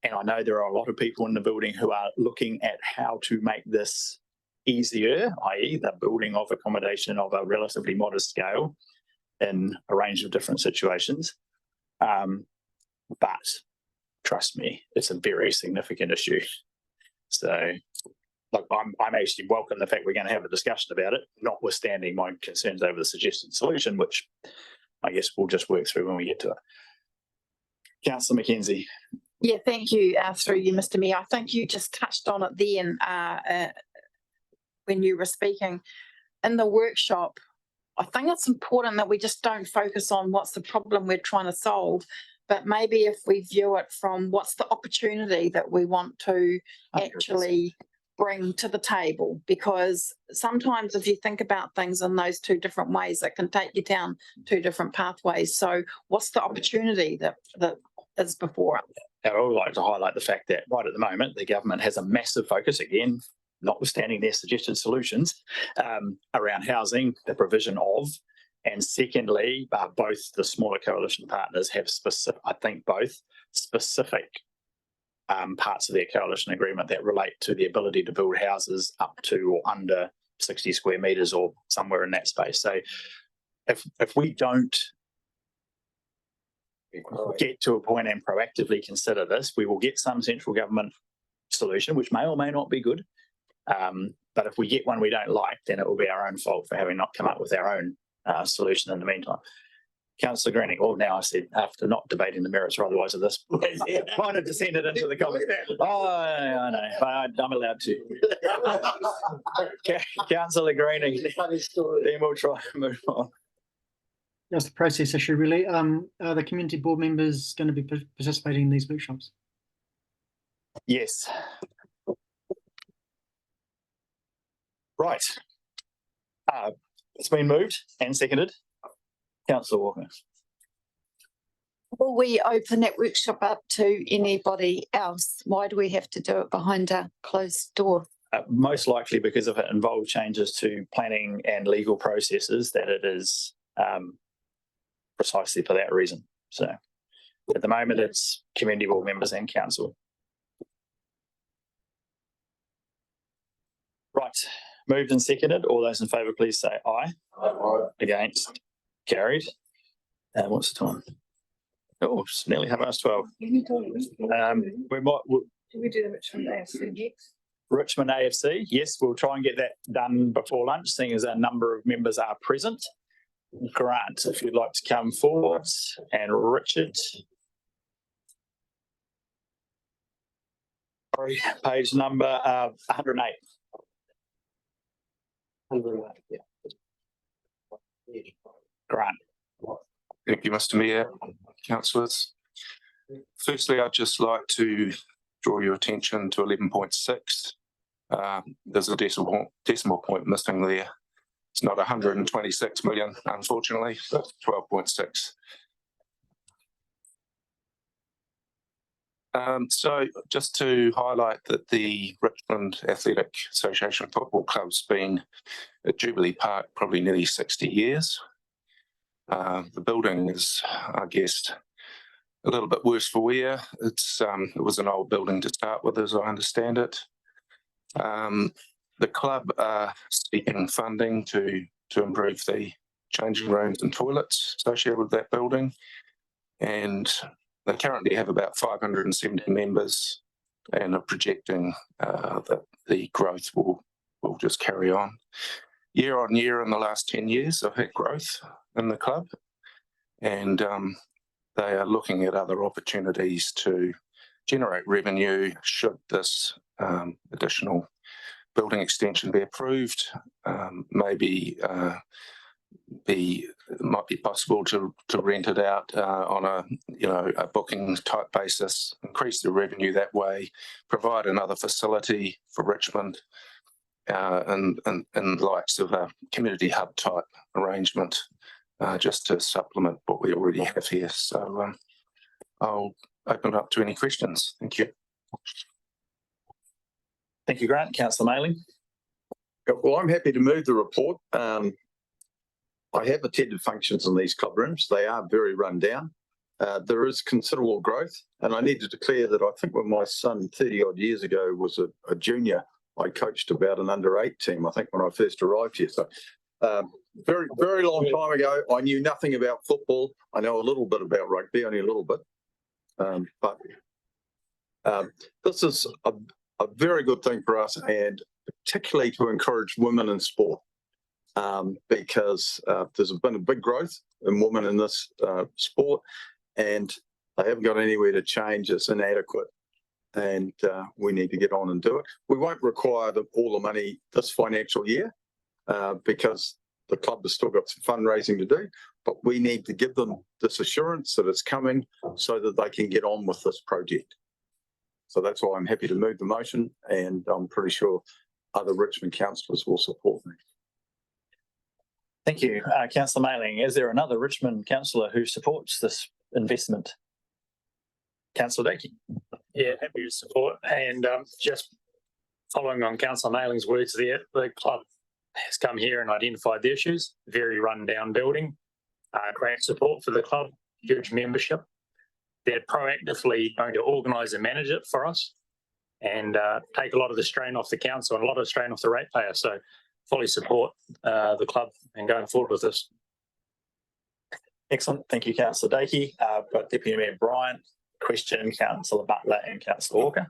And I know there are a lot of people in the building who are looking at how to make this easier, i.e. the building of accommodation of a relatively modest scale in a range of different situations. But trust me, it's a very significant issue. So look, I'm actually welcome the fact we're going to have a discussion about it, notwithstanding my concerns over the suggested solution, which I guess we'll just work through when we get to it. Councillor McKenzie. Yeah, thank you, through you, Mr. Mayor. I think you just touched on it then when you were speaking. In the workshop, I think it's important that we just don't focus on what's the problem we're trying to solve, but maybe if we view it from what's the opportunity that we want to actually bring to the table, because sometimes if you think about things in those two different ways, it can take you down two different pathways. So what's the opportunity that is before us? I would like to highlight the fact that right at the moment, the government has a massive focus, again, notwithstanding their suggested solutions, around housing, the provision of, and secondly, both the smaller coalition partners have specific parts of their coalition agreement that relate to the ability to build houses up to or under 60 square metres or somewhere in that space. So if we don't get to a point and proactively consider this, we will get some central government solution, which may or may not be good. But if we get one we don't like, then it will be our own fault for having not come up with our own solution in the meantime. Councillor Greening, well, now I said after not debating the merits or otherwise of this, kind of descended into the comments. Oh, I know, I'm allowed to. Councillor Greening, then we'll try and move on. Just a process issue, really. Are the community board members going to be participating in these workshops? Yes. Right. It's been moved and seconded. Councillor Walker. Will we open that workshop up to anybody else? Why do we have to do it behind a closed door? Most likely because if it involves changes to planning and legal processes, that it is precisely for that reason. So at the moment, it's community board members and council. Right. Moved and seconded. All those in favour, please say aye. Aye. Against? Carried. What's the time? Oh, it's nearly 12:30. We might. Did we do the Richmond AFC next? Richmond AFC, yes, we'll try and get that done before lunch, seeing as a number of members are present. Grant, if you'd like to come forward, and Richard. Sorry, page number 108. 108, yeah. Grant. Thank you, Mr. Mayor, councillors. Firstly, I'd just like to draw your attention to 11.6. There's a decimal point missing there. It's not 126 million, unfortunately, but 12.6. So just to highlight that the Richmond Athletic Association Football Club's been at Jubilee Park probably nearly 60 years. The building is, I guess, a little bit worse for wear. It was an old building to start with, as I understand it. The club are seeking funding to improve the changing rooms and toilets associated with that building. And they currently have about 570 members and are projecting that the growth will just carry on. Year on year in the last 10 years, they've had growth in the club, and they are looking at other opportunities to generate revenue should this additional building extension be approved. Maybe it might be possible to rent it out on a booking type basis, increase the revenue that way, provide another facility for Richmond, and the likes of a community hub type arrangement, just to supplement what we already have here. So I'll open up to any questions. Thank you. Thank you, Grant. Councillor Mailing. Well, I'm happy to move the report. I have attended functions in these club rooms. They are very run down. There is considerable growth, and I need to declare that I think when my son 30 odd years ago was a junior, I coached about an under-8 team, I think, when I first arrived here. So very, very long time ago. I knew nothing about football. I know a little bit about rugby, only a little bit. But this is a very good thing for us, and particularly to encourage women in sport, because there's been a big growth in women in this sport, and they haven't got anywhere to change. It's inadequate, and we need to get on and do it. We won't require all the money this financial year because the club has still got some fundraising to do, but we need to give them this assurance that it's coming so that they can get on with this project. So that's why I'm happy to move the motion, and I'm pretty sure other Richmond councillors will support me. Thank you, Councillor Mailing. Is there another Richmond councillor who supports this investment? Councillor Dakey. Yeah, happy to support. And just following on Councillor Mailing's words there, the club has come here and identified the issues. Very run-down building, great support for the club, huge membership. They're proactively going to organise and manage it for us and take a lot of the strain off the council and a lot of the strain off the ratepayer. So fully support the club and going forward with this. Excellent. Thank you, Councillor Dakey. I've got Deputy Mayor Bryant, question, Councillor Butler and Councillor Walker.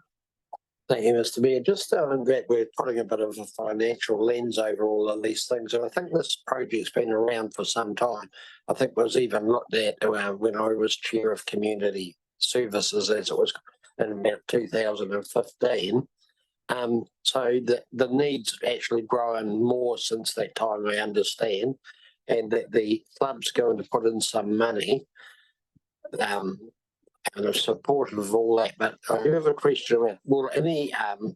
Thank you, Mr. Mayor. Just on that, we're putting a bit of a financial lens over all of these things. And I think this project's been around for some time. I think it was even looked at when I was Chair of Community Services, as it was in about 2015. So the need's actually grown more since that time, I understand, and that the club's going to put in some money. And I'm supportive of all that, but I do have a question about, will any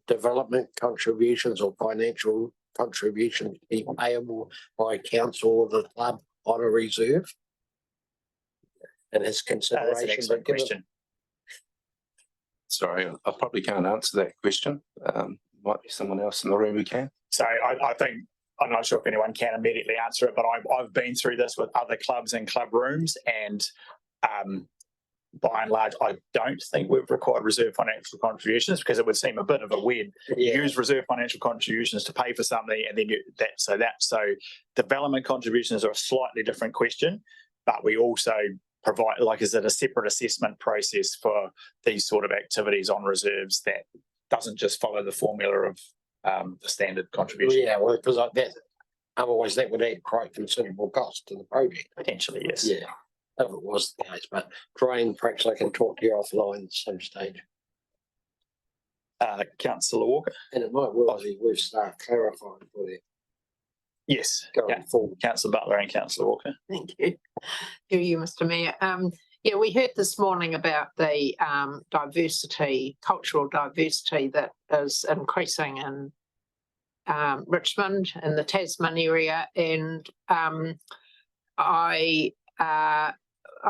development contributions or financial contributions be payable by council or the club on a reserve? And has consideration That's an excellent question. Sorry, I probably can't answer that question. Might be someone else in the room who can. So I think, I'm not sure if anyone can immediately answer it, but I've been through this with other clubs and club rooms, and by and large, I don't think we've required reserve financial contributions because it would seem a bit of a weird. You use reserve financial contributions to pay for something, and then so development contributions are a slightly different question, but we also provide, like, is it a separate assessment process for these sort of activities on reserves that doesn't just follow the formula of the standard contribution? Yeah, well, because otherwise that would add quite considerable cost to the project. Potentially, yes. Yeah, if it was the case, but Brian, perhaps I can talk to you offline at some stage. Councillor Walker. And it might well be worth start clarifying for you. Yes, going forward. Councillor Butler and Councillor Walker. Thank you. Through you, Mr. Mayor. Yeah, we heard this morning about the diversity, cultural diversity that is increasing in Richmond and the Tasman area, and I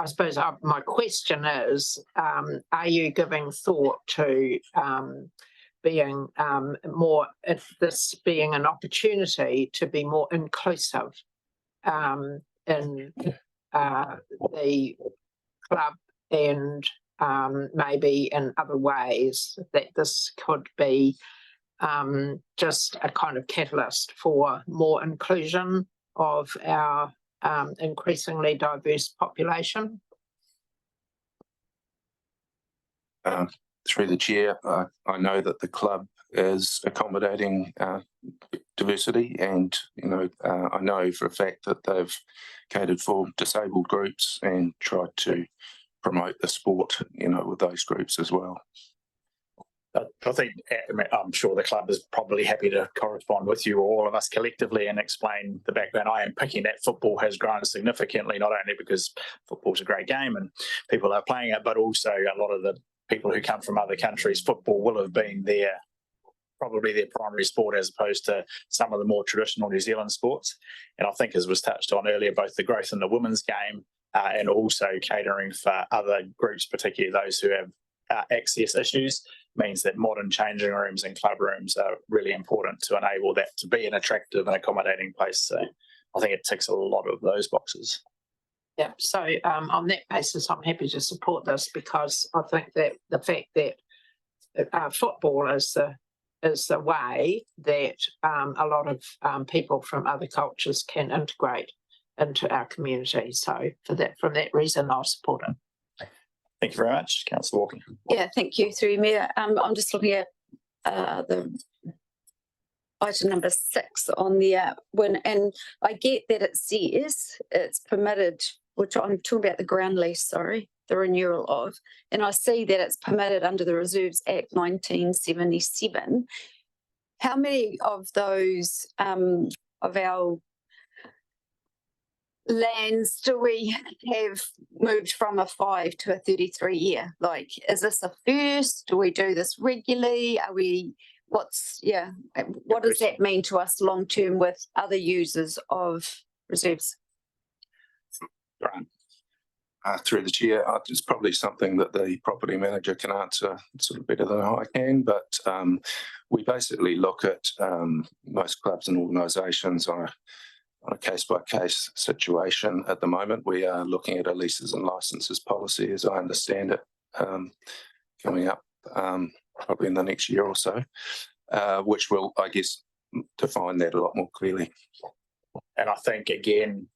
suppose my question is, are you giving thought to being more, if this being an opportunity to be more inclusive in the club and maybe in other ways, that this could be just a kind of catalyst for more inclusion of our increasingly diverse population? Through the chair, I know that the club is accommodating diversity, and I know for a fact that they've catered for disabled groups and tried to promote the sport, with those groups as well. I think, I'm sure the club is probably happy to correspond with you, all of us collectively, and explain the background. I am picking that football has grown significantly, not only because football's a great game and people are playing it, but also a lot of the people who come from other countries, football will have been probably their primary sport, as opposed to some of the more traditional New Zealand sports. And I think, as was touched on earlier, both the growth in the women's game and also catering for other groups, particularly those who have access issues, means that modern changing rooms and club rooms are really important to enable that to be an attractive and accommodating place. So I think it ticks a lot of those boxes. Yeah, so on that basis, I'm happy to support this, because I think that the fact that football is the way that a lot of people from other cultures can integrate into our community. So from that reason, I'll support it. Thank you very much, Councillor Walker. Yeah, thank you, through Mayor. I'm just looking at the item number 6 on the and I get that it says it's permitted, which I'm talking about the ground lease, sorry, the renewal of, and I see that it's permitted under the Reserves Act 1977. How many of those of our lands do we have moved from a 5 to a 33 year? Like, is this a first? Do we do this regularly? What does that mean to us long term with other users of reserves? Right. Through the chair, it's probably something that the property manager can answer sort of better than I can, but we basically look at most clubs and organisations on a case-by-case situation. At the moment, we are looking at a leases and licences policy, as I understand it, coming up probably in the next year or so, which will, I guess, define that a lot more clearly. And I think, again,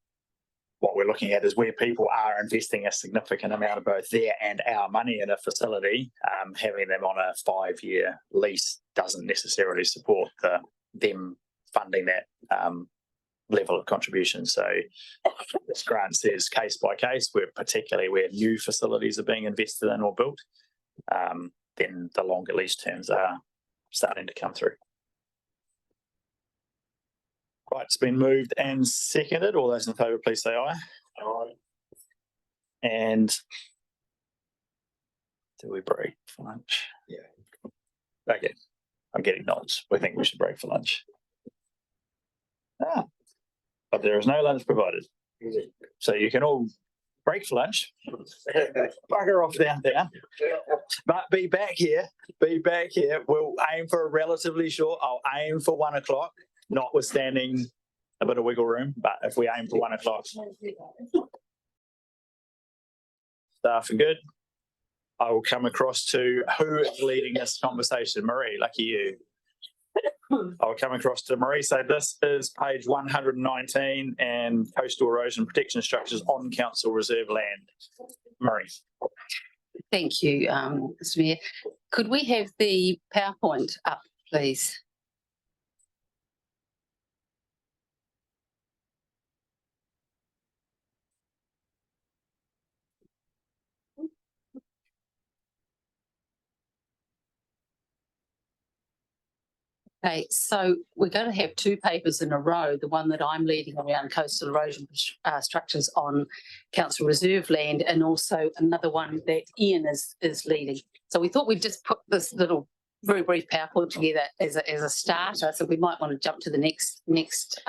what we're looking at is where people are investing a significant amount of both their and our money in a facility, having them on a 5-year lease doesn't necessarily support them funding that level of contribution. So this grant says case by case, particularly where new facilities are being invested in or built, then the longer lease terms are starting to come through. Right, it's been moved and seconded. All those in favour, please say aye. Aye. And do we break for lunch? Yeah. Okay, I'm getting nods. We think we should break for lunch. But there is no lunch provided. So you can all break for lunch. Bugger off down there. But be back here. We'll aim for a relatively short. I'll aim for 1 o'clock, notwithstanding a bit of wiggle room. But if we aim for 1 o'clock, staff are good. I will come across to who is leading this conversation. Marie, lucky you. I'll come across to Marie. So this is page 119 and coastal erosion protection structures on council reserve land. Marie. Thank you, Mr. Mayor. Could we have the PowerPoint up, please? Okay, so we're going to have two papers in a row, the one that I'm leading around coastal erosion structures on council reserve land, and also another one that Ian is leading. So we thought we'd just put this little very brief PowerPoint together as a starter. So we might want to jump to the next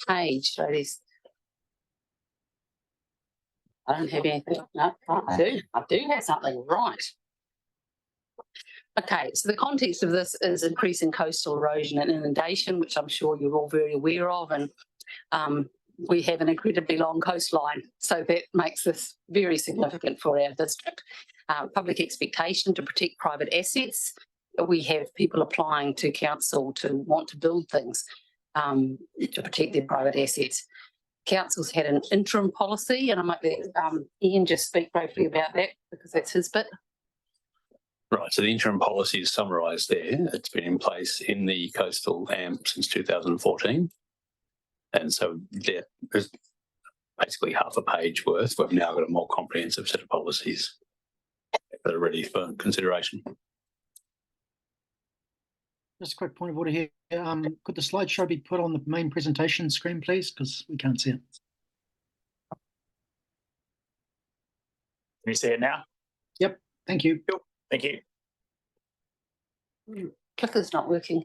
page. So I don't have anything. No, I do have something, right. Okay, so the context of this is increasing coastal erosion and inundation, which I'm sure you're all very aware of, and we have an incredibly long coastline, so that makes this very significant for our district. Public expectation to protect private assets. We have people applying to council to want to build things to protect their private assets. Council's had an interim policy, and I might let Ian just speak briefly about that because that's his bit. Right, so the interim policy is summarised there. It's been in place in the coastal AMP since 2014. And so there is basically half a page worth. We've now got a more comprehensive set of policies that are ready for consideration. Just a quick point of order here. Could the slideshow be put on the main presentation screen, please? Because we can't see it. Can you see it now? Yep, thank you. Cool. Thank you. Clicker's not working.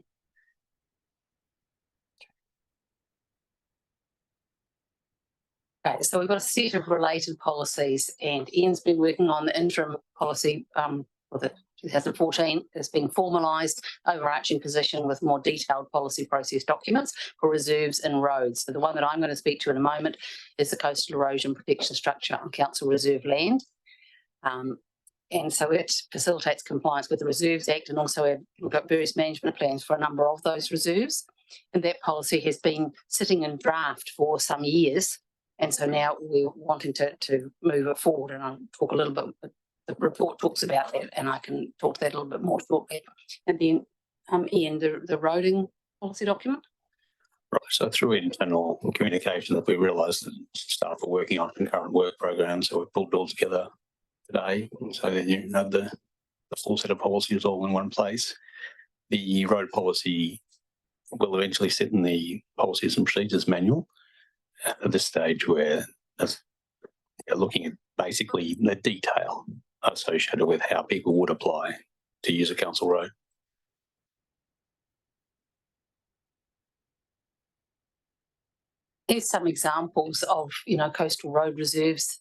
Okay, so we've got a set of related policies, and Ian's been working on the interim policy for the 2014. It's been formalised, overarching position with more detailed policy process documents for reserves and roads. So the one that I'm going to speak to in a moment is the coastal erosion protection structure on council reserve land. And so it facilitates compliance with the Reserves Act, and also we've got various management plans for a number of those reserves. And that policy has been sitting in draft for some years. And so now we're wanting to move it forward, and I'll talk a little bit. The report talks about that, and I can talk to that a little bit more shortly. And then Ian, the roading policy document. Right, so through internal communication that we realised that staff are working on concurrent work programs, so we've pulled it all together today, so that you have the full set of policies all in one place. The road policy will eventually sit in the policies and procedures manual. At this stage, we're looking at basically the detail associated with how people would apply to use a council road. Here's some examples of, coastal road reserves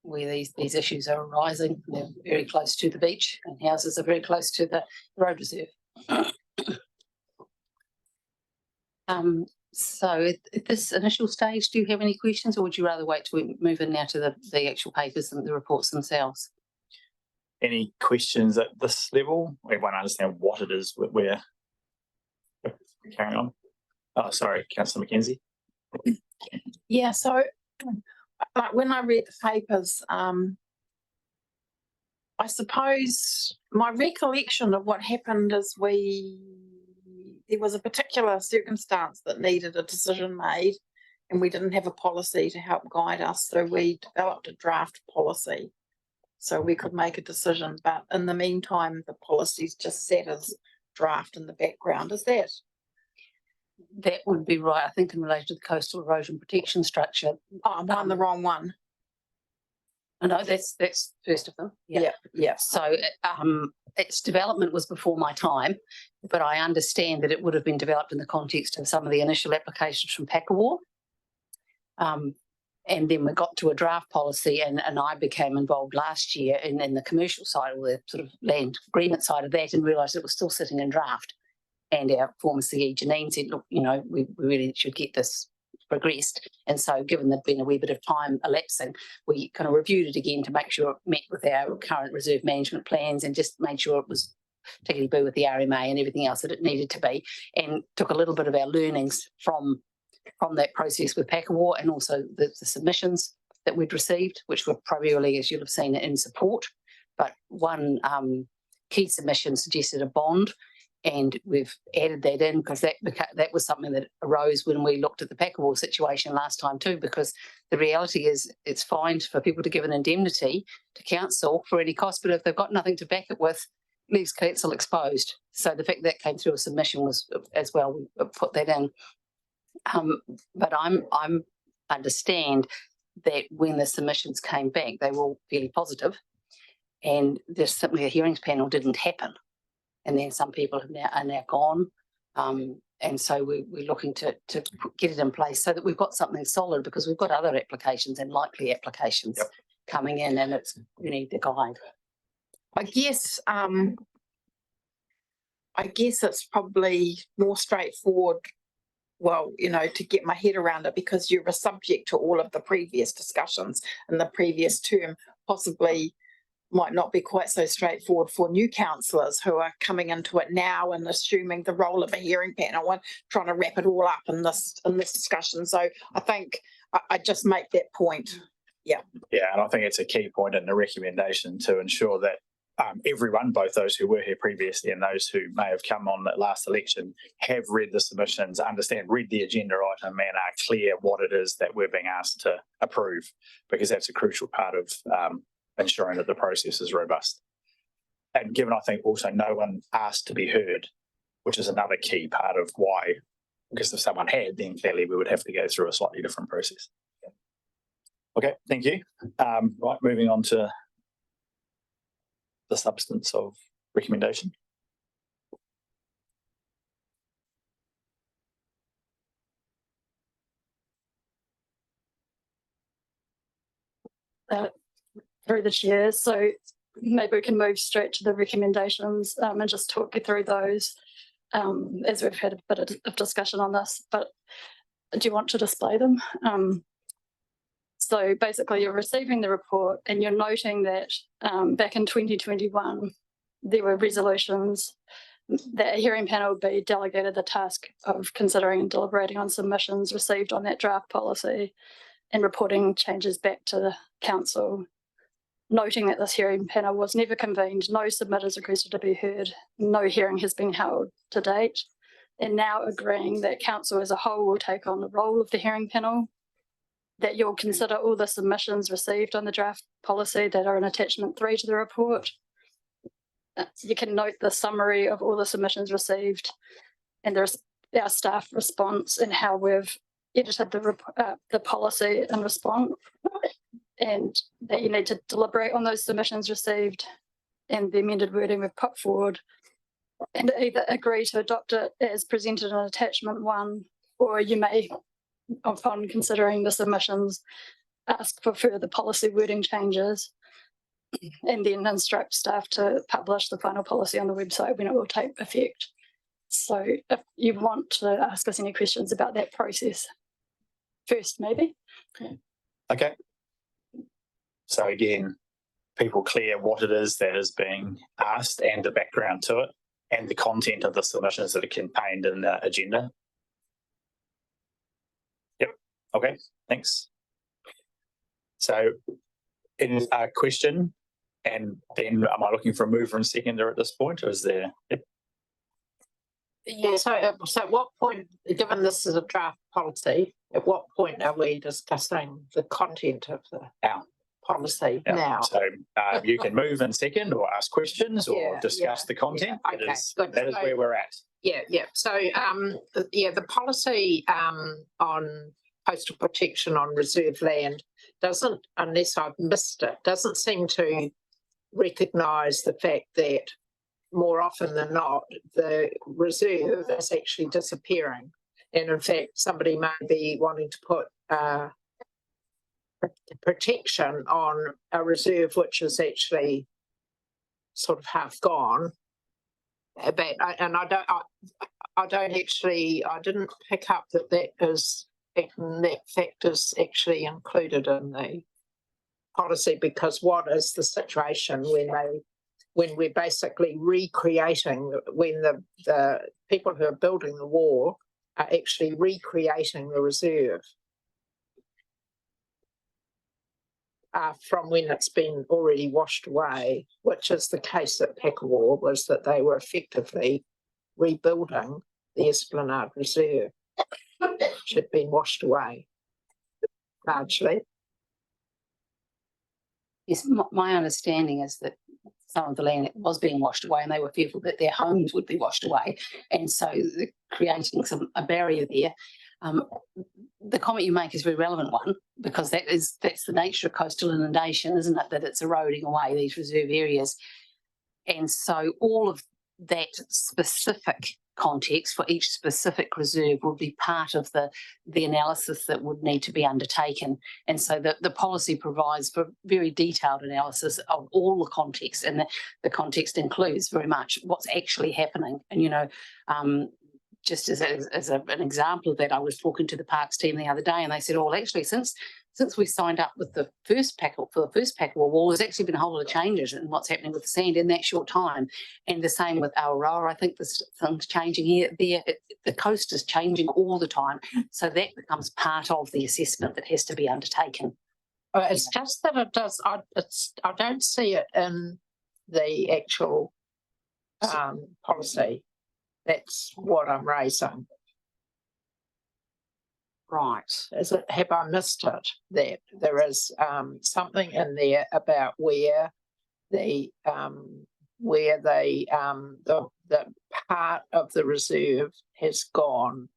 where these issues are arising. They're very close to the beach, and houses are very close to the road reserve. So at this initial stage, do you have any questions, or would you rather wait till we move in now to the actual papers and the reports themselves? Any questions at this level? Everyone understand what it is we're carrying on? Oh, sorry, Councillor Mackenzie. Yeah, so when I read the papers, I suppose my recollection of what happened is there was a particular circumstance that needed a decision made, and we didn't have a policy to help guide us, so we developed a draft policy so we could make a decision. But in the meantime, the policy's just sat as draft in the background. Is that? That would be right. I think in relation to the coastal erosion protection structure. Oh, I'm on the wrong one. No, that's first of them. Yeah. So its development was before my time, but I understand that it would have been developed in the context of some of the initial applications from Pakawa. And then we got to a draft policy, and I became involved last year in the commercial side, or the sort of land agreement side of that, and realised it was still sitting in draft. And our former CE, Janine, said, look, we really should get this progressed. And so given there'd been a wee bit of time elapsing, we kind of reviewed it again to make sure it met with our current reserve management plans and just made sure it was particularly with the RMA and everything else that it needed to be, and took a little bit of our learnings from that process with Packawar and also the submissions that we'd received, which were primarily, as you'll have seen, in support. But one key submission suggested a bond, and we've added that in because that was something that arose when we looked at the Packawar situation last time too, because the reality is it's fine for people to give an indemnity to council for any cost, but if they've got nothing to back it with, leaves council exposed. So the fact that came through a submission was as well, we put that in. But I'm understand that when the submissions came back, they were all fairly positive, and there's simply a hearings panel didn't happen. And then some people are now gone. And so we're looking to get it in place so that we've got something solid, because we've got other applications and likely applications coming in, and we need the guide. I guess it's probably more straightforward, well, to get my head around it, because you were subject to all of the previous discussions in the previous term, possibly might not be quite so straightforward for new councillors who are coming into it now and assuming the role of a hearing panel and trying to wrap it all up in this discussion. So I think I just make that point. Yeah. Yeah, and I think it's a key point in the recommendation to ensure that everyone, both those who were here previously and those who may have come on that last election, have read the submissions, read the agenda item, and are clear what it is that we're being asked to approve, because that's a crucial part of ensuring that the process is robust. And given I think also no one asked to be heard, which is another key part of why, because if someone had, then clearly we would have to go through a slightly different process. Okay, thank you. Right, moving on to the substance of recommendation. Through the chair, so maybe we can move straight to the recommendations and just talk you through those as we've had a bit of discussion on this. But do you want to display them? So basically you're receiving the report and you're noting that back in 2021 there were resolutions that a hearing panel would be delegated the task of considering and deliberating on submissions received on that draft policy and reporting changes back to the council. Noting that this hearing panel was never convened, no submitters requested to be heard, no hearing has been held to date, and now agreeing that council as a whole will take on the role of the hearing panel, that you'll consider all the submissions received on the draft policy that are in attachment 3 to the report. You can note the summary of all the submissions received and there's our staff response and how we've edited the policy in response, and that you need to deliberate on those submissions received and the amended wording we've put forward, and either agree to adopt it as presented in attachment 1, or you may, upon considering the submissions, ask for further policy wording changes and then instruct staff to publish the final policy on the website when it will take effect. So if you want to ask us any questions about that process first, maybe. Okay. So again, people clear what it is that is being asked and the background to it and the content of the submissions that are contained in the agenda. Yep. Okay, thanks. So in a question, and then am I looking for a mover and seconder at this point, or is there? Yep. Yeah, so at what point, given this is a draft policy, at what point are we discussing the content of the policy now? So you can move and second or ask questions or discuss the content. Okay, good. That is where we're at. Yeah. So the policy on coastal protection on reserve land doesn't, unless I've missed it, doesn't seem to recognise the fact that more often than not, the reserve is actually disappearing. And in fact, somebody may be wanting to put protection on a reserve which is actually sort of half gone. But I didn't pick up that is that factor's actually included in the policy, because what is the situation when we're basically recreating, when the people who are building the wall are actually recreating the reserve from when it's been already washed away, which is the case at Pekawar, was that they were effectively rebuilding the Esplanade Reserve, which had been washed away largely. Yes, my understanding is that some of the land was being washed away and they were fearful that their homes would be washed away. And so creating a barrier there. The comment you make is a very relevant one, because that's the nature of coastal inundation, isn't it? That it's eroding away these reserve areas. And so all of that specific context for each specific reserve will be part of the analysis that would need to be undertaken. And so the policy provides for very detailed analysis of all the context, and the context includes very much what's actually happening. And, just as an example of that, I was talking to the parks team the other day, and they said, "Oh, actually, since we signed up with the first Pekawar wall, there's actually been a whole lot of changes in what's happening with the sand in that short time." And the same with Aotearoa. I think there's things changing here. The coast is changing all the time, so that becomes part of the assessment that has to be undertaken. It's just that it does. I don't see it in the actual policy. That's what I'm raising. Right. Have I missed it? That there is something in there about where the part of the reserve has gone,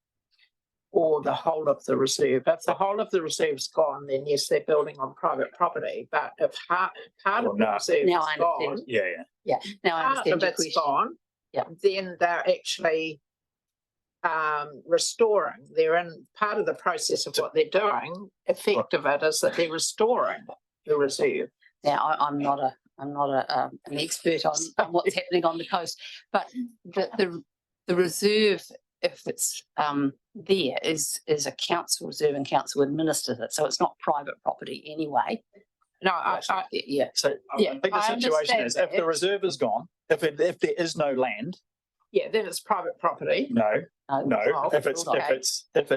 or the whole of the reserve. If the whole of the reserve's gone, then yes, they're building on private property. But if part of the reserve now is I understand. gone, Yeah. Now I understand your part of it's question. gone, Yeah. then they're actually restoring. They're in part of the process of what they're doing. Effect of it is that they're restoring the reserve. Now I'm not an expert on what's happening on the coast, but the reserve, if it's there, is a council reserve, and council administers it, so it's not private property anyway. No, yeah. So I think the situation is, if the reserve is gone, if there is no land, then it's private property. No. Oh, If it's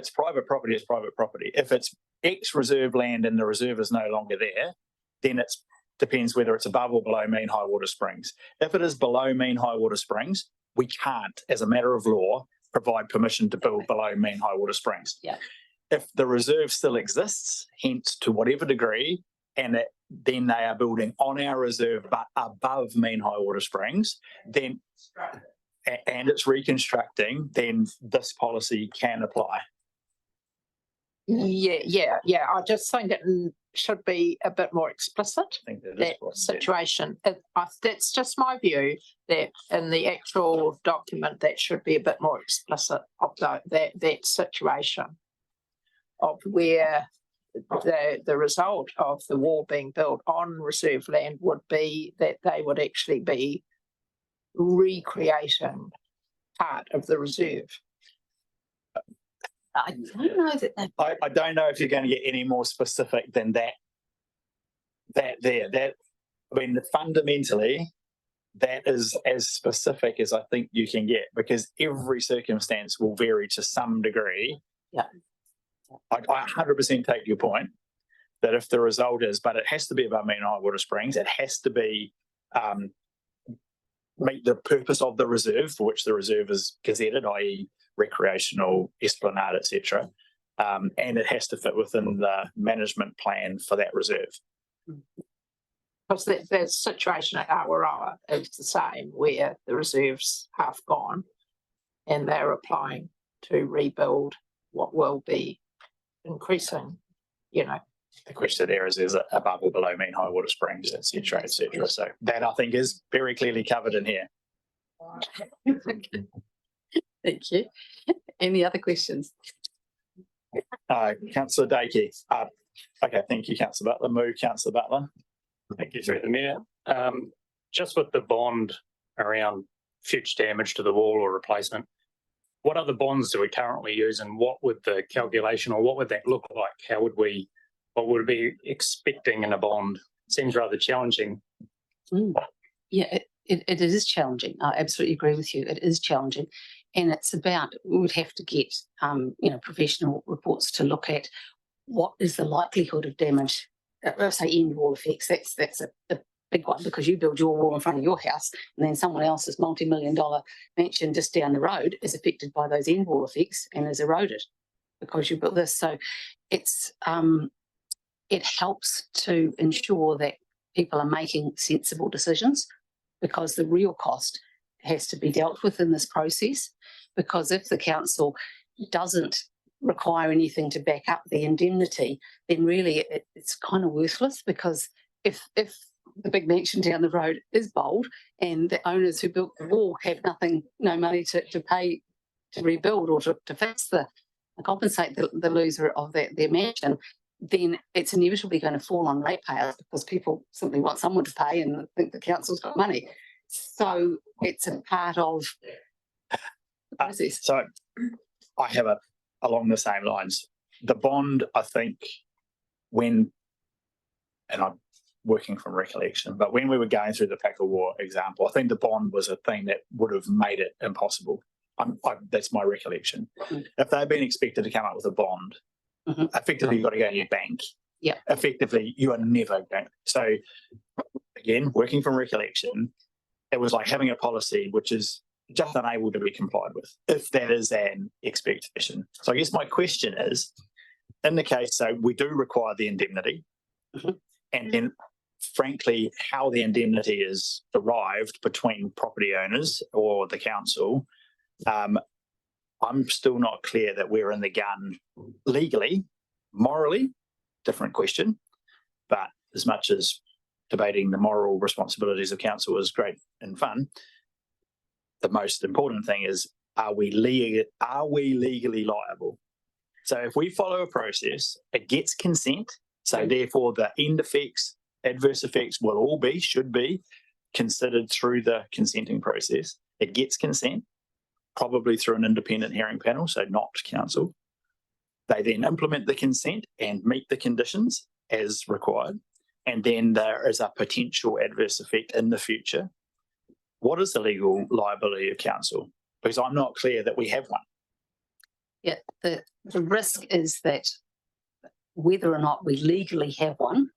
private property, it's private property. If it's ex-reserve land and the reserve is no longer there, then it depends whether it's above or below mean high water springs. If it is below mean high water springs, we can't, as a matter of law, provide permission to build below mean high water springs. Yeah. If the reserve still exists, hence to whatever degree, and then they are building on our reserve but above mean high water springs, then and it's reconstructing, then this policy can apply. Yeah. I just think it should be a bit more explicit. I think that situation. That's just my view, that in the actual document that should be a bit more explicit of that situation of where the result of the wall being built on reserve land would be that they would actually be recreating part of the reserve. I don't know that. I don't know if you're going to get any more specific than that. Fundamentally, that is as specific as I think you can get, because every circumstance will vary to some degree. Yeah. I 100% take your point that if the result is, but it has to be above mean high water springs, it has to be meet the purpose of the reserve for which the reserve is gazetted, i.e. recreational, esplanade, etc. And it has to fit within the management plan for that reserve. Because the situation at Aotearoa is the same, where the reserve's half gone and they're applying to rebuild what will be increasing, The question there is it above or below mean high water springs, etc., etc. So that I think is very clearly covered in here. Thank you. Any other questions? Councillor Dakey. Okay, thank you, Councillor Butler. Move, Councillor Butler. Thank you, through the Mayor. Just with the bond around future damage to the wall or replacement, what other bonds do we currently use, and what would the calculation, or what would that look like? What would we be expecting in a bond? Seems rather challenging. Yeah, it is challenging. I absolutely agree with you. It is challenging. And it's about, we would have to get, professional reports to look at what is the likelihood of damage. I'll say end wall effects. That's a big one, because you build your wall in front of your house and then someone else's multi-million-dollar mansion just down the road is affected by those end wall effects and is eroded because you built this. So it's, it helps to ensure that people are making sensible decisions, because the real cost has to be dealt with in this process. Because if the council doesn't require anything to back up the indemnity, then really it's kind of worthless, because if the big mansion down the road is bold and the owners who built the wall have no money to pay to rebuild or to fix compensate the loser of their mansion, then it's inevitably going to fall on ratepayers, because people simply want someone to pay and think the council's got money. So it's a part of the process. So I have along the same lines. The bond, I think, and I'm working from recollection, but when we were going through the Packer War example, I think the bond was a thing that would have made it impossible. That's my recollection. If they'd been expected to come up with a bond, effectively you've got to go to your bank. Yeah. Effectively, you are never going. So again, working from recollection, it was like having a policy which is just unable to be complied with, if that is an expectation. So I guess my question is, in the case, so we do require the indemnity, and then frankly, how the indemnity is derived between property owners or the council, I'm still not clear that we're in the gun legally. Morally, different question, but as much as debating the moral responsibilities of council is great and fun, the most important thing is, are we legally liable? So if we follow a process, it gets consent, so therefore the end effects, adverse effects should be considered through the consenting process. It gets consent, probably through an independent hearing panel, so not council. They then implement the consent and meet the conditions as required, and then there is a potential adverse effect in the future. What is the legal liability of council? Because I'm not clear that we have one. Yeah, the risk is that whether or not we legally have one,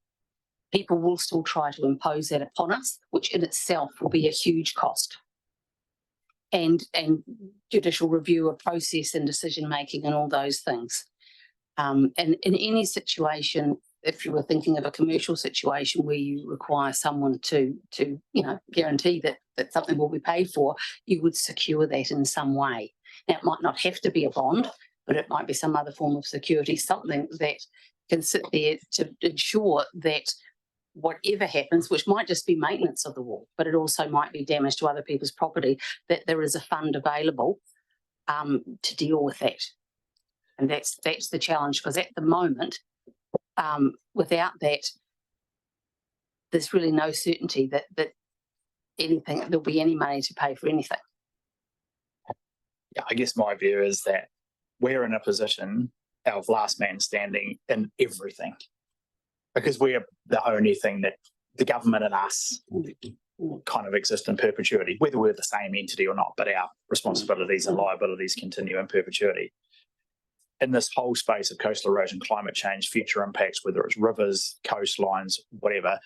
people will still try to impose that upon us, which in itself will be a huge cost. And judicial review of process and decision making and all those things. And in any situation, if you were thinking of a commercial situation where you require someone to guarantee that something will be paid for, you would secure that in some way. Now, it might not have to be a bond, but it might be some other form of security, something that can sit there to ensure that whatever happens, which might just be maintenance of the wall, but it also might be damage to other people's property, that there is a fund available to deal with that. And that's the challenge, because at the moment, without that, there's really no certainty that there'll be any money to pay for anything. Yeah, I guess my view is that we're in a position of last man standing in everything, because we're the only thing that the government and us kind of exist in perpetuity, whether we're the same entity or not, but our responsibilities and liabilities continue in perpetuity. In this whole space of coastal erosion, climate change, future impacts, whether it's rivers, coastlines, whatever,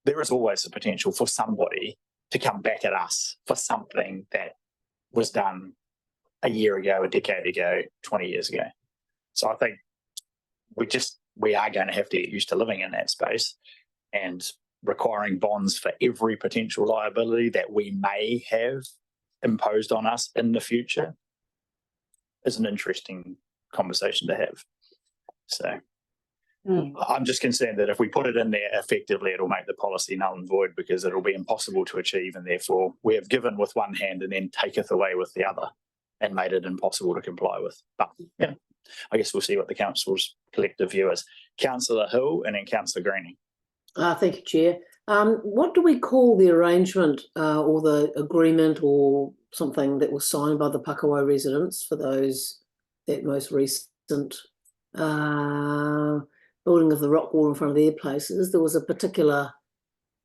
there is always the potential for somebody to come back at us for something that was done a year ago, a decade ago, 20 years ago. So I think we are going to have to get used to living in that space, and requiring bonds for every potential liability that we may have imposed on us in the future is an interesting conversation to have. So I'm just concerned that if we put it in there effectively, it'll make the policy null and void, because it'll be impossible to achieve, and therefore we have given with one hand and then taketh away with the other and made it impossible to comply with. But I guess we'll see what the council's collective view is. Councillor Hill and then Councillor Greening. Thank you, Chair. What do we call the arrangement or the agreement or something that was signed by the Pakawai residents for that most recent building of the rock wall in front of their places. There was a particular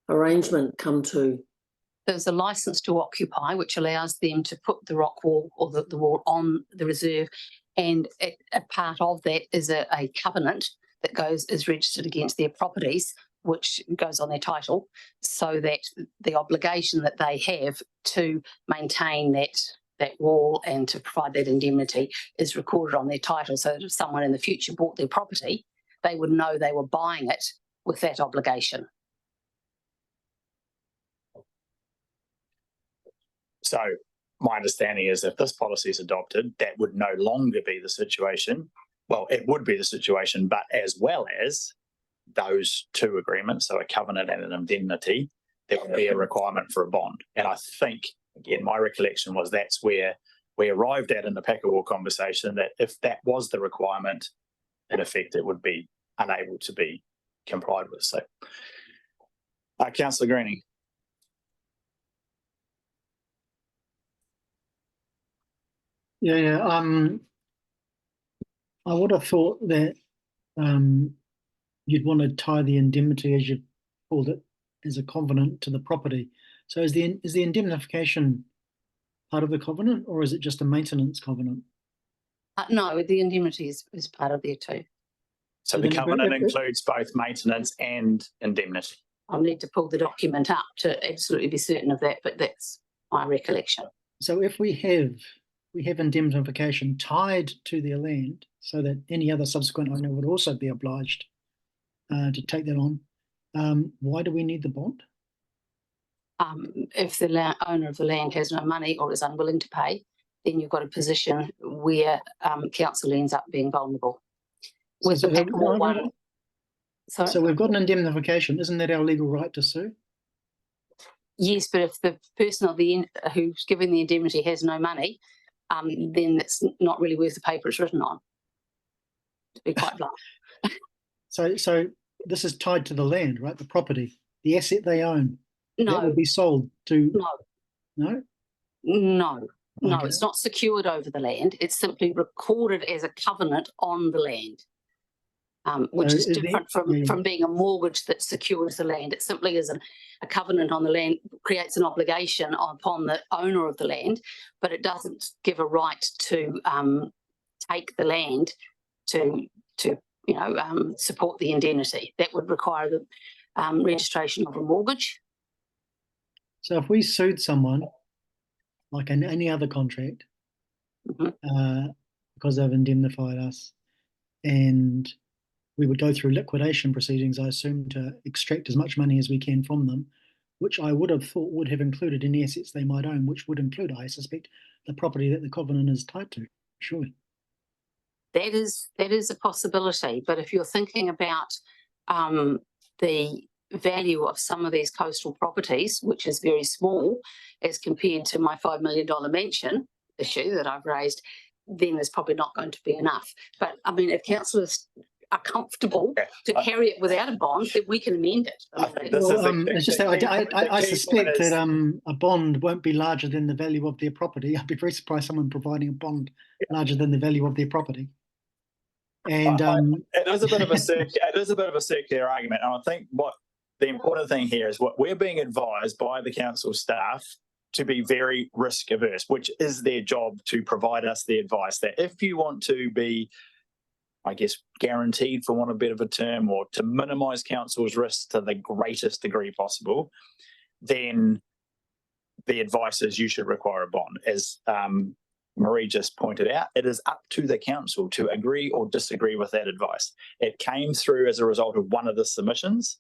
arrangement come to. There's a license to occupy, which allows them to put the rock wall or the wall on the reserve. And a part of that is a covenant that is registered against their properties, which goes on their title, so that the obligation that they have to maintain that wall and to provide that indemnity is recorded on their title, so that if someone in the future bought their property, they would know they were buying it with that obligation. So my understanding is if this policy is adopted, that would no longer be the situation. Well, it would be the situation, but as well as those two agreements, so a covenant and an indemnity, there would be a requirement for a bond. And I think, again, my recollection was that's where we arrived at in the Pakawai conversation, that if that was the requirement, in effect, it would be unable to be complied with. So, Councillor Greening. Yeah. I would have thought that you'd want to tie the indemnity, as you called it, as a covenant to the property. So is the indemnification part of the covenant, or is it just a maintenance covenant? No, the indemnity is part of there too. So the covenant includes both maintenance and indemnity. I'll need to pull the document up to absolutely be certain of that, but that's my recollection. So if we have indemnification tied to their land, so that any other subsequent owner would also be obliged to take that on, why do we need the bond? If the owner of the land has no money or is unwilling to pay, then you've got a position where council ends up being vulnerable. With the Pakawai one. So we've got an indemnification. Isn't that our legal right to sue? Yes, but if the person who's giving the indemnity has no money, then it's not really worth the paper it's written on, to be quite blunt. So this is tied to the land, right? The property, the asset they own. No. That will be sold to. No. No, it's not secured over the land. It's simply recorded as a covenant on the land, which is different from being a mortgage that secures the land. It simply is a covenant on the land, creates an obligation upon the owner of the land, but it doesn't give a right to take the land to support the indemnity. That would require the registration of a mortgage. So if we sued someone, like in any other contract, because they've indemnified us, and we would go through liquidation proceedings, I assume, to extract as much money as we can from them, which I would have thought would have included any assets they might own, which would include, I suspect, the property that the covenant is tied to, surely. That is a possibility, but if you're thinking about the value of some of these coastal properties, which is very small as compared to my $5 million mansion issue that I've raised, then there's probably not going to be enough. But I mean, if councillors are comfortable to carry it without a bond, then we can amend it. It's just that I suspect that a bond won't be larger than the value of their property. I'd be very surprised someone providing a bond larger than the value of their property. And it is a bit of a circular argument, and I think what the important thing here is what we're being advised by the council staff to be very risk averse, which is their job to provide us the advice that if you want to be, I guess, guaranteed, for want of a bit of a term, or to minimise council's risks to the greatest degree possible, then the advice is you should require a bond. As Marie just pointed out, it is up to the council to agree or disagree with that advice. It came through as a result of one of the submissions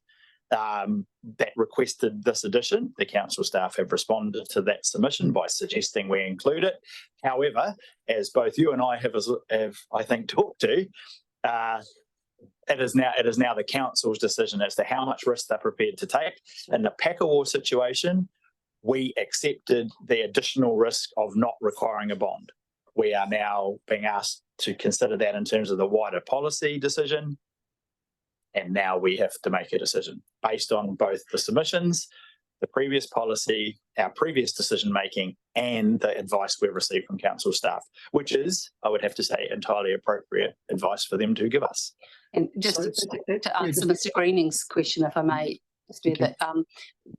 that requested this addition. The council staff have responded to that submission by suggesting we include it. However, as both you and I have I think, talked to, it is now the council's decision as to how much risk they're prepared to take. In the Pakawai situation, we accepted the additional risk of not requiring a bond. We are now being asked to consider that in terms of the wider policy decision. And now we have to make a decision based on both the submissions the previous policy, our previous decision making, and the advice we've received from council staff, which is, I would have to say, entirely appropriate advice for them to give us. And just to answer Mr. Greening's question, if I may, that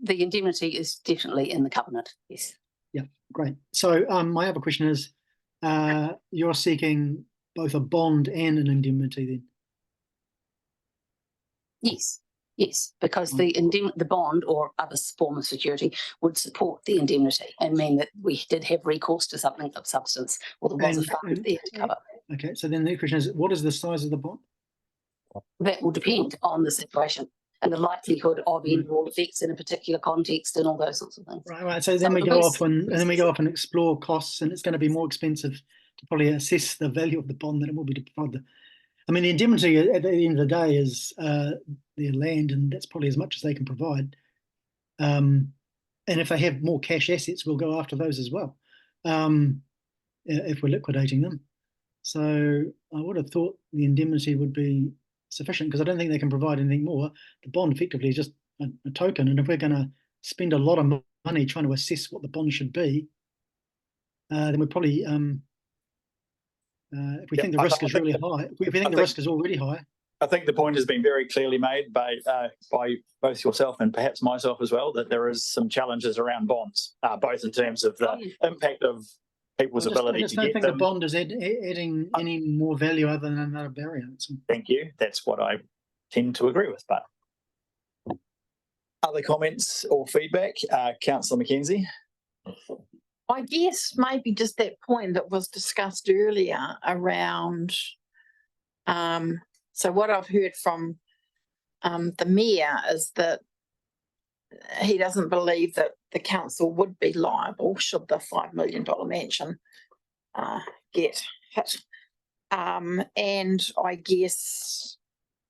the indemnity is definitely in the covenant. Yes. Yeah, great. So my other question is, you're seeking both a bond and an indemnity then? Yes. Yes, because the bond or other form of security would support the indemnity and mean that we did have recourse to something of substance, or there was a fund there to cover. Okay, so then the question is, what is the size of the bond? That will depend on the situation and the likelihood of end-all effects in a particular context and all those sorts of things. Right. So then we go off and explore costs, and it's going to be more expensive to probably assess the value of the bond than it will be to provide the. I mean, the indemnity at the end of the day is their land, and that's probably as much as they can provide. And if they have more cash assets, we'll go after those as well, if we're liquidating them. So I would have thought the indemnity would be sufficient, because I don't think they can provide anything more. The bond effectively is just a token, and if we're going to spend a lot of money trying to assess what the bond should be, then we're probably if we think the risk is really high, if we think the risk is already high. I think the point has been very clearly made by both yourself and perhaps myself as well, that there is some challenges around bonds, both in terms of the impact of people's ability to get them. I just don't think the bond is adding any more value other than another barrier. Thank you. That's what I tend to agree with. But other comments or feedback, Councillor McKenzie? I guess maybe just that point that was discussed earlier around, so what I've heard from the Mayor is that he doesn't believe that the council would be liable should the $5 million mansion get hit. And I guess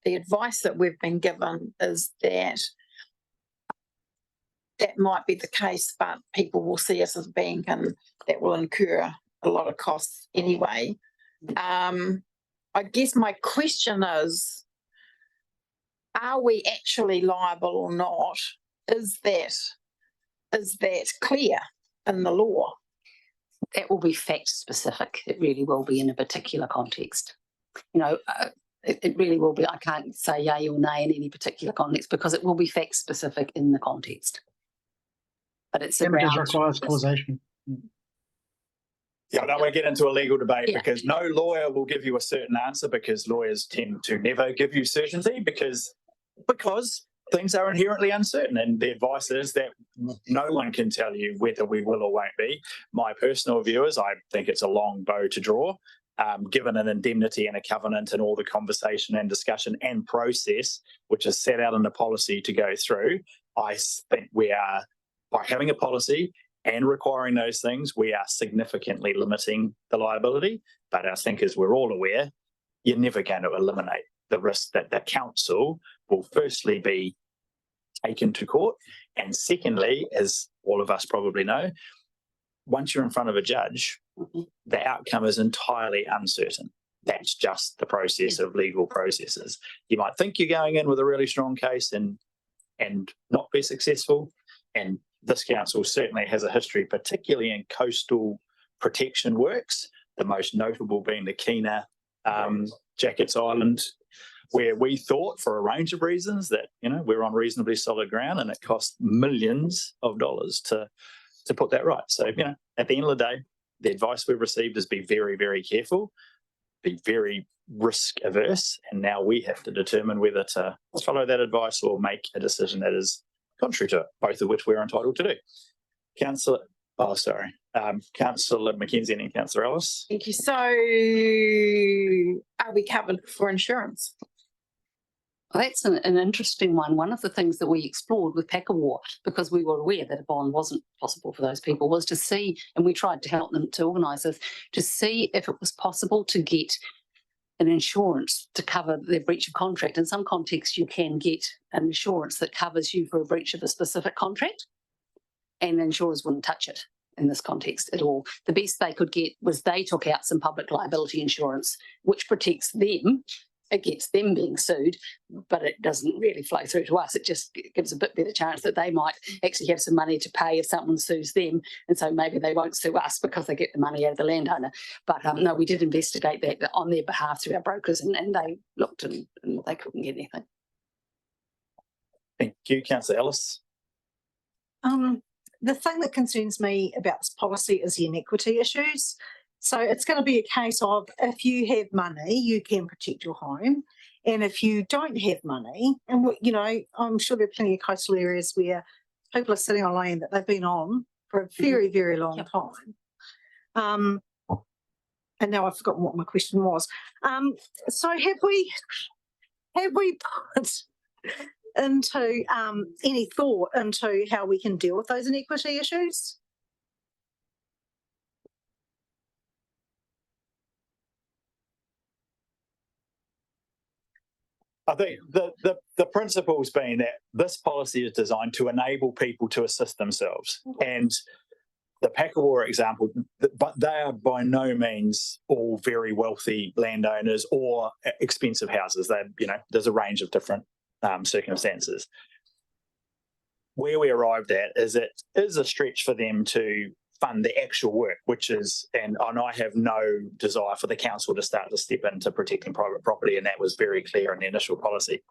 the advice that we've been given is that that might be the case, but people will see us as a bank and that will incur a lot of costs anyway. I guess my question is, are we actually liable or not? Is that clear in the law? That will be fact specific. It really will be in a particular context. You know, it really will be. I can't say yay or nay in any particular context because it will be fact specific in the context. But it's damages requires causation. Yeah, I don't want to get into a legal debate because no lawyer will give you a certain answer, because lawyers tend to never give you certainty because things are inherently uncertain, and the advice is that no one can tell you whether we will or won't be. My personal view is I think it's a long bow to draw, given an indemnity and a covenant and all the conversation and discussion and process which is set out in the policy to go through. I think we are, by having a policy and requiring those things, we are significantly limiting the liability. But I think, as we're all aware, you're never going to eliminate the risk that the council will firstly be taken to court, and secondly, as all of us probably know, once you're in front of a judge, the outcome is entirely uncertain. That's just the process of legal processes. You might think you're going in with a really strong case and not be successful, and this council certainly has a history, particularly in coastal protection works, the most notable being the Kina Jackets Island, where we thought, for a range of reasons, that we're on reasonably solid ground, and it cost millions of dollars to put that right. So at the end of the day, the advice we've received is be very, very careful, be very risk averse, and now we have to determine whether to follow that advice or make a decision that is contrary to it, both of which we're entitled to do. Councillor McKenzie and Councillor Ellis. Thank you. So are we covered for insurance? Well, that's an interesting one. One of the things that we explored with Packawa, because we were aware that a bond wasn't possible for those people, was to see, and we tried to help them to organise this, to see if it was possible to get an insurance to cover their breach of contract. In some contexts, you can get an insurance that covers you for a breach of a specific contract, and insurers wouldn't touch it in this context at all. The best they could get was they took out some public liability insurance, which protects them against them being sued, but it doesn't really flow through to us. It just gives a bit better chance that they might actually have some money to pay if someone sues them, and so maybe they won't sue us because they get the money out of the landowner. But no, we did investigate that on their behalf through our brokers, and they looked and they couldn't get anything. Thank you, Councillor Ellis. The thing that concerns me about this policy is the inequity issues. So it's going to be a case of, if you have money, you can protect your home. And if you don't have money, and you know, I'm sure there are plenty of coastal areas where people are sitting on land that they've been on for a very, very long time. And now I've forgotten what my question was. So have we put into any thought into how we can deal with those inequity issues? I think the principle's been that this policy is designed to enable people to assist themselves. And the Pakawara example, but they are by no means all very wealthy landowners or expensive houses. They, you know, there's a range of different circumstances. Where we arrived at is it is a stretch for them to fund the actual work, which is, and I have no desire for the council to start to step into protecting private property, and that was very clear in the initial policy.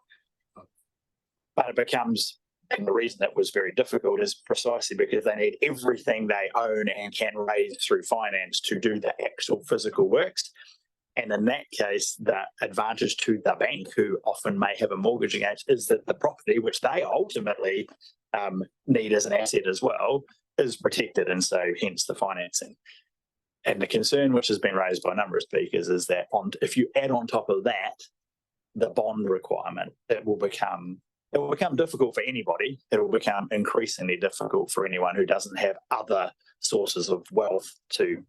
But it becomes, and the reason it was very difficult is precisely because they need everything they own and can raise through finance to do the actual physical works. And in that case, the advantage to the bank, who often may have a mortgage against, is that the property, which they ultimately need as an asset as well, is protected, and so hence the financing. And the concern which has been raised by a number of speakers is that if you add on top of that the bond requirement, it will become difficult for anybody. It will become increasingly difficult for anyone who doesn't have other sources of wealth to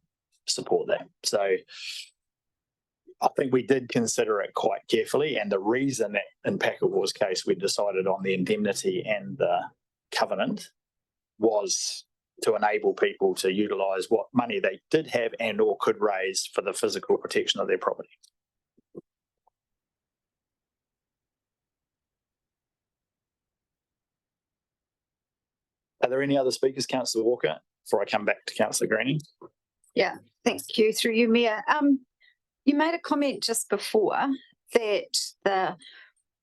support that. So I think we did consider it quite carefully, and the reason that in Pakawar's case we decided on the indemnity and the covenant was to enable people to utilise what money they did have and or could raise for the physical protection of their property. Are there any other speakers, Councillor Walker, before I come back to Councillor Greening? Yeah, thank you. Through you, Mayor. You made a comment just before that the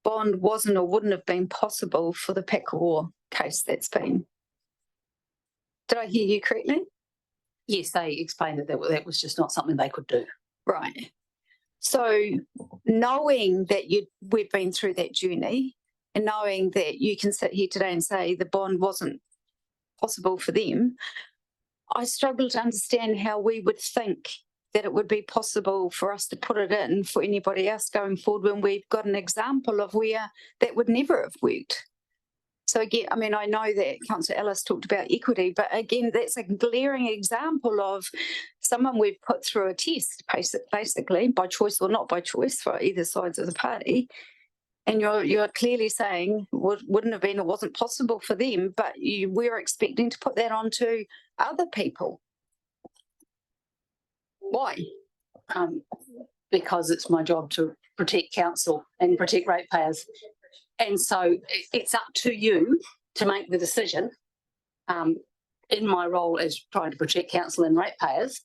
bond wasn't or wouldn't have been possible for the Pakawara case that's been. Did I hear you correctly? Yes, they explained that that was just not something they could do. Right. So knowing that we've been through that journey, and knowing that you can sit here today and say the bond wasn't possible for them, I struggle to understand how we would think that it would be possible for us to put it in for anybody else going forward when we've got an example of where that would never have worked. So again, I mean, I know that Councillor Ellis talked about equity, but again, that's a glaring example of someone we've put through a test, basically, by choice or not by choice for either sides of the party. And you're clearly saying wouldn't have been or wasn't possible for them, but we're expecting to put that onto other people. Why? Because it's my job to protect council and protect ratepayers. And so it's up to you to make the decision. In my role as trying to protect council and ratepayers,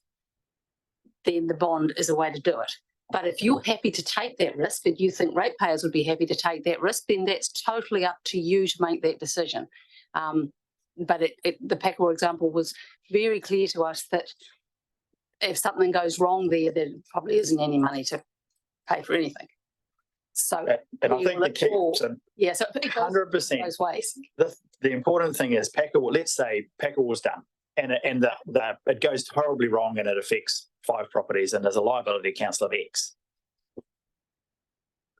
then the bond is a way to do it. But if you're happy to take that risk and you think ratepayers would be happy to take that risk, then that's totally up to you to make that decision. But the Pakawara example was very clear to us that if something goes wrong there probably isn't any money to pay for anything. So, and I think the key, so yeah, so 100% those ways. The important thing is Pakawara. Let's say Pakawar's done, and it goes horribly wrong, and it affects 5 properties, and there's a liability council of X,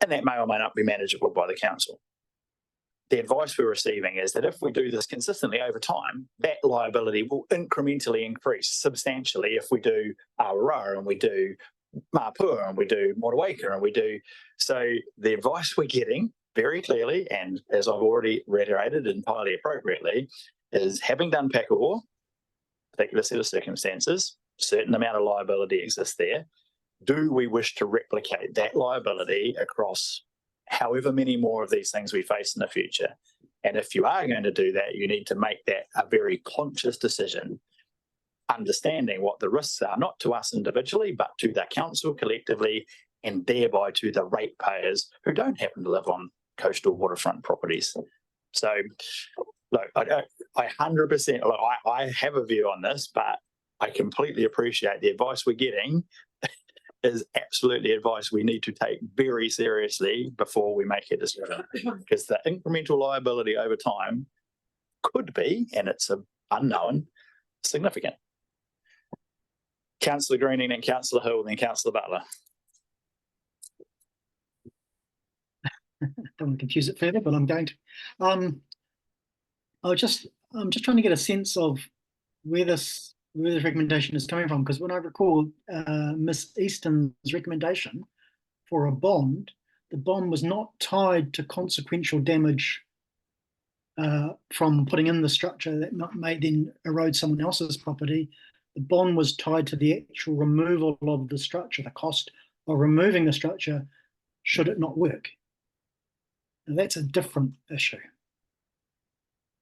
and that may or may not be manageable by the council. The advice we're receiving is that if we do this consistently over time, that liability will incrementally increase substantially if we do Awaroa and we do Mapua and we do Motueka and we do. So the advice we're getting very clearly, and as I've already reiterated entirely appropriately, is having done Pakawara, particular set of circumstances, certain amount of liability exists there, do we wish to replicate that liability across however many more of these things we face in the future? And if you are going to do that, you need to make that a very conscious decision, understanding what the risks are, not to us individually, but to the council collectively, and thereby to the ratepayers who don't happen to live on coastal waterfront properties. So, look, I 100%, look, I have a view on this, but I completely appreciate the advice we're getting is absolutely advice we need to take very seriously before we make a decision, because the incremental liability over time could be, and it's an unknown, significant. Councillor Greening and Councillor Hill, then Councillor Butler. Don't want to confuse it further, but I'm going to. I'm just trying to get a sense of where this recommendation is coming from, because when I recall Miss Easton's recommendation for a bond, the bond was not tied to consequential damage from putting in the structure that may then erode someone else's property. The bond was tied to the actual removal of the structure, the cost of removing the structure should it not work. Now, that's a different issue.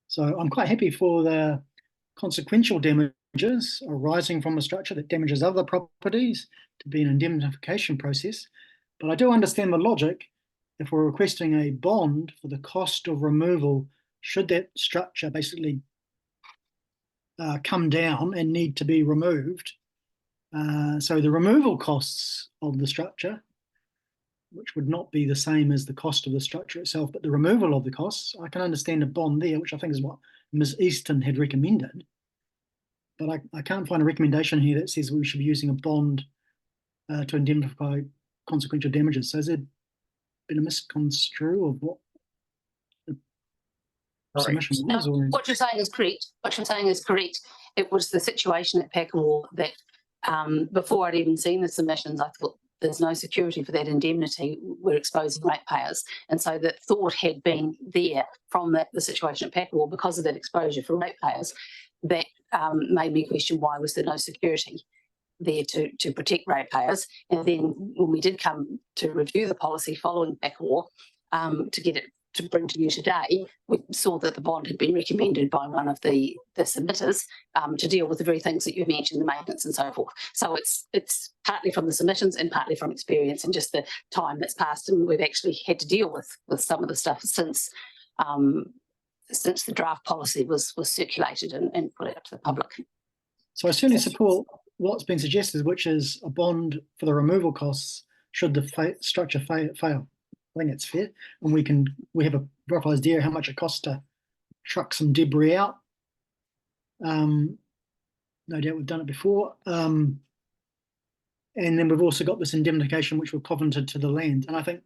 So I'm quite happy for the consequential damages arising from a structure that damages other properties to be an indemnification process. But I do understand the logic if we're requesting a bond for the cost of removal should that structure basically come down and need to be removed. So the removal costs of the structure, which would not be the same as the cost of the structure itself, but the removal of the costs, I can understand a bond there, which I think is what Ms. Easton had recommended. But I can't find a recommendation here that says we should be using a bond to indemnify consequential damages. So has there been a misconstrue of what the submission was? No, what you're saying is correct. What you're saying is correct. It was the situation at Packamore that before I'd even seen the submissions, I thought there's no security for that indemnity. We're exposing ratepayers. And so the thought had been there from the situation at Packamore because of that exposure for ratepayers that made me question why was there no security there to protect ratepayers. And then when we did come to review the policy following Packamore to get it to bring to you today, we saw that the bond had been recommended by one of the submitters to deal with the very things that you mentioned, the maintenance and so forth. So it's partly from the submissions and partly from experience and just the time that's passed, and we've actually had to deal with some of the stuff since the draft policy was circulated and put out to the public. So I certainly support what's been suggested, which is a bond for the removal costs should the structure fail. I think it's fair, and we have a rough idea how much it costs to truck some debris out. No doubt we've done it before. And then we've also got this indemnification which we're covenanted to the land. And I think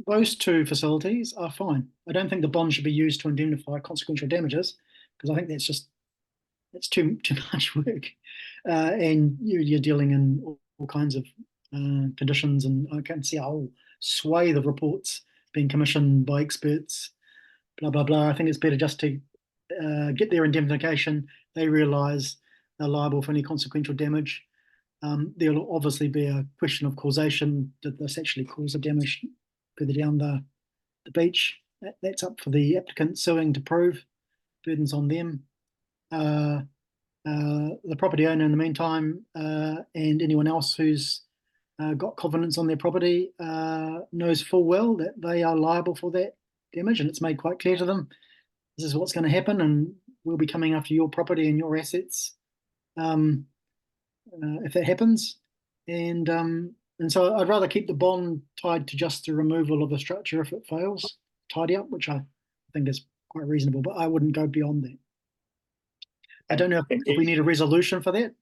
those two facilities are fine. I don't think the bond should be used to indemnify consequential damages, because I think it's too much work. And you're dealing in all kinds of conditions, and I can see a whole swathe of reports being commissioned by experts, blah, blah, blah. I think it's better just to get their indemnification. They realise they're liable for any consequential damage. There'll obviously be a question of causation. Did this actually cause the damage further down the beach? That's up for the applicant suing to prove. Burdens on them. The property owner in the meantime, and anyone else who's got covenants on their property knows full well that they are liable for that damage, and it's made quite clear to them this is what's going to happen, and we'll be coming after your property and your assets if that happens. And so I'd rather keep the bond tied to just the removal of the structure if it fails, tidy up, which I think is quite reasonable, but I wouldn't go beyond that. I don't know if we need a resolution for that.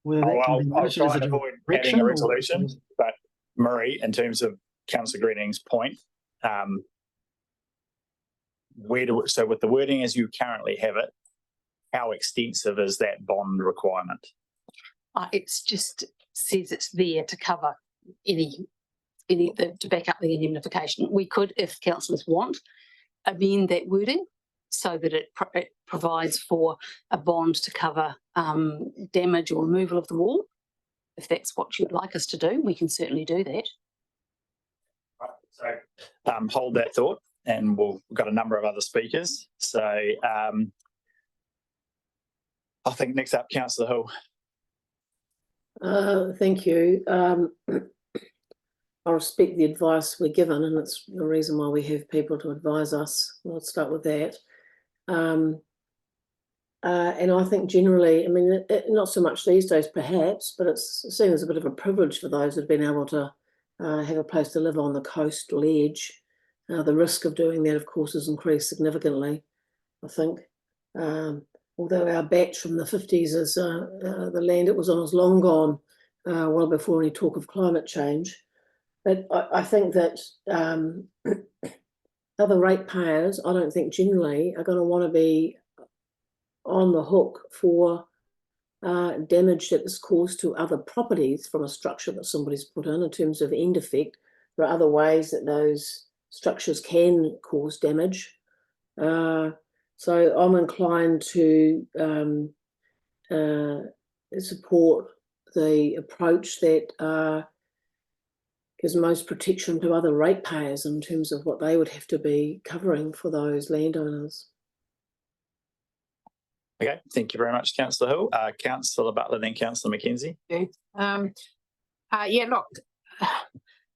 Whether that can be I'll try as and a avoid direction adding a or- resolution, but Murray, in terms of Councillor Greening's point, so with the wording as you currently have it, how extensive is that bond requirement? It's just says it's there to cover any to back up the indemnification. We could, if councillors want, amend that wording so that it provides for a bond to cover damage or removal of the wall. if that's what you'd like us to do, we can certainly do that. So hold that thought, and we've got a number of other speakers. So I think next up, Councillor Hill. Thank you. I respect the advice we're given, and it's the reason why we have people to advise us. Let's start with that. And I think generally, I mean, not so much these days perhaps, but it's seen as a bit of a privilege for those who've been able to have a place to live on the coastal edge. The risk of doing that, of course, has increased significantly, I think. Although our batch from the 50s is the land it was on is long gone, well before any talk of climate change. But I think that other ratepayers, I don't think generally, are going to want to be on the hook for damage that is caused to other properties from a structure that somebody's put in terms of end effect. There are other ways that those structures can cause damage. So I'm inclined to support the approach that gives most protection to other ratepayers in terms of what they would have to be covering for those landowners. Okay, thank you very much, Councillor Hill. Councillor Butler, then Councillor McKenzie. Yeah, look,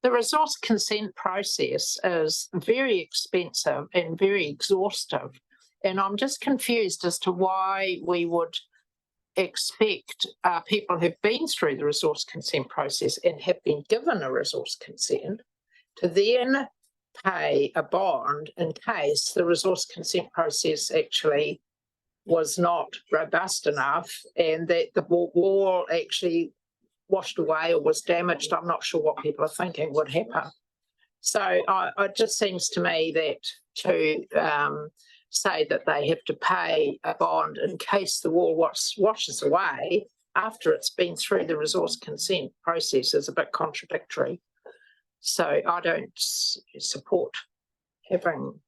the resource consent process is very expensive and very exhaustive. And I'm just confused as to why we would expect people who've been through the resource consent process and have been given a resource consent to then pay a bond in case the resource consent process actually was not robust enough and that the wall actually washed away or was damaged. I'm not sure what people are thinking would happen. So it just seems to me that to say that they have to pay a bond in case the wall washes away after it's been through the resource consent process is a bit contradictory. So I don't support having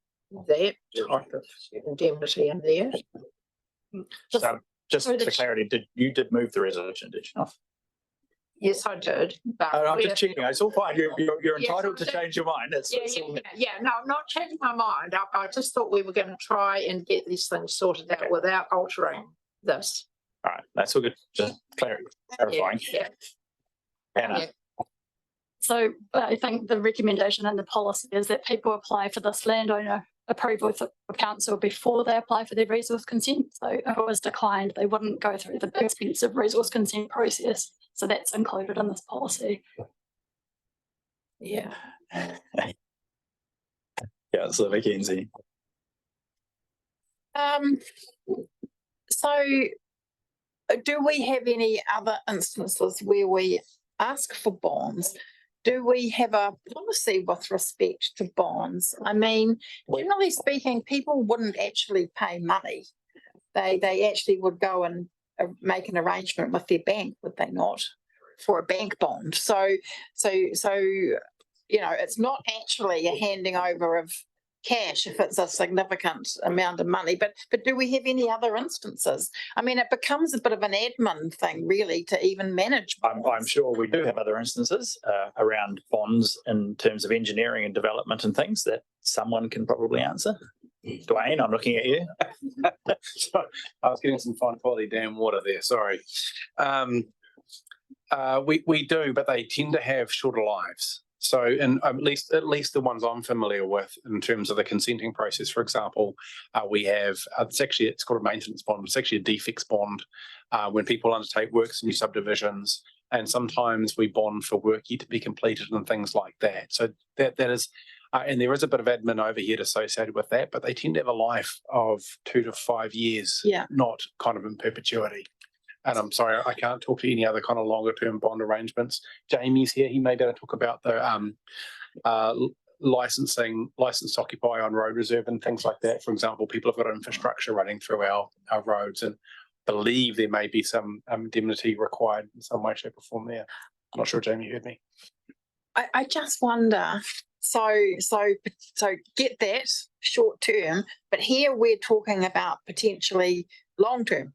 that type of indemnity in there. So just for clarity, you did move the resolution, did you not? Yes, I did. But I'm just checking. It's all fine. You're entitled to change your mind. No, I'm not changing my mind. I just thought we were going to try and get these things sorted out without altering this. All right, that's all good. Just clarifying. Anna. So I think the recommendation and the policy is that people apply for this landowner approval for council before they apply for their resource consent. So if it was declined, they wouldn't go through the expensive resource consent process. So that's included in this policy. Yeah. Yeah, so McKenzie. So do we have any other instances where we ask for bonds? Do we have a policy with respect to bonds? I mean, generally speaking, people wouldn't actually pay money. They actually would go and make an arrangement with their bank, would they not, for a bank bond? So you know, it's not actually a handing over of cash if it's a significant amount of money. But do we have any other instances? I mean, it becomes a bit of an admin thing, really, to even manage bonds. I'm sure we do have other instances around bonds in terms of engineering and development and things that someone can probably answer. Dwayne, I'm looking at you. Sorry, I was getting some fine quality dam water there. Sorry. We do, but they tend to have shorter lives. So, and at least the ones I'm familiar with in terms of the consenting process, for example, we have it's called a maintenance bond. It's actually a defects bond when people undertake works in new subdivisions, and sometimes we bond for work yet to be completed and things like that. So that is. And there is a bit of admin overhead associated with that, but they tend to have a life of 2 to 5 years, not kind of in perpetuity. And I'm sorry, I can't talk to any other kind of longer term bond arrangements. Jamie's here. He may be able to talk about the license to occupy on road reserve and things like that. For example, people have got infrastructure running through our roads and believe there may be some indemnity required in some way, shape or form there. I'm not sure Jamie heard me. I just wonder, so get that short term, but here we're talking about potentially long term.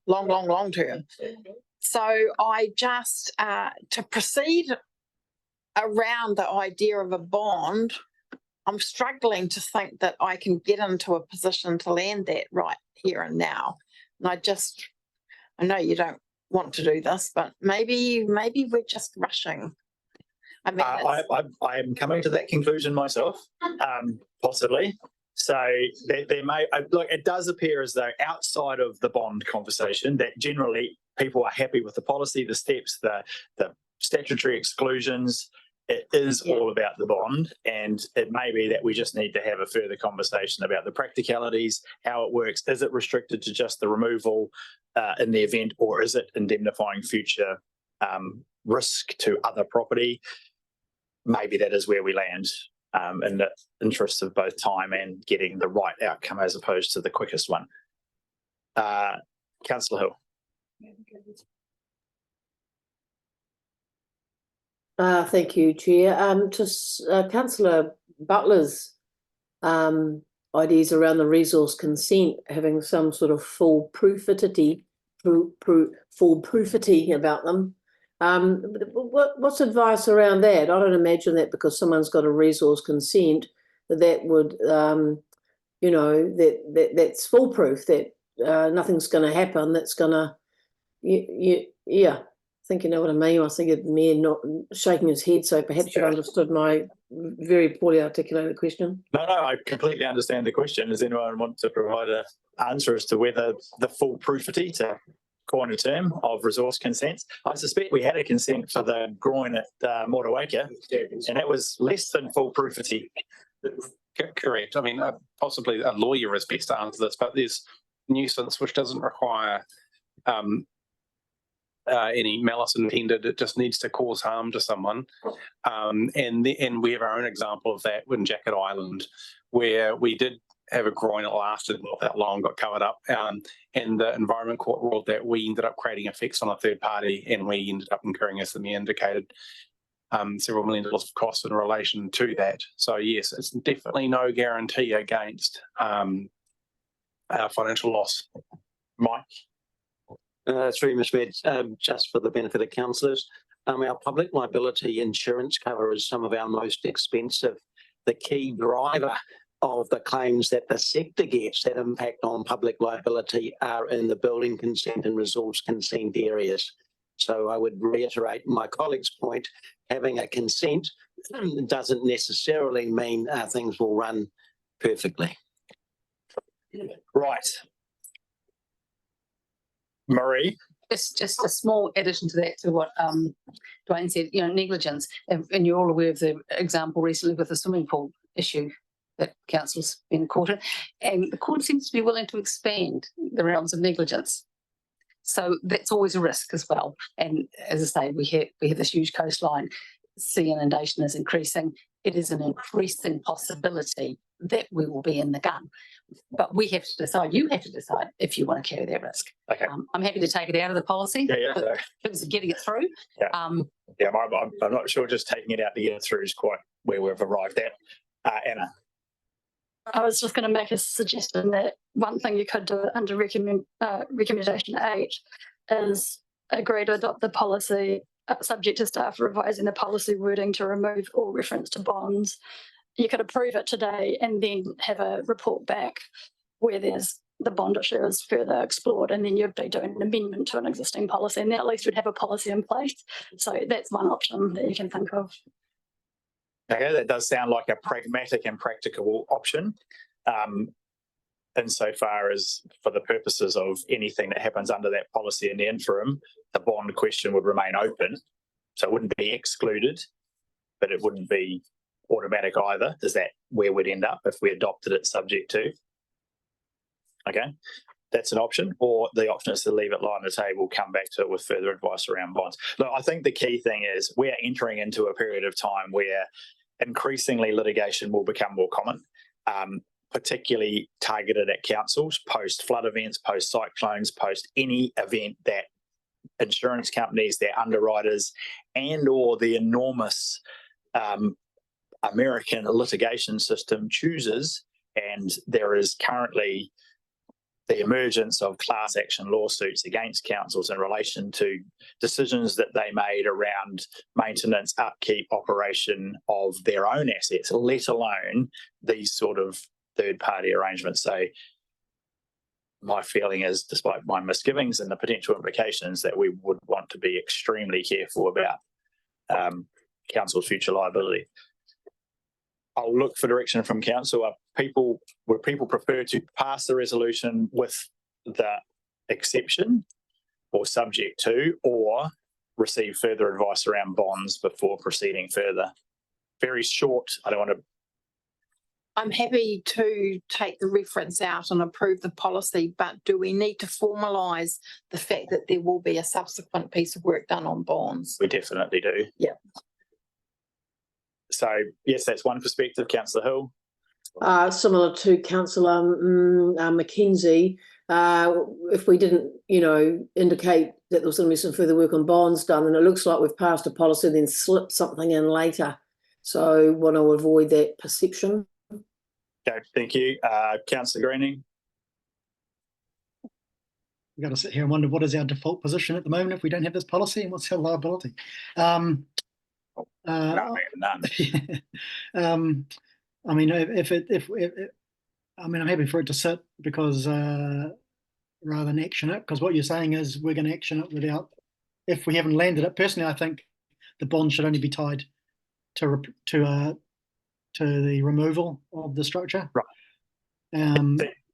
So I just, to proceed around the idea of a bond, I'm struggling to think that I can get into a position to land that right here and now. And I know you don't want to do this, but maybe we're just rushing. I mean, I am coming to that conclusion myself, possibly. So there may look. It does appear as though outside of the bond conversation, that generally people are happy with the policy, the steps, the statutory exclusions. It is all about the bond, and it may be that we just need to have a further conversation about the practicalities, how it works. Is it restricted to just the removal in the event, or is it indemnifying future risk to other property? Maybe that is where we land in the interest of both time and getting the right outcome as opposed to the quickest one. Councillor Hill. Thank you, Chair. Councillor Butler's ideas around the resource consent having some sort of foolproofity about them. What's advice around that? I don't imagine that because someone's got a resource consent that would, you know, that's foolproof, that nothing's going to happen. That's going to, yeah. I think you know what I mean. I think the Mayor not shaking his head, so perhaps you understood my very poorly articulated question. No, I completely understand the question. Does anyone want to provide an answer as to whether the foolproofity, to coin a term, of resource consents? I suspect we had a consent for the groin at Motueka, and it was less than foolproofity. Correct. I mean, possibly a lawyer is best to answer this, but there's nuisance which doesn't require any malice intended. It just needs to cause harm to someone. And we have our own example of that in Jacket Island, where we did have a groin that lasted not that long, got covered up, and the Environment Court ruled that we ended up creating effects on a third party, and we ended up incurring, as the Mayor indicated, several $1 million of costs in relation to that. So yes, it's definitely no guarantee against financial loss. Mike? Through Mr. Mayor, just for the benefit of councillors, our public liability insurance cover is some of our most expensive. The key driver of the claims that the sector gets that impact on public liability are in the building consent and resource consent areas. So I would reiterate my colleague's point, having a consent doesn't necessarily mean things will run perfectly. Right. Marie? Just a small addition to that, to what Dwayne said, you know, negligence. And you're all aware of the example recently with the swimming pool issue that council's been courted. And the court seems to be willing to expand the realms of negligence. So that's always a risk as well. And as I say, we have this huge coastline. Sea inundation is increasing. It is an increasing possibility that we will be in the gun. But we have to decide, you have to decide if you want to carry that risk. Okay. I'm happy to take it out of the policy. Yeah. In terms of getting it through. Yeah. I'm not sure just taking it out to get it through is quite where we've arrived at. Anna? I was just going to make a suggestion that one thing you could do under recommendation 8 is agree to adopt the policy subject to staff revising the policy wording to remove all reference to bonds. You could approve it today and then have a report back where there's the bond issue is further explored, and then you'd be doing an amendment to an existing policy, and then at least we'd have a policy in place. So that's one option that you can think of. Okay, that does sound like a pragmatic and practicable option. Insofar as for the purposes of anything that happens under that policy in the interim, the bond question would remain open. So it wouldn't be excluded, but it wouldn't be automatic either. Is that where we'd end up if we adopted it subject to? Okay, that's an option. Or the option is to leave it lie on the table, come back to it with further advice around bonds. Look, I think the key thing is we're entering into a period of time where increasingly litigation will become more common, particularly targeted at councils, post-flood events, post-cyclones, post any event that insurance companies, their underwriters, and or the enormous American litigation system chooses. And there is currently the emergence of class action lawsuits against councils in relation to decisions that they made around maintenance, upkeep, operation of their own assets, let alone these sort of third-party arrangements. So my feeling is, despite my misgivings and the potential implications, that we would want to be extremely careful about council's future liability. I'll look for direction from council. Would people prefer to pass the resolution with the exception or subject to, or receive further advice around bonds before proceeding further? Very short. I don't want to. I'm happy to take the reference out and approve the policy, but do we need to formalise the fact that there will be a subsequent piece of work done on bonds? We definitely do. Yeah. So yes, that's one perspective. Councillor Hill. Similar to Councillor Mackenzie, if we didn't, indicate that there was going to be some further work on bonds done, and it looks like we've passed a policy, then slip something in later. So want to avoid that perception. Okay, thank you. Councillor Greening. We've got to sit here and wonder what is our default position at the moment if we don't have this policy, and what's our liability. None. I mean, I'm happy for it to sit because rather than action it, because what you're saying is we're going to action it without, if we haven't landed it. Personally, I think the bond should only be tied to the removal of the structure. Right.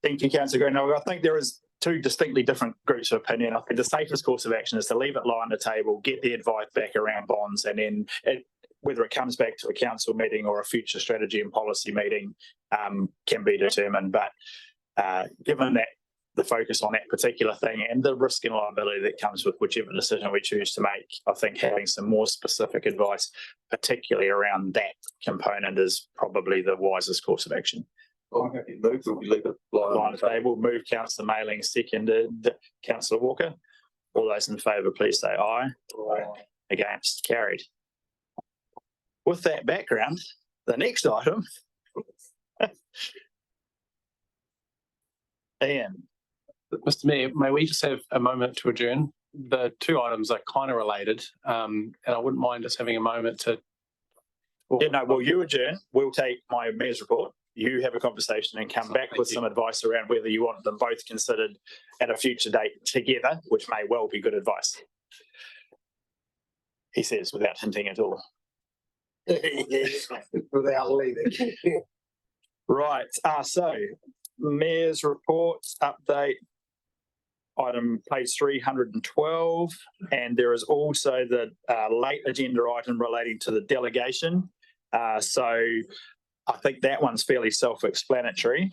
Thank you, Councillor Green. I think there is two distinctly different groups of opinion. I think the safest course of action is to leave it lie on the table, get the advice back around bonds, and then whether it comes back to a council meeting or a future strategy and policy meeting can be determined. But given that the focus on that particular thing and the risk and liability that comes with whichever decision we choose to make, I think having some more specific advice, particularly around that component, is probably the wisest course of action. I'm happy to move, or we leave it lie on the table. Move Councillor Mailing, seconded Councillor Walker. All those in favour, please say aye. Aye. Against, carried. With that background, the next item, Ian. Mr. Mayor, may we just have a moment to adjourn? The two items are kind of related, and I wouldn't mind us having a moment to. Yeah, no, well, you adjourn. We'll take my mayor's report. You have a conversation and come back with some advice around whether you want them both considered at a future date together, which may well be good advice. He says without hinting at all. Without leaving. Right. So mayor's report update, item page 312, and there is also the late agenda item relating to the delegation. So I think that one's fairly self-explanatory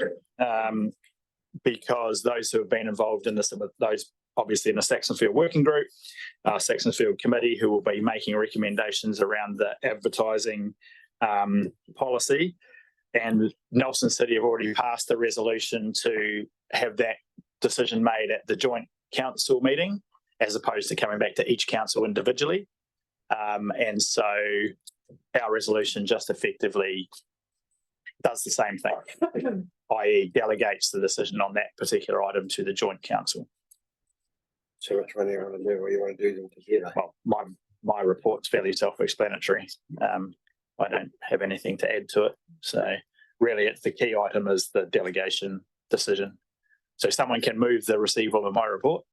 because those who have been involved in this, those obviously in the Saxton Field Working Group, Saxton Field Committee, who will be making recommendations around the advertising policy. And Nelson City have already passed the resolution to have that decision made at the joint council meeting, as opposed to coming back to each council individually. And so our resolution just effectively does the same thing, i.e. delegates the decision on that particular item to the joint council. So which one do you want to do, or you want to do them together? Well, my report's fairly self-explanatory. I don't have anything to add to it. So really it's the key item is the delegation decision. So someone can move the receival of my report,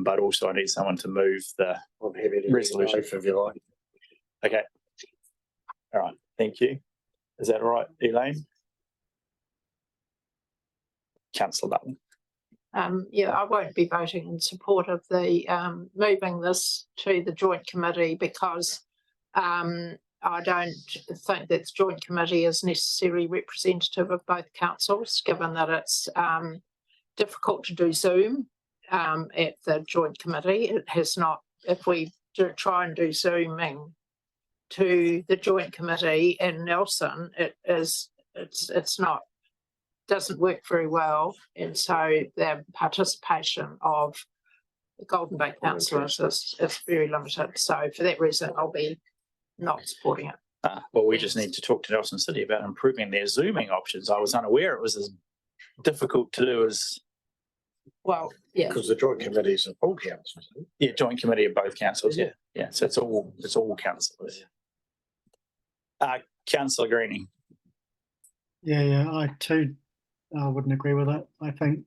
but also I need someone to move the resolution. If you like. Okay. All right. Thank you. Is that all right, Elaine? Councillor Button. Yeah, I won't be voting in support of the moving this to the joint committee because I don't think that the joint committee is necessarily representative of both councils, given that it's difficult to do Zoom at the joint committee. It has not, if we try and do Zooming to the joint committee in Nelson, it's not, doesn't work very well. And so the participation of the Golden Bay councillors is very limited. So for that reason, I'll be not supporting it. Well, we just need to talk to Nelson City about improving their Zooming options. I was unaware it was as difficult to do as Well, yeah. Because the joint committees are all councils. Yeah, joint committee of both councils. Yeah, yeah. So it's all councillors. Councillor Greening. Yeah, I too wouldn't agree with that. I think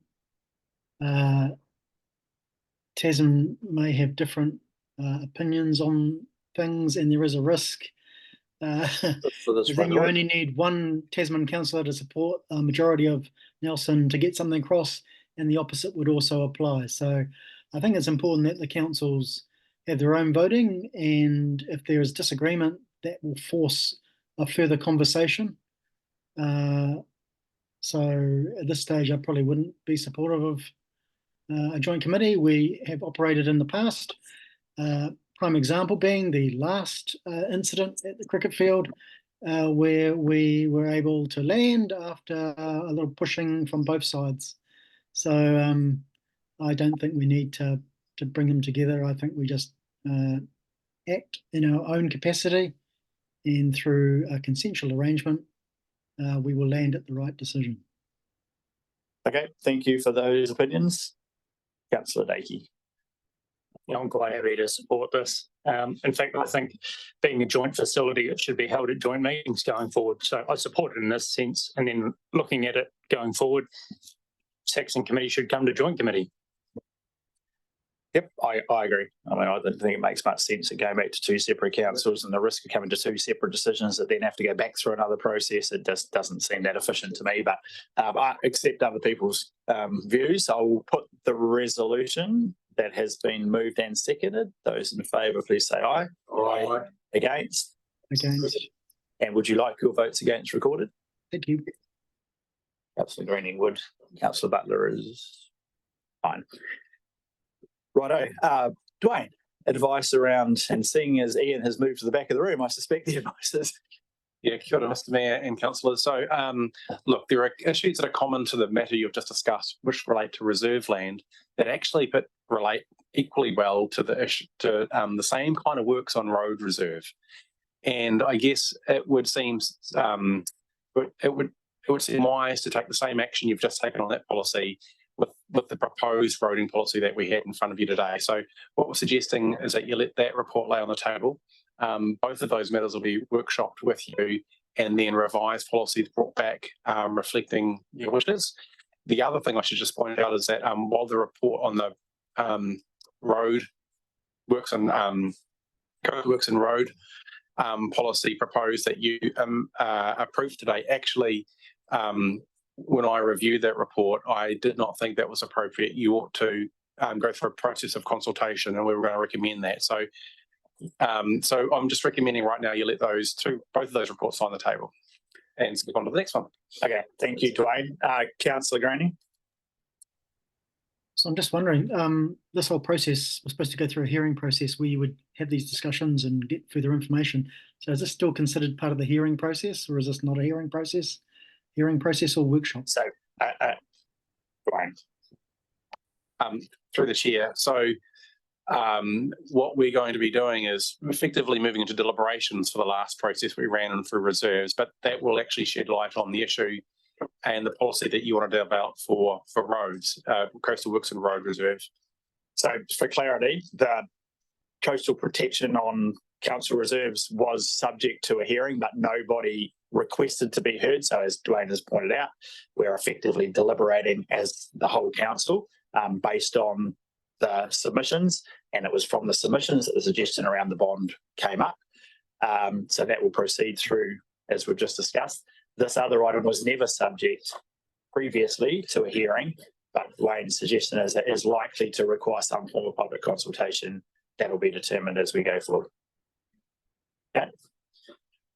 Tasman may have different opinions on things, and there is a risk. Then you only need one Tasman councillor to support a majority of Nelson to get something across, and the opposite would also apply. So I think it's important that the councils have their own voting, and if there is disagreement, that will force a further conversation. So at this stage, I probably wouldn't be supportive of a joint committee. We have operated in the past. Prime example being the last incident at the cricket field, where we were able to land after a little pushing from both sides. So I don't think we need to bring them together. I think we just act in our own capacity, and through a consensual arrangement, we will land at the right decision. Okay, thank you for those opinions. Councillor Dakey. Yeah, I'm quite happy to support this. In fact, I think being a joint facility, it should be held at joint meetings going forward. So I support it in this sense. And then looking at it going forward, Saxton Committee should come to joint committee. Yep, I agree. I mean, I don't think it makes much sense to go back to two separate councils, and the risk of coming to two separate decisions that then have to go back through another process. It just doesn't seem that efficient to me, but I accept other people's views. I will put the resolution that has been moved and seconded. Those in favour, please say aye. Aye. Against? Against. And would you like your votes against recorded? Thank you. Councillor Greening would. Councillor Butler is fine. Righto. Dwayne, advice around, and seeing as Ian has moved to the back of the room, I suspect the advice is. Yeah, kia ora, Mr. Mayor and councillors. So, look, there are issues that are common to the matter you've just discussed, which relate to reserve land, that actually relate equally well to the issue, to the same kind of works on road reserve. And I guess it would seem it would seem wise to take the same action you've just taken on that policy with the proposed roading policy that we had in front of you today. So what we're suggesting is that you let that report lay on the table. Both of those matters will be workshopped with you, and then revised policies brought back reflecting your wishes. The other thing I should just point out is that while the report on the road works and works and road policy proposed that you approved today, actually when I reviewed that report, I did not think that was appropriate. You ought to go through a process of consultation, and we were going to recommend that. So I'm just recommending right now you let both of those reports on the table, and skip on to the next one. Okay, thank you, Dwayne. Councillor Greening. So I'm just wondering, this whole process was supposed to go through a hearing process where you would have these discussions and get further information. So is this still considered part of the hearing process, or is this not a hearing process? Hearing process or workshop? So, Dwayne. Through the chair. So what we're going to be doing is effectively moving into deliberations for the last process we ran and through reserves, but that will actually shed light on the issue and the policy that you want to develop for roads, coastal works and road reserves. So for clarity, the coastal protection on council reserves was subject to a hearing, but nobody requested to be heard. So as Dwayne has pointed out, we're effectively deliberating as the whole council based on the submissions, and it was from the submissions that the suggestion around the bond came up. So that will proceed through as we've just discussed. This other item was never subject previously to a hearing, but Dwayne's suggestion is likely to require some form of public consultation. That will be determined as we go forward. Okay.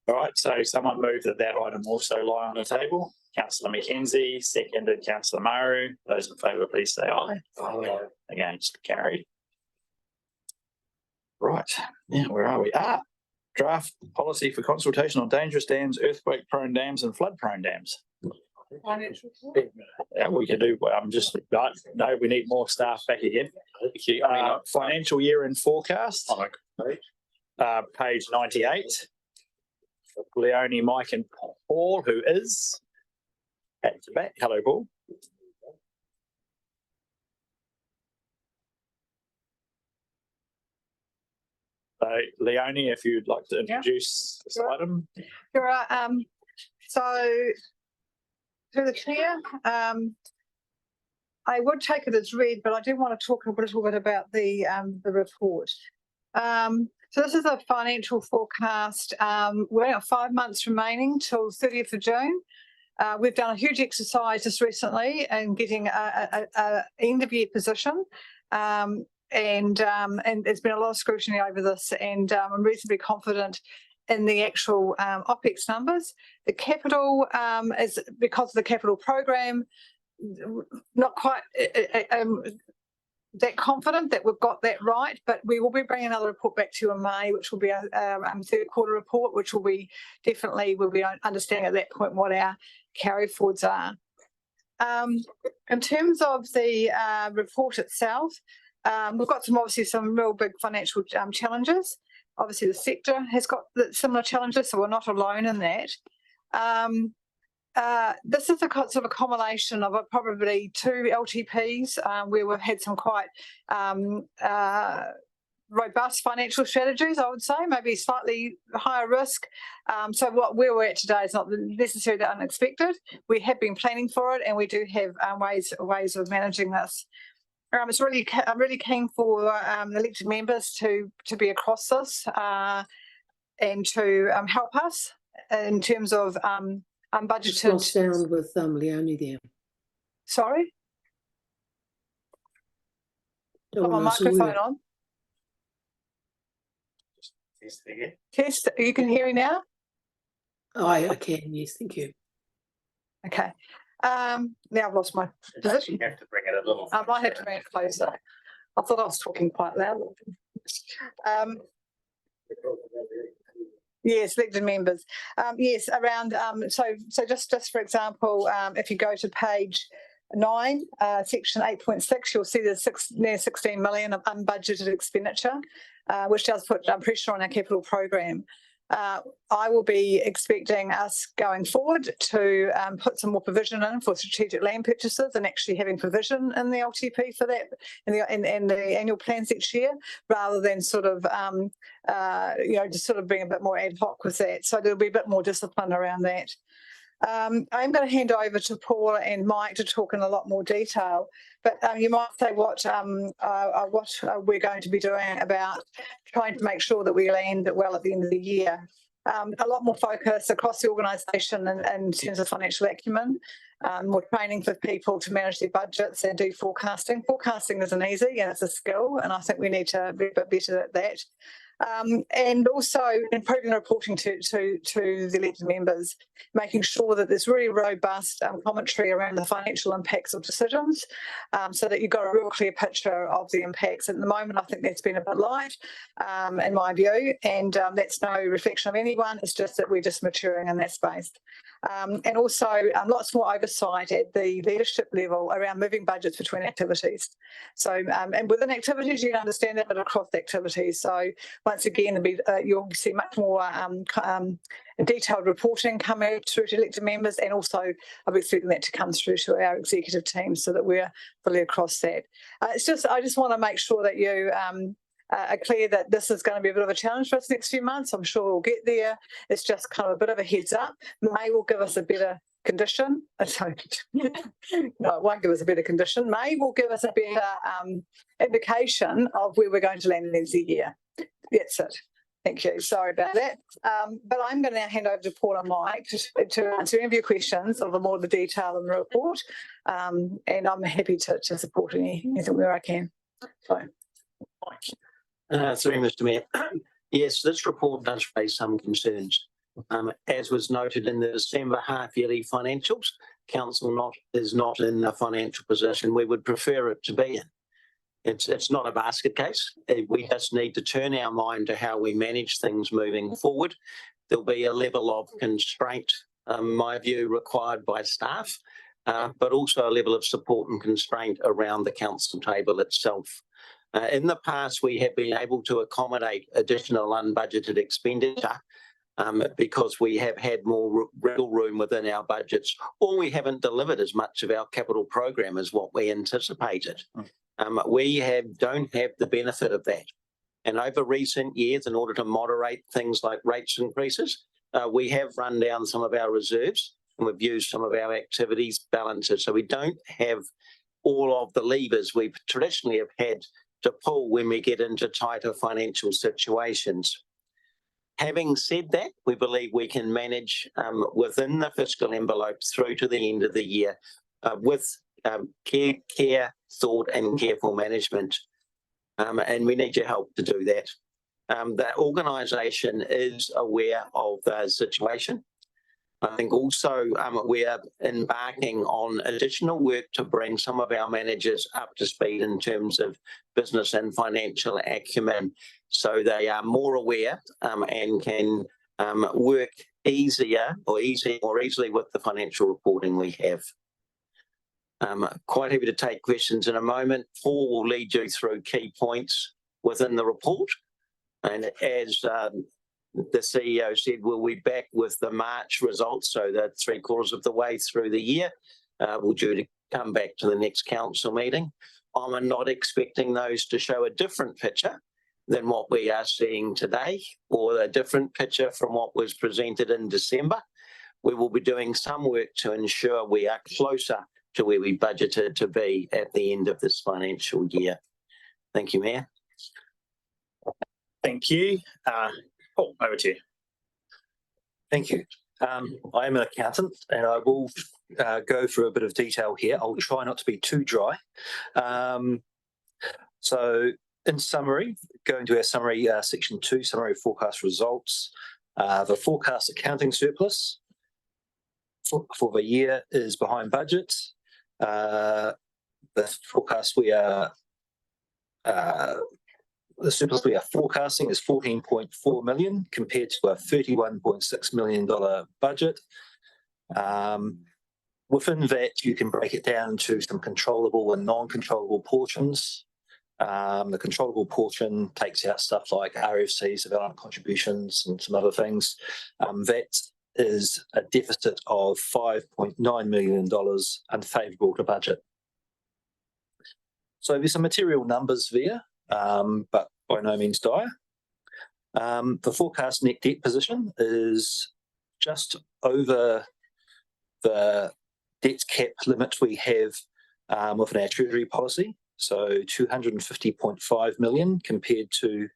All right, so someone moved that item also lie on the table. Councillor McKenzie, seconded Councillor Maru. Those in favour, please say aye. Aye. Against, carried. Right, yeah, where are we? Draft policy for consultation on dangerous dams, earthquake-prone dams and flood-prone dams. Yeah, we can do. No, we need more staff back again. Financial year in forecast. Page 98. Leonie, Mike, and Paul, who is at the back. Hello, Paul. So Leonie, if you'd like to introduce this item. There are, so through the chair, I would take it as read, but I do want to talk a little bit about the report. So this is a financial forecast. We're at 5 months remaining till 30th of June. We've done a huge exercise just recently in getting a end of year position. And there's been a lot of scrutiny over this, and I'm reasonably confident in the actual OPEX numbers. The capital is, because of the capital program, not quite that confident that we've got that right, but we will be bringing another report back to you in May, which will be a third quarter report, which will be definitely, we'll be understanding at that point what our carry forwards are. In terms of the report itself, we've got obviously some real big financial challenges. Obviously the sector has got similar challenges, so we're not alone in that. This is a sort of a combination of probably 2 LTPs where we've had some quite robust financial strategies, I would say, maybe slightly higher risk. So where we're at today is not necessarily unexpected. We have been planning for it, and we do have ways of managing this. I'm really keen for elected members to be across this and to help us in terms of unbudgeted. Lost sound with Leonie there. Sorry? Got my microphone on. Test. You can hear me now? Oh, I can. Yes, thank you. Okay. Now I've lost my position. You have to bring it a little. I might have to bring it closer. I thought I was talking quite loud. Yes, elected members. Yes, around. So just for example, if you go to page 9, section 8.6, you'll see there's near 16 million of unbudgeted expenditure, which does put pressure on our capital program. I will be expecting us going forward to put some more provision in for strategic land purchases and actually having provision in the LTP for that in the annual plans each year, rather than sort of just sort of being a bit more ad hoc with that. So there'll be a bit more discipline around that. I'm going to hand over to Paul and Mike to talk in a lot more detail, but you might say what we're going to be doing about trying to make sure that we land well at the end of the year. A lot more focus across the organisation in terms of financial acumen, more training for people to manage their budgets and do forecasting. Forecasting isn't easy, and it's a skill, and I think we need to be a bit better at that. And also improving reporting to the elected members, making sure that there's really robust commentary around the financial impacts of decisions, so that you've got a real clear picture of the impacts. At the moment, I think that's been a bit light, in my view, and that's no reflection of anyone. It's just that we're just maturing in that space. And also lots more oversight at the leadership level around moving budgets between activities. So, and within activities, you can understand that, but across activities. So once again, you'll see much more detailed reporting coming through to elected members, and also I'll be expecting that to come through to our executive team so that we're fully across that. I just want to make sure that you are clear that this is going to be a bit of a challenge for us next few months. I'm sure we'll get there. It's just kind of a bit of a heads up. May will give us a better condition. Sorry. No, it won't give us a better condition. May will give us a better indication of where we're going to land at the end of the year. That's it. Thank you. Sorry about that. But I'm going to now hand over to Paul and Mike to answer any of your questions of the more the detail in the report. And I'm happy to support anything where I can. So, Mike. Sorry, Mr. Mayor. Yes, this report does raise some concerns. As was noted in the December half-yearly financials, Council is not in a financial position we would prefer it to be in. It's not a basket case. We just need to turn our mind to how we manage things moving forward. There'll be a level of constraint, in my view, required by staff, but also a level of support and constraint around the council table itself. In the past, we have been able to accommodate additional unbudgeted expenditure because we have had more wiggle room within our budgets, or we haven't delivered as much of our capital program as what we anticipated. We don't have the benefit of that And over recent years, in order to moderate things like rates increases, we have run down some of our reserves and we've used some of our activities balances. So we don't have all of the levers we traditionally have had to pull when we get into tighter financial situations. Having said that, we believe we can manage within the fiscal envelope through to the end of the year with care, thought and careful management. And we need your help to do that. The organisation is aware of the situation. I think also we are embarking on additional work to bring some of our managers up to speed in terms of business and financial acumen, so they are more aware and can work more easily with the financial reporting we have. Quite happy to take questions in a moment. Paul will lead you through key points within the report. And as the CEO said, we'll be back with the March results, so that 3/4 of the way through the year, we're due to come back to the next council meeting. I'm not expecting those to show a different picture than what we are seeing today, or a different picture from what was presented in December. We will be doing some work to ensure we are closer to where we budgeted to be at the end of this financial year. Thank you, Mayor. Thank you. Paul, over to you. Thank you. I am an accountant and I will go through a bit of detail here. I'll try not to be too dry. So in summary, going to our summary, section 2, summary of forecast results. The forecast accounting surplus for the year is behind budget. The forecast the surplus we are forecasting is 14.4 million compared to a $31.6 million budget. Within that, you can break it down to some controllable and non-controllable portions. The controllable portion takes out stuff like RFCs, development contributions, and some other things. That is a deficit of $5.9 million unfavourable to budget. So there's some material numbers there, but by no means dire. The forecast net debt position is just over the debt cap limit we have within our Treasury policy, so 250.5 million compared to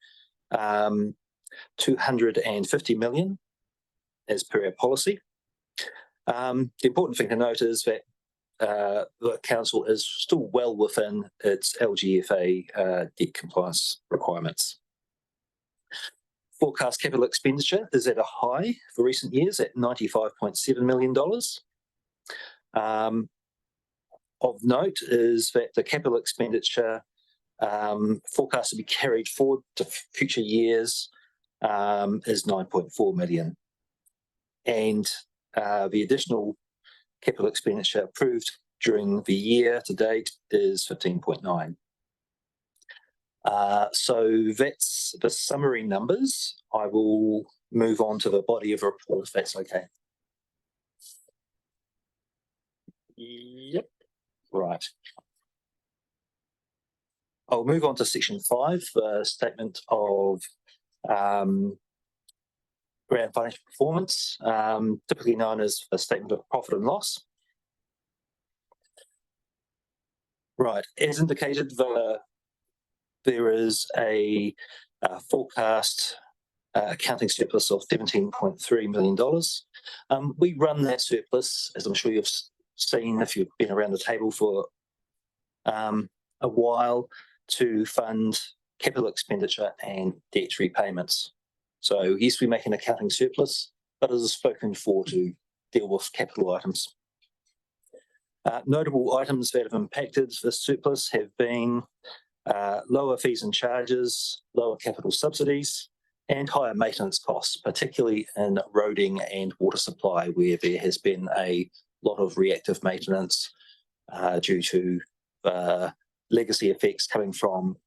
250 million as per our policy. The important thing to note is that the council is still well within its LGFA debt compliance requirements. Forecast capital expenditure is at a high for recent years at $95.7 million. Of note is that the capital expenditure forecast to be carried forward to future years is 9.4 million. And the additional capital expenditure approved during the year to date is 15.9. So that's the summary numbers. I will move on to the body of the report if that's okay. Yep. Right. I'll move on to section 5, the statement of around financial performance, typically known as a statement of profit and loss. Right, as indicated, there is a forecast accounting surplus of $17.3 million. We run that surplus, as I'm sure you've seen if you've been around the table for a while, to fund capital expenditure and debt repayments. So yes, we make an accounting surplus, but it is spoken for to deal with capital items. Notable items that have impacted this surplus have been lower fees and charges, lower capital subsidies, and higher maintenance costs, particularly in roading and water supply, where there has been a lot of reactive maintenance due to legacy effects coming from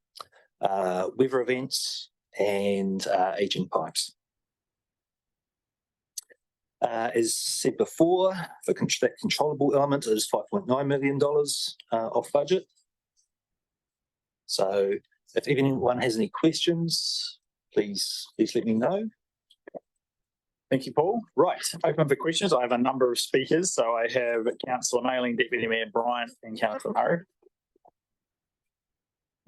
weather events and aging pipes. As said before, that controllable element is $5.9 million off budget. So If anyone has any questions, please let me know. Thank you, Paul. Right, open for questions. I have a number of speakers. So I have Councillor Mailing, Deputy Mayor Bryant and Councillor Murray.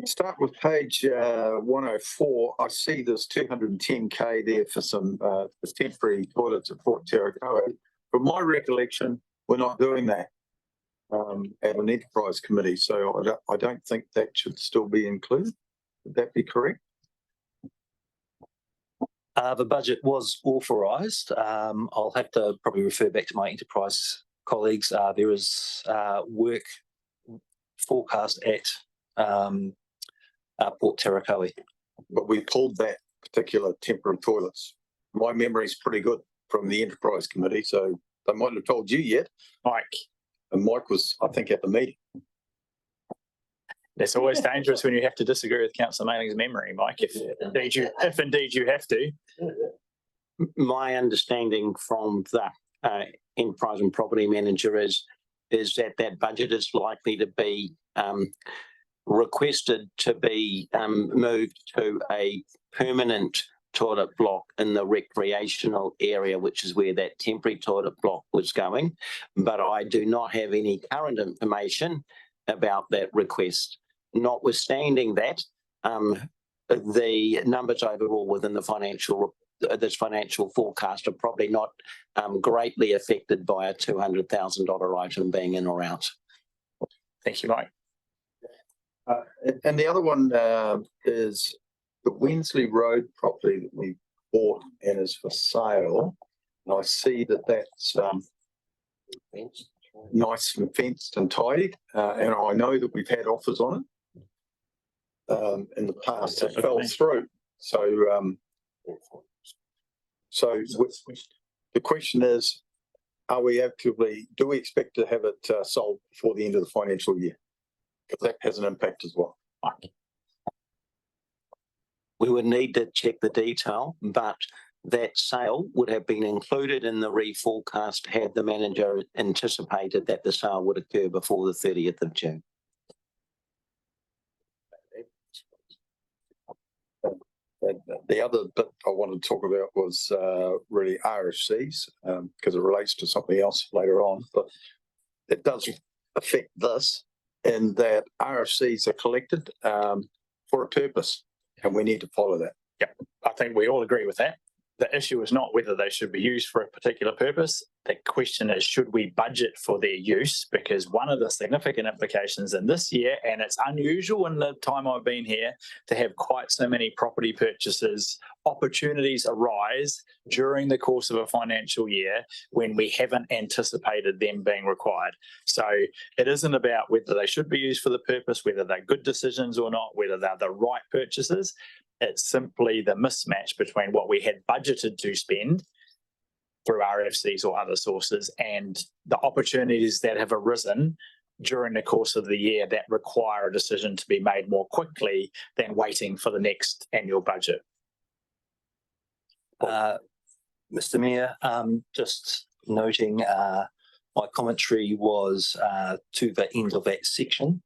Start with page 104. I see there's 210k there for some temporary toilets at Port Tarakoa. From my recollection, we're not doing that at an enterprise committee, so I don't think that should still be included. Would that be correct? The budget was authorised. I'll have to probably refer back to my enterprise colleagues. There is work forecast at Port Tarakoa. But we pulled that particular temporary toilets. My memory is pretty good from the enterprise committee, so they might have told you yet. Mike. And Mike was, I think, at the meeting. It's always dangerous when you have to disagree with Councillor Mailing's memory, Mike, if indeed you have to. My understanding from the enterprise and property manager is that budget is likely to be requested to be moved to a permanent toilet block in the recreational area, which is where that temporary toilet block was going. But I do not have any current information about that request. Notwithstanding that, the numbers overall within the this financial forecast are probably not greatly affected by a $200,000 item being in or out. Thank you, Mike. And the other one is the Wensley Road property that we bought and is for sale. And I see that that's nice and fenced and tidy. And I know that we've had offers on it in the past that fell through. So, the question is, do we expect to have it sold before the end of the financial year? Because that has an impact as well. We would need to check the detail, but that sale would have been included in the reforecast had the manager anticipated that the sale would occur before the 30th of June. The other bit I wanted to talk about was really RFCs because it relates to something else later on, but it does affect this in that RFCs are collected for a purpose and we need to follow that. Yeah, I think we all agree with that. The issue is not whether they should be used for a particular purpose. The question is, should we budget for their use? Because one of the significant implications in this year, and it's unusual in the time I've been here, to have quite so many property purchases, opportunities arise during the course of a financial year when we haven't anticipated them being required. So it isn't about whether they should be used for the purpose, whether they're good decisions or not, whether they're the right purchases. It's simply the mismatch between what we had budgeted to spend through RFCs or other sources and the opportunities that have arisen during the course of the year that require a decision to be made more quickly than waiting for the next annual budget. Mr. Mayor, just noting my commentary was to the end of that section.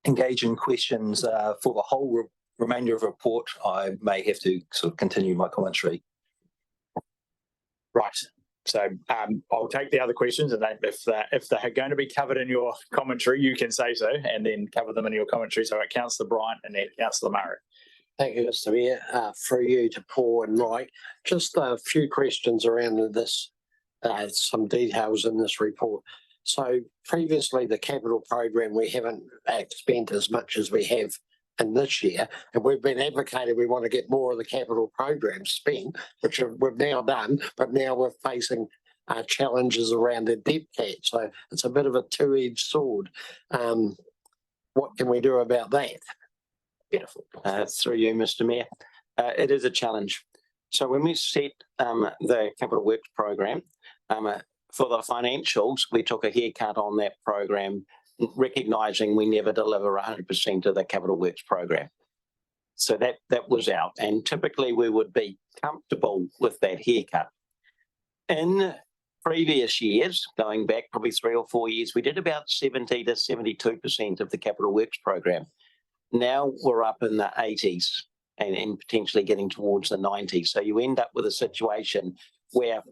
Engage in questions for the whole remainder of the report. I may have to sort of continue my commentary. Right. So I'll take the other questions, and if they're going to be covered in your commentary, you can say so, and then cover them in your commentary. So at Councillor Bryant and then Councillor Murray. Thank you, Mr. Mayor. For you to Paul and Mike, just a few questions around this, some details in this report. So previously, the capital program, we haven't spent as much as we have in this year, and we've been advocating we want to get more of the capital program spent, which we've now done, but now we're facing challenges around the debt cap. So it's a bit of a two-edged sword. What can we do about that? Beautiful. Through you, Mr. Mayor. It is a challenge. So when we set the capital works program, for the financials, we took a haircut on that program, recognising we never deliver 100% of the capital works program. So that was out, and typically we would be comfortable with that haircut. In previous years, going back probably 3 or 4 years, we did about 70 to 72% of the capital works program. Now we're up in the 80s and potentially getting towards the 90s. So you end up with a situation where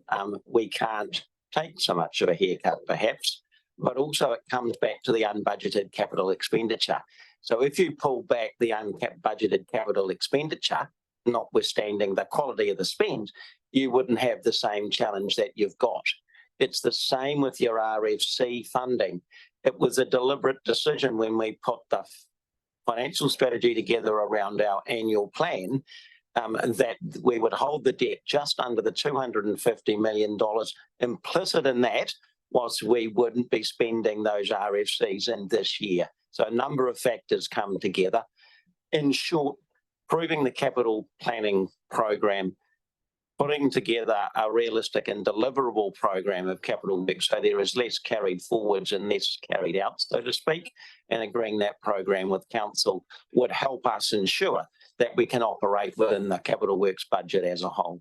we can't take so much of a haircut perhaps, but also it comes back to the unbudgeted capital expenditure. So if you pull back the unbudgeted capital expenditure, notwithstanding the quality of the spend, you wouldn't have the same challenge that you've got. It's the same with your RFC funding. It was a deliberate decision when we put the financial strategy together around our annual plan that we would hold the debt just under the $250 million. Implicit in that was we wouldn't be spending those RFCs in this year. So a number of factors come together. In short, proving the capital planning program, putting together a realistic and deliverable program of capital work so there is less carried forwards and less carried out, so to speak, and agreeing that program with council would help us ensure that we can operate within the capital works budget as a whole.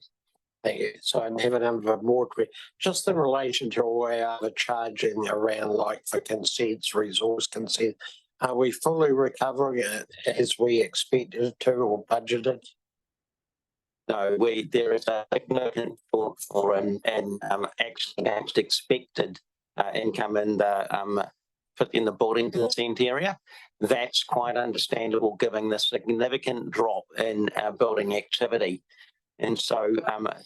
Thank you. So I have a number of more questions. Just in relation to where the charging around like the consents, resource consent, are we fully recovering it as we expected to or budgeted? No, there is a significant shortfall and actually expected income in the building consent area. That's quite understandable given the significant drop in building activity. And so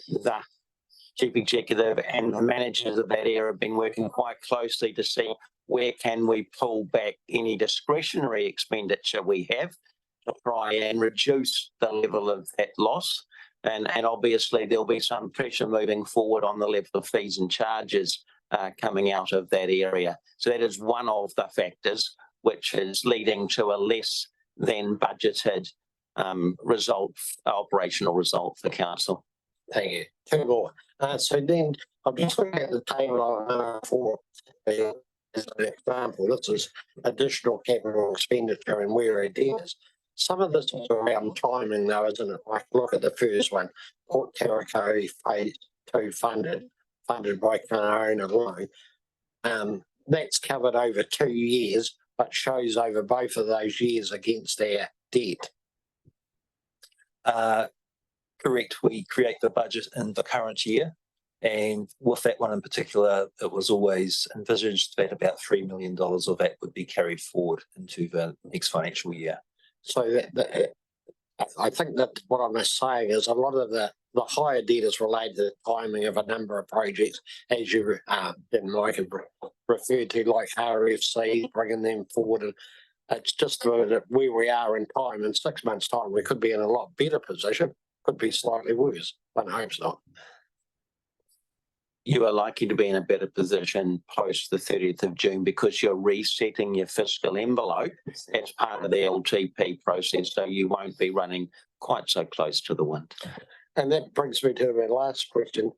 the chief executive and the managers of that area have been working quite closely to see where can we pull back any discretionary expenditure we have to try and reduce the level of that loss. And obviously there'll be some pressure moving forward on the level of fees and charges coming out of that area. So that is one of the factors which is leading to a less than budgeted operational result for council. Thank you. Two more. So then I'm just looking at the table for as an example. This is additional capital expenditure and where it is. Some of this is around timing though, isn't it? Like look at the first one, Port Terracotta Phase 2 funded by Canarona alone. That's covered over 2 years, but shows over both of those years against our debt. Correct. We create the budget in the current year. And with that one in particular, it was always envisaged that about $3 million of that would be carried forward into the next financial year. So I think that what I'm saying is a lot of the higher debt is related to the timing of a number of projects, as you and Mike have referred to, like RFC, bringing them forward. And it's just that where we are in time, in 6 months' time, we could be in a lot better position, could be slightly worse, but I hope not. You are likely to be in a better position post the 30th of June because you're resetting your fiscal envelope as part of the LTP process, so you won't be running quite so close to the wind. And that brings me to my last question.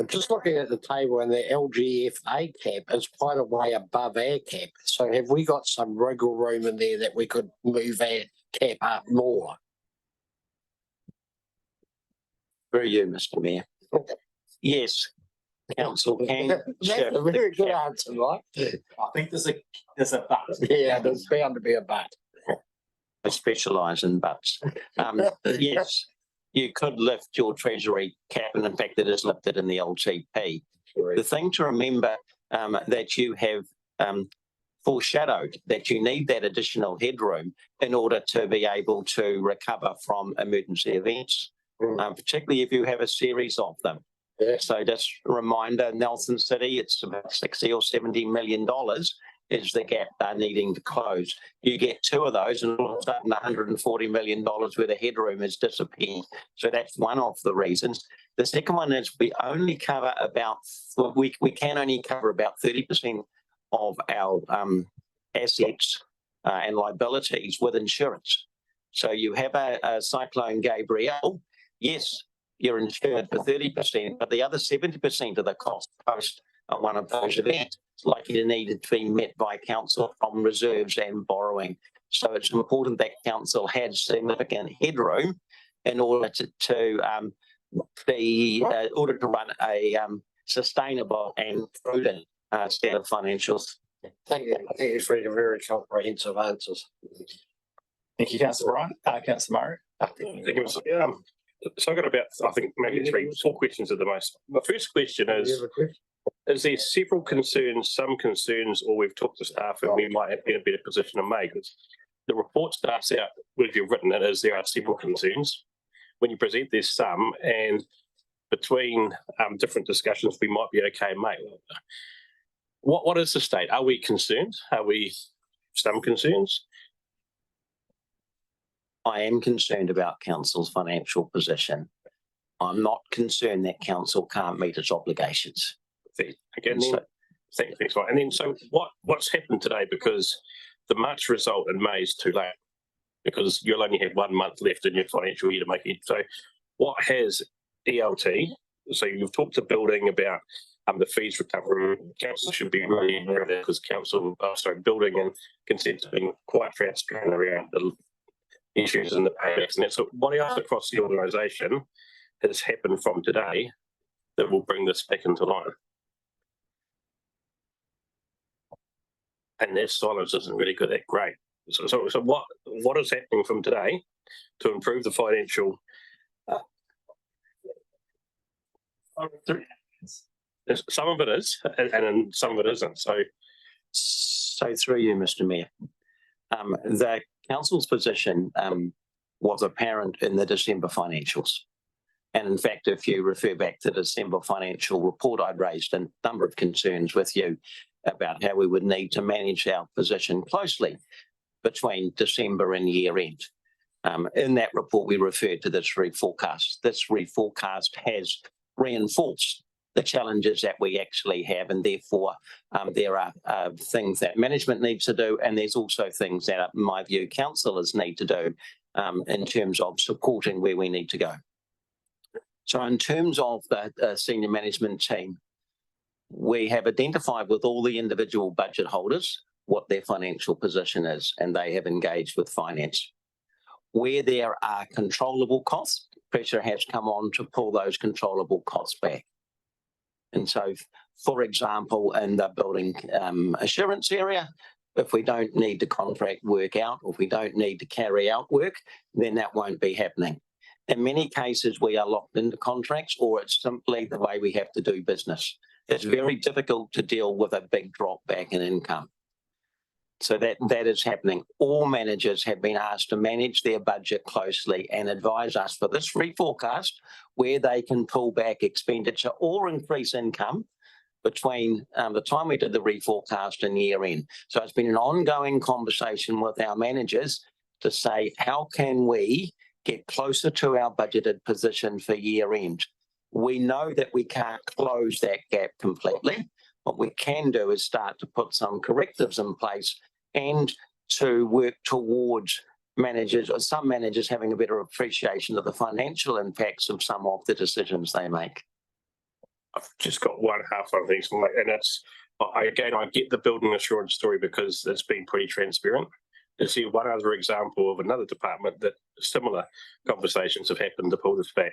Just looking at the table, and the LGFA cap is quite a way above our cap. So have we got some wriggle room in there that we could move our cap up more? For you, Mr. Mayor. Yes. Council can. That's a very good answer, right? I think there's a but. Yeah, there's bound to be a but. I specialise in buts. Yes, you could lift your treasury cap, and in fact it is lifted in the LTP. The thing to remember that you have foreshadowed that you need that additional headroom in order to be able to recover from emergency events, particularly if you have a series of them. Yeah. So just a reminder, Nelson City, it's about $60 or $70 million is the gap they're needing to close. You get 2 of those and all of a sudden $140 million worth of headroom has disappeared. So that's one of the reasons. The second one is we only cover we can only cover about 30% of our assets and liabilities with insurance. So you have a Cyclone Gabrielle, yes, you're insured for 30%, but the other 70% of the cost post one of those events is likely to need to be met by council from reserves and borrowing. So it's important that council has significant headroom in order to run sustainable and prudent set of financials. Thank you. I think it's really very comprehensive answers. Thank you, Councillor Ryan. Councillor Murray. So I've got about, I think, maybe 4 questions at the most. My first question is there several concerns, some concerns, or we've talked to staff and we might have been in a better position to make? The report starts out, if you've written it, as there are several concerns. When you present, there's some, and between different discussions, we might be okay, mate. What is the state? Are we concerned? Are we some concerns? I am concerned about council's financial position. I'm not concerned that council can't meet its obligations. Again, thanks, right. And then, so what's happened today? Because the March result in May is too late, because you'll only have 1 month left in your financial year to make it. So, what has ELT? So you've talked to building about the fees recovery. Council should be really aware of that, because building and consent have been quite transparent around the issues and the paybacks and that. So what else across the organisation has happened from today that will bring this back into line? And their silence isn't really good, that great. So what is happening from today to improve the financial? Some of it is, and some of it isn't. So through you, Mr. Mayor, the council's position was apparent in the December financials. And in fact, if you refer back to the December financial report, I'd raised a number of concerns with you about how we would need to manage our position closely between December and year end. In that report, we referred to this reforecast. This reforecast has reinforced the challenges that we actually have, and therefore there are things that management needs to do, and there's also things that, in my view, councillors need to do in terms of supporting where we need to go. So in terms of the senior management team, we have identified with all the individual budget holders what their financial position is, and they have engaged with finance. Where there are controllable costs, pressure has come on to pull those controllable costs back. And so, for example, in the building assurance area, if we don't need to contract work out, or if we don't need to carry out work, then that won't be happening. In many cases, we are locked into contracts, or it's simply the way we have to do business. It's very difficult to deal with a big drop back in income. So that is happening. All managers have been asked to manage their budget closely and advise us for this reforecast where they can pull back expenditure or increase income between the time we did the reforecast and year end. So it's been an ongoing conversation with our managers to say, how can we get closer to our budgeted position for year end? We know that we can't close that gap completely. What we can do is start to put some correctives in place and to work towards managers, or some managers, having a better appreciation of the financial impacts of some of the decisions they make. I've just got one half of things, and it's, I get the building assurance story because it's been pretty transparent. To see one other example of another department that similar conversations have happened to pull this back,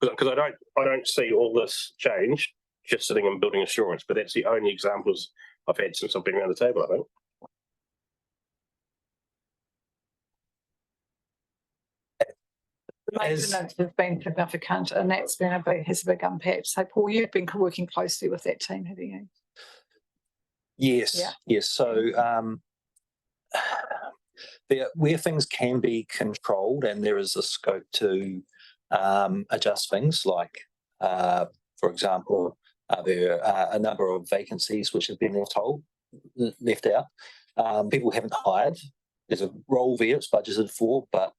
because I don't see all this change just sitting in building assurance, but that's the only examples I've had since I've been around the table, I think. The maintenance has been significant, and that's been has a big impact. So, Paul, you've been working closely with that team, haven't you? Yes, yeah. Yes. So where things can be controlled, and there is a scope to adjust things, like, for example, there are a number of vacancies which have been left out. People haven't hired. There's a role there it's budgeted for, but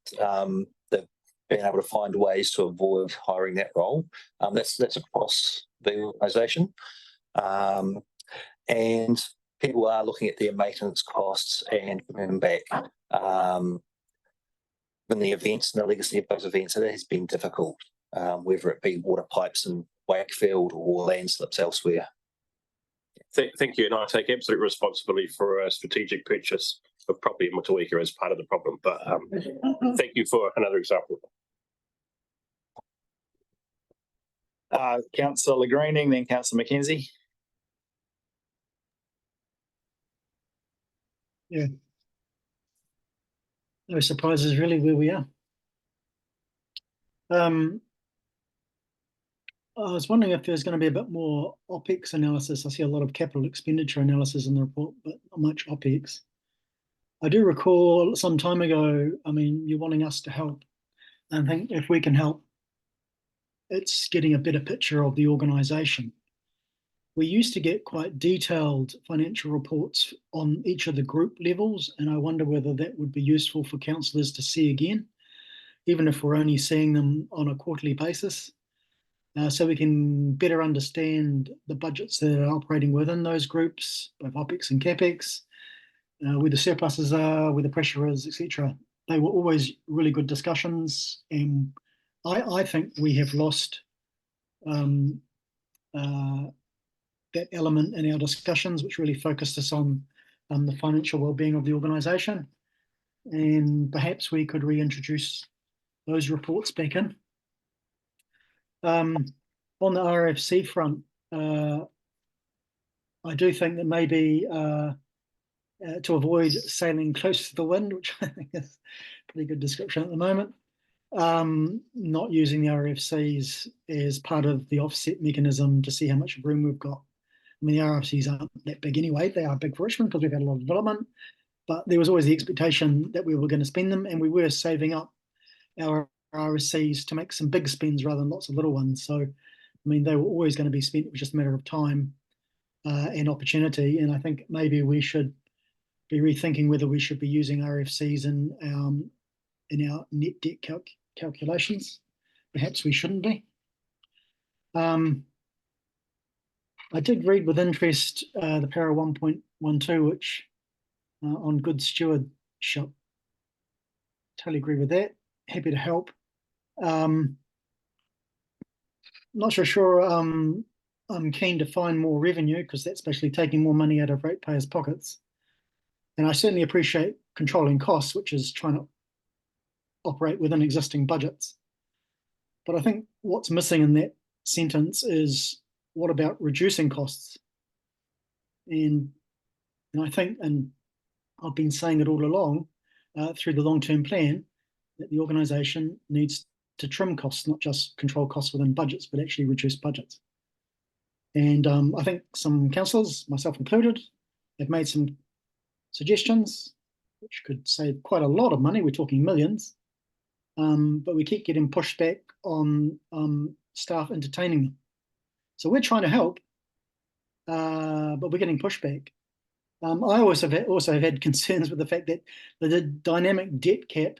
they've been able to find ways to avoid hiring that role. That's across the organisation. And people are looking at their maintenance costs and bringing them back in the events and the legacy of those events. And it has been difficult, whether it be water pipes in Wakefield or landslips elsewhere. Thank you, and I take absolute responsibility for a strategic purchase of property in Motueka as part of the problem. But thank you for another example. Councillor Greening, then Councillor Mackenzie. Yeah. No surprises really where we are. I was wondering if there's going to be a bit more OPEX analysis. I see a lot of capital expenditure analysis in the report, but not much OPEX. I do recall some time ago, I mean, you're wanting us to help. I think if we can help, it's getting a better picture of the organisation. We used to get quite detailed financial reports on each of the group levels, and I wonder whether that would be useful for councillors to see again, even if we're only seeing them on a quarterly basis, so we can better understand the budgets that are operating within those groups, both OPEX and CAPEX, where the surpluses are, where the pressure is, etc. They were always really good discussions, and I think we have lost that element in our discussions, which really focused us on the financial well-being of the organisation. And perhaps we could reintroduce those reports back in. On the RFC front, I do think that maybe to avoid sailing close to the wind, which I think is a pretty good description at the moment, not using the RFCs as part of the offset mechanism to see how much room we've got. I mean, the RFCs aren't that big anyway. They are big for Richmond because we've had a lot of development, but there was always the expectation that we were going to spend them, and we were saving up our RFCs to make some big spends rather than lots of little ones. So, I mean, they were always going to be spent. It was just a matter of time and opportunity. And I think maybe we should be rethinking whether we should be using RFCs in our net debt calculations. Perhaps we shouldn't be. I did read with interest the para 1.12, which on good stewardship. Totally agree with that. Happy to help. Not so sure I'm keen to find more revenue, because that's basically taking more money out of ratepayers' pockets. And I certainly appreciate controlling costs, which is trying to operate within existing budgets. But I think what's missing in that sentence is, what about reducing costs? And I think, and I've been saying it all along through the long-term plan, that the organisation needs to trim costs, not just control costs within budgets, but actually reduce budgets. And I think some councillors, myself included, have made some suggestions which could save quite a lot of money. We're talking millions, but we keep getting pushed back on staff entertaining them. So we're trying to help, but we're getting pushback. I also have had concerns with the fact that the dynamic debt cap,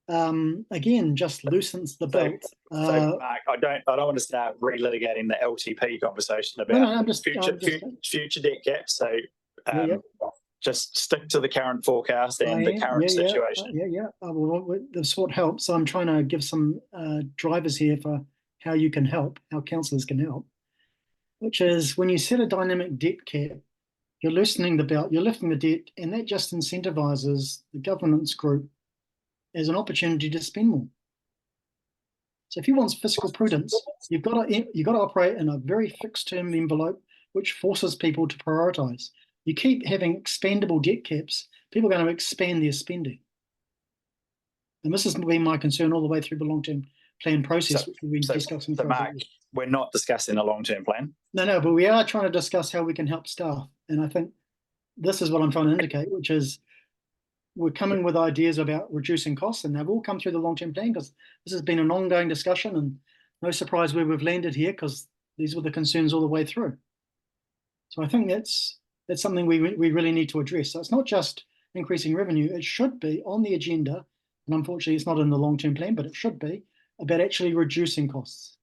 again, just loosens the belt. So Mark, I don't want to start relitigating the LTP conversation about future debt caps. So just stick to the current forecast and the current situation. Well, that's what helps. So I'm trying to give some drivers here for how you can help, how councillors can help. Which is, when you set a dynamic debt cap, you're loosening the belt, you're lifting the debt, and that just incentivizes the governance group as an opportunity to spend more. So if you want fiscal prudence, you've got to operate in a very fixed term envelope, which forces people to prioritise. You keep having expandable debt caps, people are going to expand their spending. And this has been my concern all the way through the long-term plan process, which we've been discussing. So Mark, we're not discussing a long-term plan. No, but we are trying to discuss how we can help staff. And I think this is what I'm trying to indicate, which is we're coming with ideas about reducing costs, and they've all come through the long-term plan, because this has been an ongoing discussion, and no surprise where we've landed here, because these were the concerns all the way through. So I think that's something we really need to address. So it's not just increasing revenue, it should be on the agenda, and unfortunately it's not in the long-term plan, but it should be about actually reducing costs.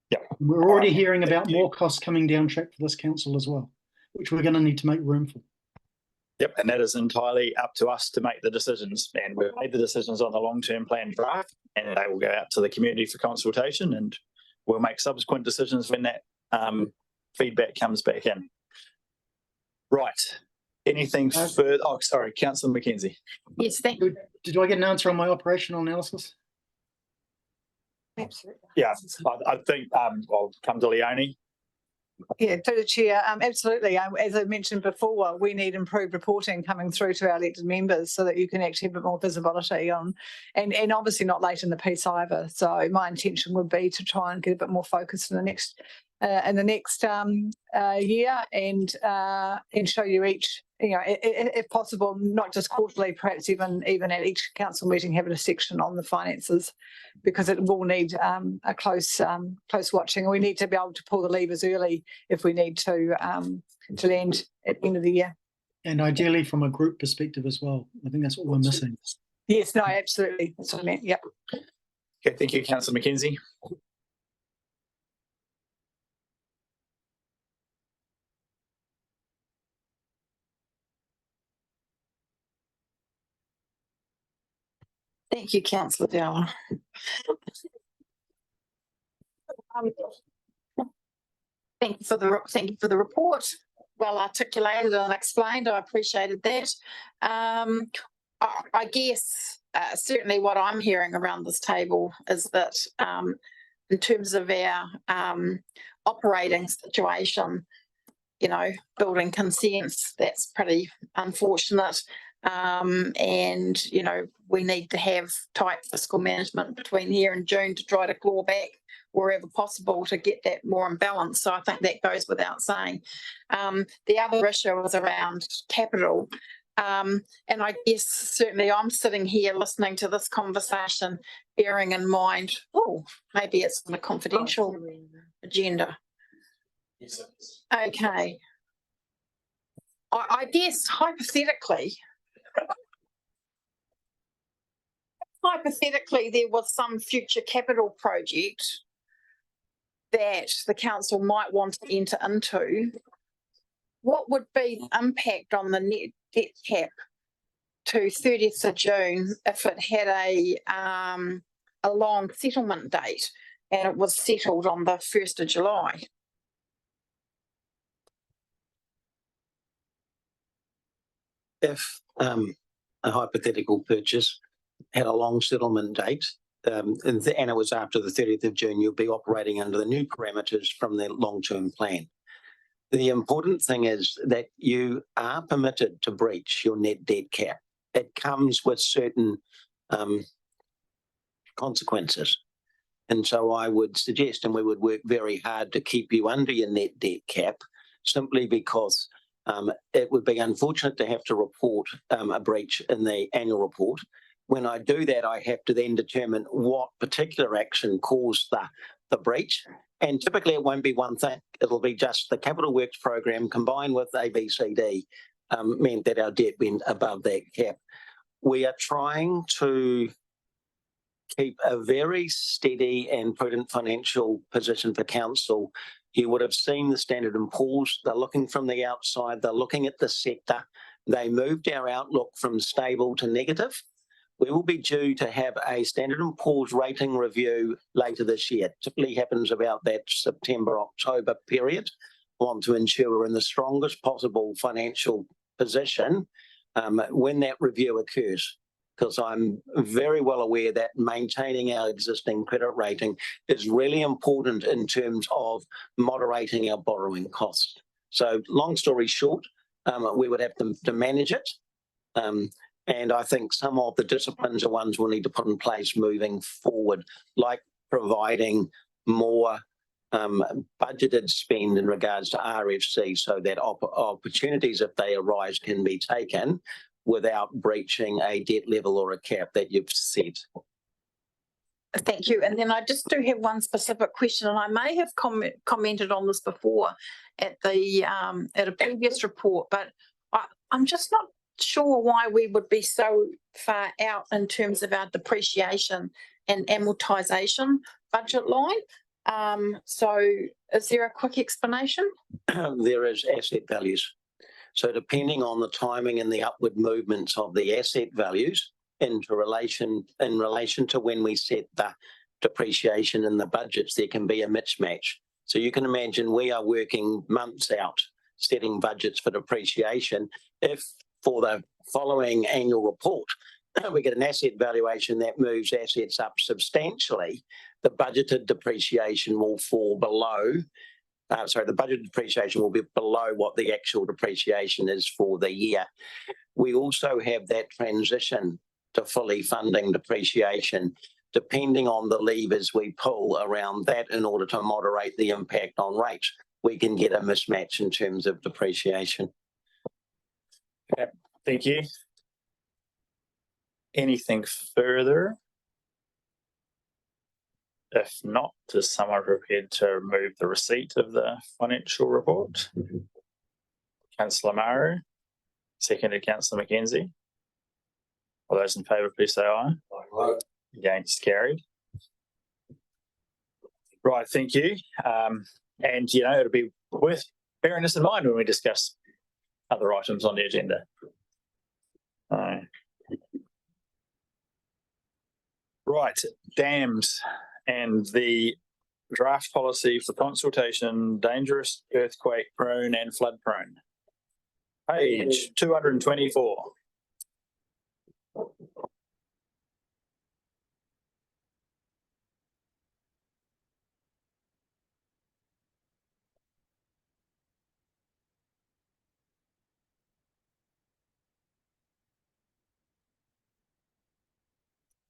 Yeah, we're already hearing about more costs coming down track for this council as well, which we're going to need to make room for. Yep, and that is entirely up to us to make the decisions. And we've made the decisions on the long-term plan draft, and they will go out to the community for consultation, and we'll make subsequent decisions when that feedback comes back in. Right. Anything further? Oh, sorry, Councillor Mackenzie. Yes, thank you. Did I get an answer on my operational analysis? Absolutely. Yeah, I think I'll come to Leonie. Yeah, through the chair, absolutely. As I mentioned before, we need improved reporting coming through to our elected members so that you can actually have a bit more visibility on, and obviously not late in the piece either. So my intention would be to try and get a bit more focus in the next year, and show you each, if possible, not just quarterly, perhaps even at each council meeting, having a section on the finances, because it will need a close watching. And we need to be able to pull the levers early if we need to land at the end of the year. And ideally from a group perspective as well. I think that's what we're missing. Yes, no, absolutely. That's what I meant. Yep. Okay, thank you, Councillor McKenzie. Thank you, Councillor Dowler. Thank you for the report. Well articulated and explained. I appreciated that. I guess certainly what I'm hearing around this table is that in terms of our operating situation, building consents, that's pretty unfortunate. And we need to have tight fiscal management between here and June to try to claw back wherever possible to get that more in balance. So I think that goes without saying. The other issue was around capital. And I guess certainly I'm sitting here listening to this conversation, bearing in mind, maybe it's on a confidential agenda. Okay. I guess hypothetically, there was some future capital project that the council might want to enter into, what would be the impact on the net debt cap to 30th of June if it had a long settlement date and it was settled on the 1st of July? If a hypothetical purchase had a long settlement date, and it was after the 30th of June, you'll be operating under the new parameters from the long-term plan. The important thing is that you are permitted to breach your net debt cap. It comes with certain consequences. And so I would suggest, and we would work very hard to keep you under your net debt cap, simply because it would be unfortunate to have to report a breach in the annual report. When I do that, I have to then determine what particular action caused the breach. And typically it won't be one thing. It'll be just the capital works program combined with ABCD meant that our debt went above that cap. We are trying to keep a very steady and prudent financial position for council. You would have seen the Standard & Poor's. They're looking from the outside. They're looking at the sector. They moved our outlook from stable to negative. We will be due to have a Standard & Poor's rating review later this year. It typically happens about that September-October period. We want to ensure we're in the strongest possible financial position when that review occurs, because I'm very well aware that maintaining our existing credit rating is really important in terms of moderating our borrowing costs. So long story short, we would have to manage it. And I think some of the disciplines are ones we'll need to put in place moving forward, like providing more budgeted spend in regards to RFC, so that opportunities, if they arise, can be taken without breaching a debt level or a cap that you've set. Thank you. And then I just do have one specific question, and I may have commented on this before at a previous report, but I'm just not sure why we would be so far out in terms of our depreciation and amortization budget line. So is there a quick explanation? There is asset values. So depending on the timing and the upward movements of the asset values in relation to when we set the depreciation in the budgets, there can be a mismatch. So you can imagine we are working months out setting budgets for depreciation. If for the following annual report, we get an asset valuation that moves assets up substantially, the budgeted depreciation will fall below. The budget depreciation will be below what the actual depreciation is for the year. We also have that transition to fully funding depreciation, depending on the levers we pull around that in order to moderate the impact on rates. We can get a mismatch in terms of depreciation. Okay, thank you. Anything further? If not, is someone prepared to remove the receipt of the financial report? Councillor Maru, seconded Councillor McKenzie. All those in favour, please say aye. Aye. Against, carried. Right, thank you. And you know, it'll be worth bearing this in mind when we discuss other items on the agenda. Right, dams and the draft policy for consultation, dangerous, earthquake prone and flood prone. Page 224.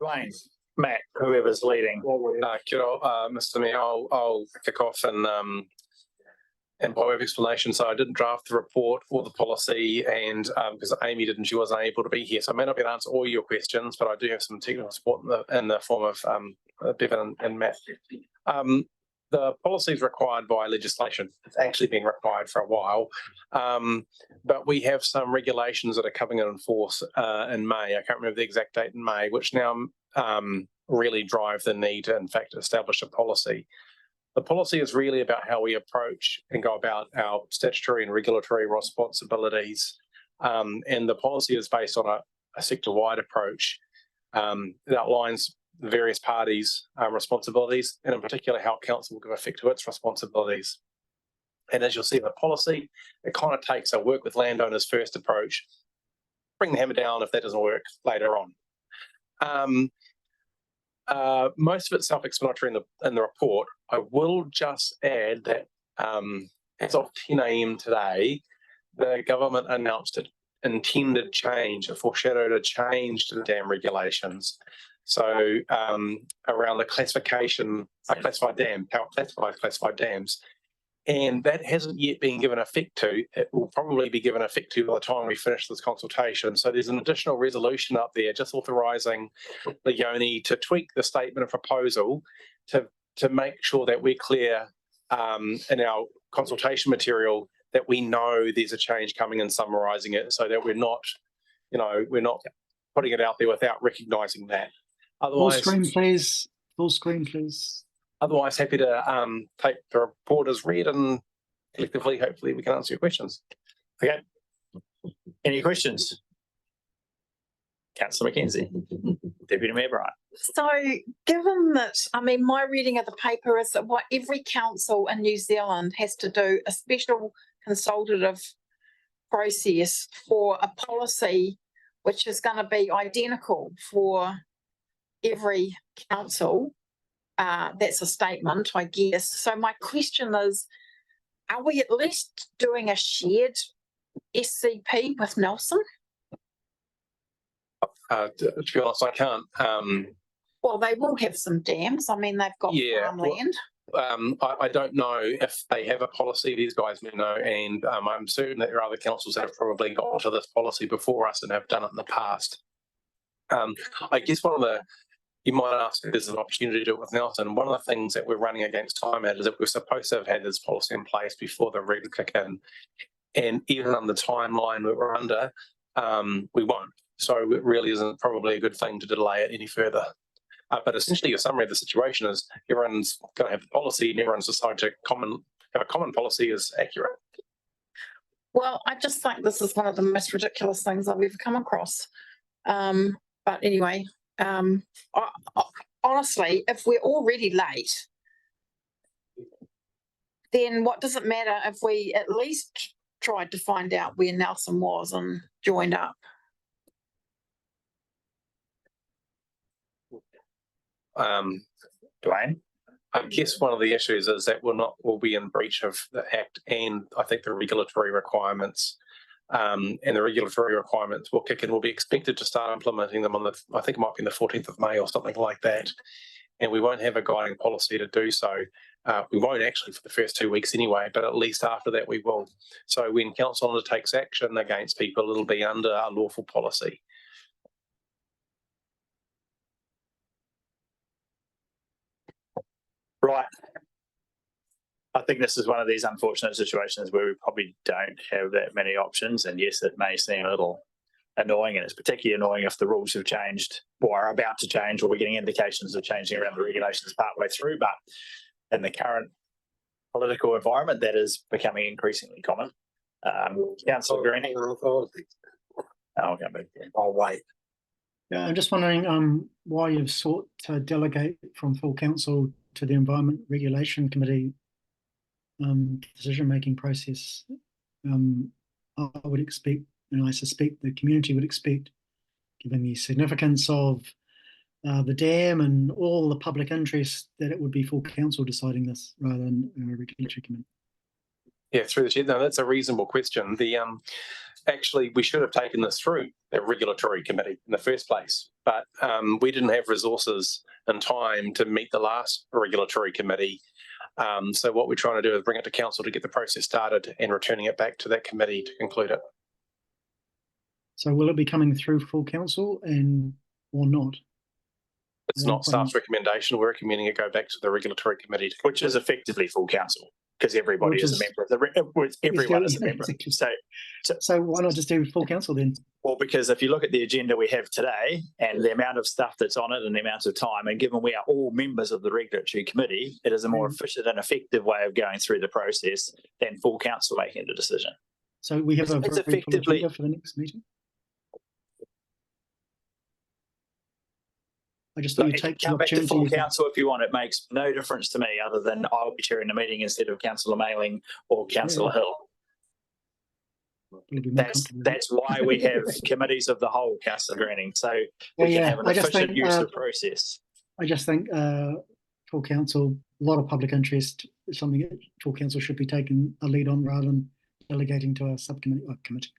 Dwayne, Matt, whoever's leading. Kia ora, Mr. Mayor, I'll kick off and by way of explanation. So I didn't draft the report or the policy, and because Amy didn't, she wasn't able to be here. So I may not be able to answer all your questions, but I do have some technical support in the form of Bevan and Matt. The policy is required by legislation. It's actually been required for a while, but we have some regulations that are coming in force in May. I can't remember the exact date in May, which now really drive the need to, in fact, establish a policy. The policy is really about how we approach and go about our statutory and regulatory responsibilities, and the policy is based on a sector-wide approach. It outlines the various parties' responsibilities, and in particular how council will give effect to its responsibilities. And as you'll see in the policy, it kind of takes a work with landowners first approach, bring the hammer down if that doesn't work later on. Most of it's self-explanatory in the report. I will just add that as of 10 a.m. today, the government announced an intended change, a foreshadowed change to the dam regulations. So around the classification, classified dam, how it classifies classified dams. And that hasn't yet been given effect to. It will probably be given effect to by the time we finish this consultation. So there's an additional resolution up there just authorising the Yoni to tweak the statement of proposal to make sure that we're clear in our consultation material that we know there's a change coming and summarising it, so that we're not putting it out there without recognising that. Otherwise, full screen, please. Full screen, please. Otherwise, happy to take the report as read, and collectively, hopefully, we can answer your questions. Okay. Any questions? Councillor McKenzie, Deputy Mayor Bryant. So, given that, I mean, my reading of the paper is that what every council in New Zealand has to do a special consultative process for a policy which is going to be identical for every council. That's a statement, I guess. So my question is, are we at least doing a shared SCP with Nelson? To be honest, I can't. Well, they will have some dams. I mean, they've got farmland. I don't know if they have a policy. These guys may know, and I'm certain that there are other councils that have probably got to this policy before us and have done it in the past. I guess you might ask if there's an opportunity to do it with Nelson. One of the things that we're running against time at is that we're supposed to have had this policy in place before the red kick in. And even on the timeline that we're under, we won't. So it really isn't probably a good thing to delay it any further. But essentially, a summary of the situation is everyone's going to have the policy and everyone's decided to have a common policy is accurate. Well, I just think this is one of the most ridiculous things I've ever come across. But anyway, honestly, if we're already late, then what does it matter if we at least tried to find out where Nelson was and joined up? Dwayne? I guess one of the issues is that we'll be in breach of the Act and I think the regulatory requirements. And the regulatory requirements will kick in. We'll be expected to start implementing them on I think it might be the 14th of May or something like that. And we won't have a guiding policy to do so. We won't actually for the first 2 weeks anyway, but at least after that we will. So when council undertakes action against people, it'll be under our lawful policy. Right. I think this is one of these unfortunate situations where we probably don't have that many options. And yes, it may seem a little annoying, and it's particularly annoying if the rules have changed or are about to change, or we're getting indications of changing around the regulations partway through. But in the current political environment, that is becoming increasingly common. Councillor Greening. I'll wait. Yeah, I'm just wondering why you've sought to delegate from full council to the Environment Regulation Committee decision-making process. I would expect, and I suspect the community would expect, given the significance of the dam and all the public interest, that it would be full council deciding this rather than a regulatory committee. Yeah, through the chair. No, that's a reasonable question. Actually, we should have taken this through the regulatory committee in the first place, but we didn't have resources and time to meet the last regulatory committee. So what we're trying to do is bring it to council to get the process started and returning it back to that committee to conclude it. So will it be coming through full council or not? It's not staff's recommendation. We're recommending it go back to the regulatory committee, which is effectively full council, because everybody is a member of the everyone is a member. So why not just do full council then? Well, because if you look at the agenda we have today and the amount of stuff that's on it and the amount of time, and given we are all members of the regulatory committee, it is a more efficient and effective way of going through the process than full council making the decision. So we have it's effectively for the next meeting. I just think you take come back to full council if you want. It makes no difference to me other than I'll be chairing the meeting instead of Councillor Mailing or Councillor Hill. That's why we have committees of the whole, Councillor Greening, so we can have an efficient use of process. I just think full council, a lot of public interest is something that full council should be taking a lead on rather than delegating to a subcommittee or committee.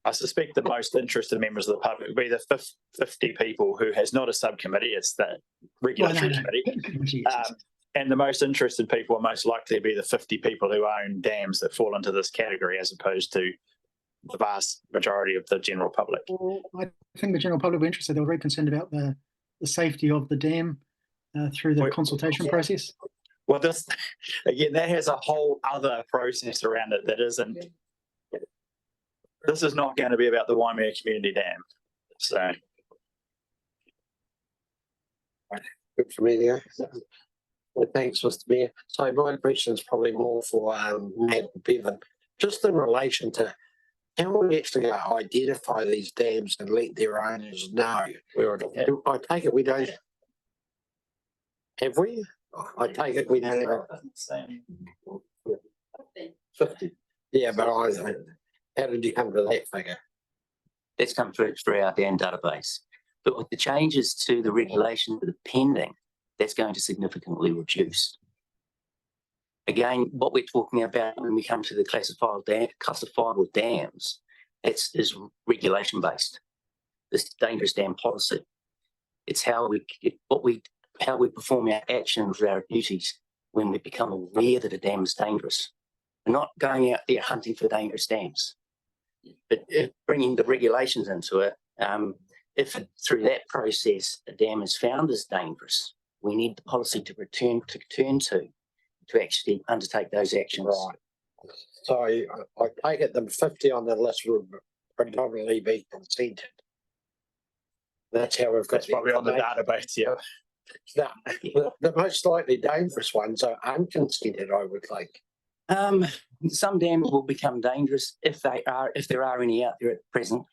I suspect the most interested members of the public would be the 50 people who has not a subcommittee, it's the regulatory committee. And the most interested people are most likely to be the 50 people who own dams that fall into this category, as opposed to the vast majority of the general public. Well, I think the general public were interested. They were very concerned about the safety of the dam through the consultation process. Well, this again, that has a whole other process around it that isn't. This is not going to be about the Waimea Community Dam. So, good for me there. Well, thanks, Mr. Mayor. So my question is probably more for Matt and Bevan, just in relation to how we actually identify these dams and let their owners know. I take it we don't. Have we? I take it we don't have 50. Yeah, but how did you come to that figure? That's come through our dam database. But with the changes to the regulations that are pending, that's going to significantly reduce. Again, what we're talking about when we come to the classifiable dams, is regulation based. This dangerous dam policy. It's how we perform our actions, our duties when we become aware that a dam is dangerous. We're not going out there hunting for dangerous dams. But bringing the regulations into it, if through that process a dam is found as dangerous, we need the policy to turn to actually undertake those actions. Right. So I take it the 50 on the list would predominantly be consented. That's how we've got. That's probably on the database, yeah. The most likely dangerous ones are unconsented, I would think. Some dams will become dangerous if there are any out there at present.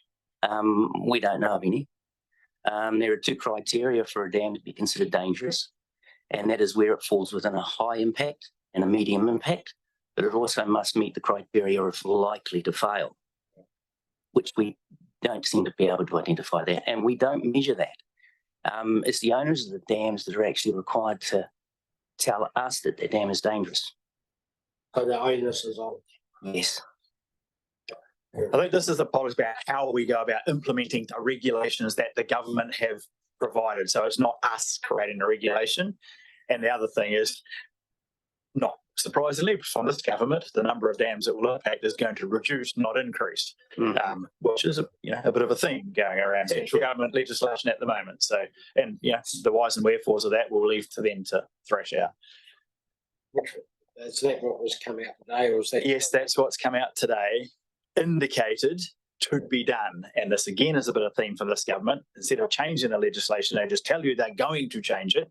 We don't know of any. There are two criteria for a dam to be considered dangerous, and that is where it falls within a high impact and a medium impact, but it also must meet the criteria of likely to fail, which we don't seem to be able to identify that, and we don't measure that. It's the owners of the dams that are actually required to tell us that their dam is dangerous. So the onus is on. Yes. I think this is the policy about how we go about implementing the regulations that the government have provided. So it's not us creating a regulation. And the other thing is, not surprisingly, from this government, the number of dams that will impact is going to reduce, not increase, which is a bit of a theme going around central government legislation at the moment. So, and the whys and wherefores of that we'll leave to them to thrash out. Is that what was come out today, or is that? Yes, that's what's come out today. Indicated to be done, and this again is a bit of theme for this government. Instead of changing the legislation, they just tell you they're going to change it,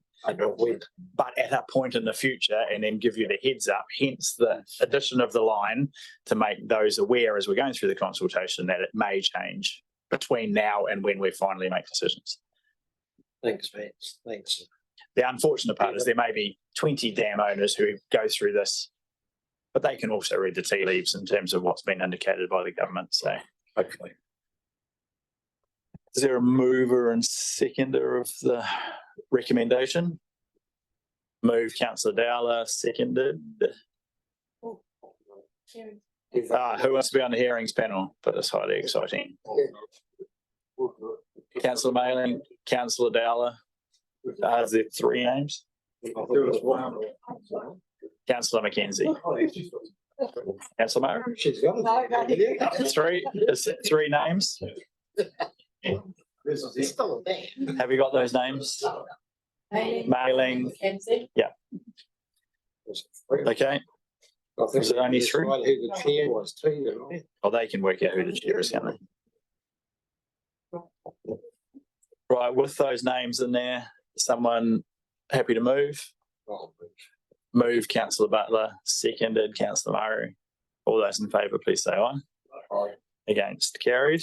but at a point in the future, and then give you the heads up. Hence the addition of the line to make those aware as we're going through the consultation that it may change between now and when we finally make decisions. Thanks, Vance. Thanks. The unfortunate part is there may be 20 dam owners who go through this, but they can also read the tea leaves in terms of what's been indicated by the government. So hopefully. Is there a mover and seconder of the recommendation? Move Councillor Dowler, seconded. Who wants to be on the hearings panel? But it's highly exciting. Councillor Mayling, Councillor Dowler. Is there three names? Councillor Mackenzie. Councillor Murray? She's got it. Three names. Have you got those names? Mailing. Yeah. Okay. Is it only three? Who the chair was too, right? Oh, they can work out who the chair is, can't they? Right, with those names in there, someone happy to move? Move Councillor Butler, seconded Councillor Murray. All those in favour, please say aye. Aye. Against, carried.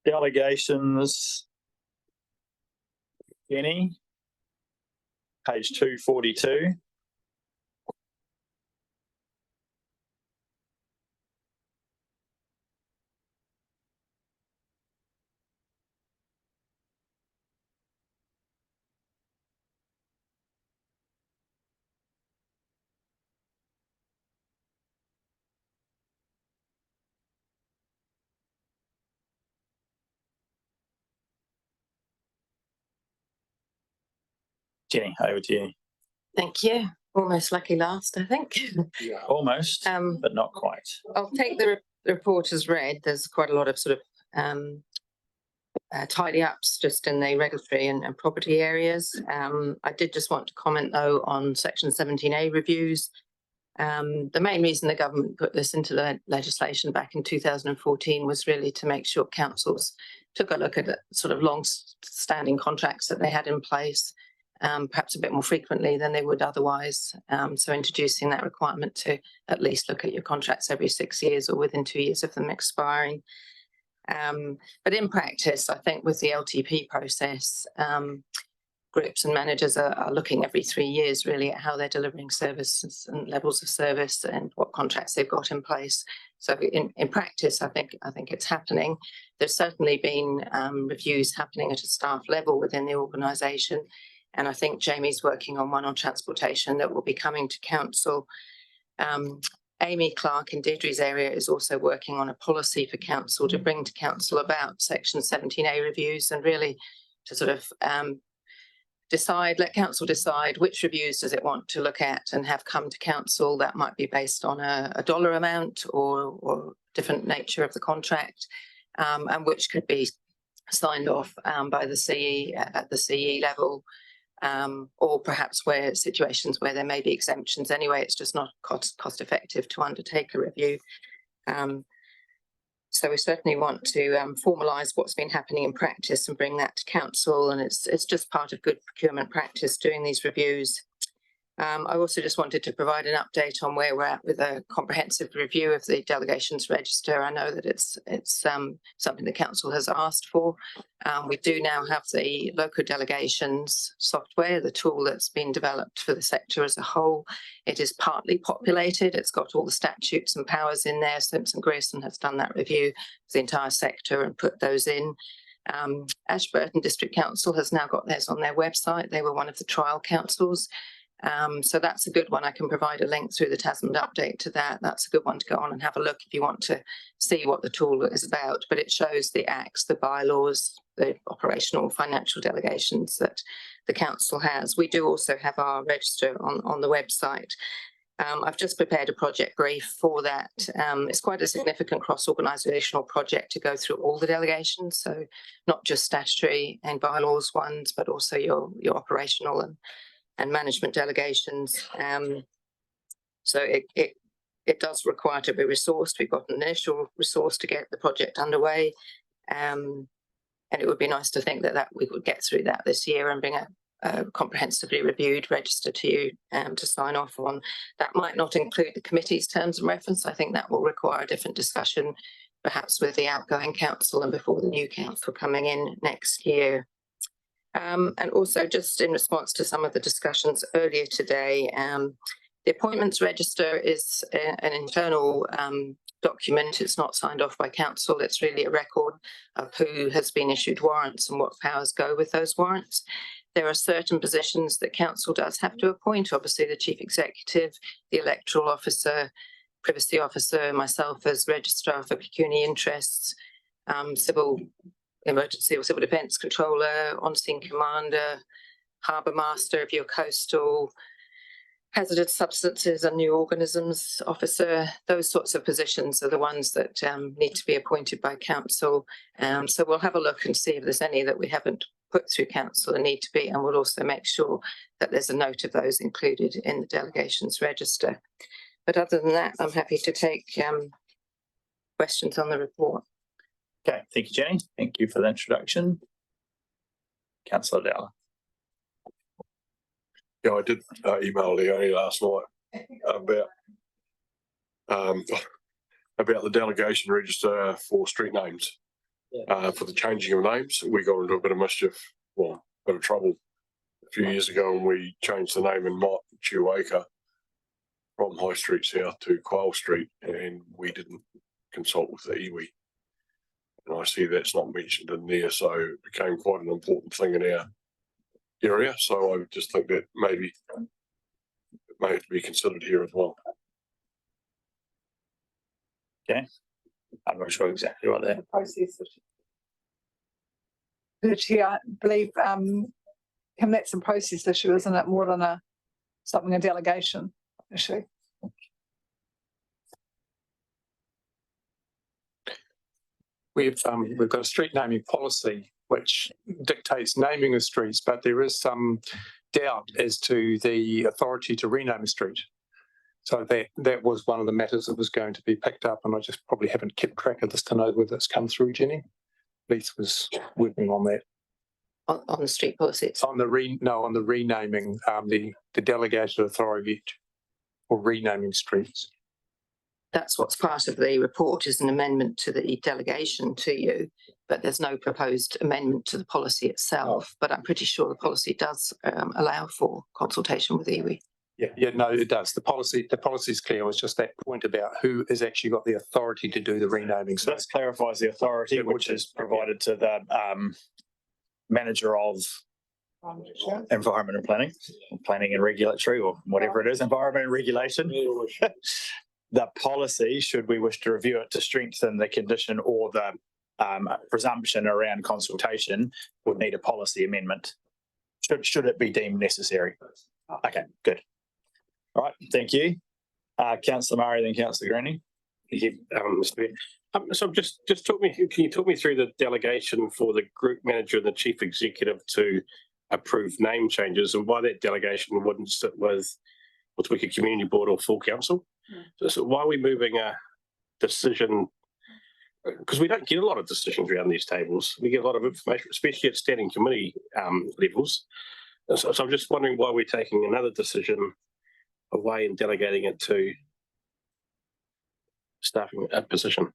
Delegations. Jenny, page 242. Jenny, over to you. Thank you. Almost lucky last, I think. Yeah. Almost, but not quite. I'll take the report as read. There's quite a lot of sort of tidy ups just in the regulatory and property areas. I did just want to comment though on section 17A reviews. The main reason the government put this into the legislation back in 2014 was really to make sure councils took a look at the sort of long-standing contracts that they had in place, perhaps a bit more frequently than they would otherwise. So introducing that requirement to at least look at your contracts every 6 years or within 2 years of them expiring. But in practice, I think with the LTP process, groups and managers are looking every 3 years really at how they're delivering services and levels of service and what contracts they've got in place. So in practice, I think it's happening. There's certainly been reviews happening at a staff level within the organisation. And I think Jamie's working on one on transportation that will be coming to council. Amy Clark in Deirdre's area is also working on a policy for council to bring to council about section 17A reviews and really to sort of let council decide which reviews does it want to look at and have come to council. That might be based on a dollar amount or different nature of the contract, and which could be signed off by the CE at the CE level. Or perhaps where situations where there may be exemptions anyway, it's just not cost effective to undertake a review. So we certainly want to formalise what's been happening in practice and bring that to council, and it's just part of good procurement practice doing these reviews. I also just wanted to provide an update on where we're at with a comprehensive review of the delegations register. I know that it's something the council has asked for. We do now have the local delegations software, the tool that's been developed for the sector as a whole. It is partly populated. It's got all the statutes and powers in there. Simpson Grayson has done that review for the entire sector and put those in. Ashburton District Council has now got theirs on their website. They were one of the trial councils. So that's a good one. I can provide a link through the Tasman update to that. That's a good one to go on and have a look if you want to see what the tool is about. But it shows the acts, the bylaws, the operational financial delegations that the council has. We do also have our register on the website. I've just prepared a project brief for that. It's quite a significant cross-organisational project to go through all the delegations, so not just statutory and bylaws ones, but also your operational and management delegations. So it does require to be resourced. We've got an initial resource to get the project underway, and it would be nice to think that we would get through that this year and bring a comprehensively reviewed register to you to sign off on. That might not include the committee's terms and reference. I think that will require a different discussion, perhaps with the outgoing council and before the new council coming in next year. And also, just in response to some of the discussions earlier today, the appointments register is an internal document. It's not signed off by council. It's really a record of who has been issued warrants and what powers go with those warrants. There are certain positions that council does have to appoint, obviously the chief executive, the electoral officer, privacy officer, myself as registrar for pecuniary interests, civil emergency or civil defence controller, on-scene commander, harbour master if you're coastal, hazardous substances and new organisms officer. Those sorts of positions are the ones that need to be appointed by council. So we'll have a look and see if there's any that we haven't put through council and need to be, and we'll also make sure that there's a note of those included in the delegations register. But other than that, I'm happy to take questions on the report. Okay, thank you, Jenny. Thank you for the introduction. Councillor Dowler. Yeah, I did email Leonie last night about the delegation register for street names. For the changing of names. We got into a bit of mischief, well, a bit of trouble a few years ago when we changed the name in Motueka from High Street South to Quail Street, and we didn't consult with the iwi. And I see that's not mentioned in there, so it became quite an important thing in our area. So I just think that maybe it may have to be considered here as well. Okay. I'm not sure exactly what that process. I believe that's a process issue, isn't it? More than a delegation issue. We've got a street naming policy which dictates naming of streets, but there is some doubt as to the authority to rename a street. So that was one of the matters that was going to be picked up, and I just probably haven't kept track of this to know whether it's come through, Jenny. Leith was working on that. On the street policies? On the renaming, the delegated authority for renaming streets. That's what's part of the report, is an amendment to the delegation to you, but there's no proposed amendment to the policy itself. But I'm pretty sure the policy does allow for consultation with iwi. Yeah, no, it does. The policy is clear. It was just that point about who has actually got the authority to do the renaming. So this clarifies the authority, which is provided to the manager of environment and planning and regulatory, or whatever it is, environment and regulation. The policy, should we wish to review it to strengthen the condition or the presumption around consultation, would need a policy amendment. Should it be deemed necessary? Okay, good. All right, thank you. Councillor Murray, then Councillor Graney. Thank you, Mr. Mayor. So just can you talk me through the delegation for the group manager and the chief executive to approve name changes, and why that delegation wouldn't sit with Motueka Community Board or full council? So why are we moving a decision? Because we don't get a lot of decisions around these tables. We get a lot of information, especially at standing committee levels. So I'm just wondering why we're taking another decision away and delegating it to staffing a position.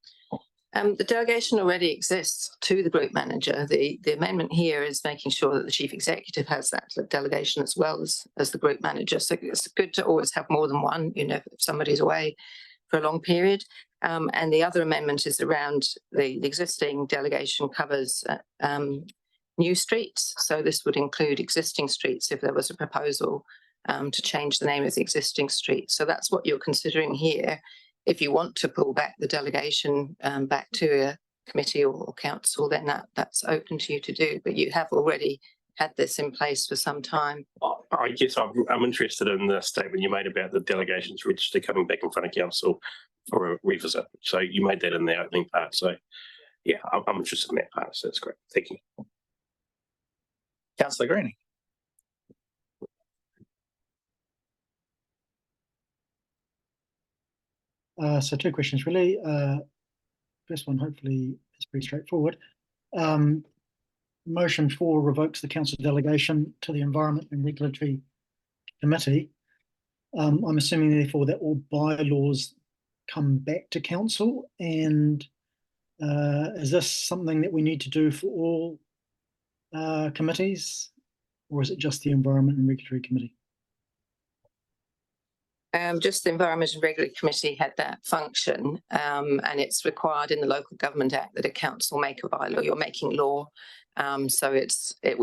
The delegation already exists to the group manager. The amendment here is making sure that the chief executive has that delegation as well as the group manager. So it's good to always have more than one, if somebody's away for a long period. And the other amendment is around the existing delegation covers new streets. So this would include existing streets if there was a proposal to change the name of the existing street. So that's what you're considering here. If you want to pull back the delegation back to a committee or council, then that's open to you to do. But you have already had this in place for some time. I guess I'm interested in the statement you made about the delegations register coming back in front of council for a revisit. So you made that in the opening part. So yeah, I'm interested in that part. So that's great. Thank you. Councillor Greening. So two questions really. First one hopefully is pretty straightforward. Motion 4 revokes the council delegation to the Environment and Regulatory Committee. I'm assuming therefore that all bylaws come back to council, and is this something that we need to do for all committees, or is it just the Environment and Regulatory Committee? Just the Environment and Regulatory Committee had that function, and it's required in the Local Government Act that a council make a bylaw. You're making law, so it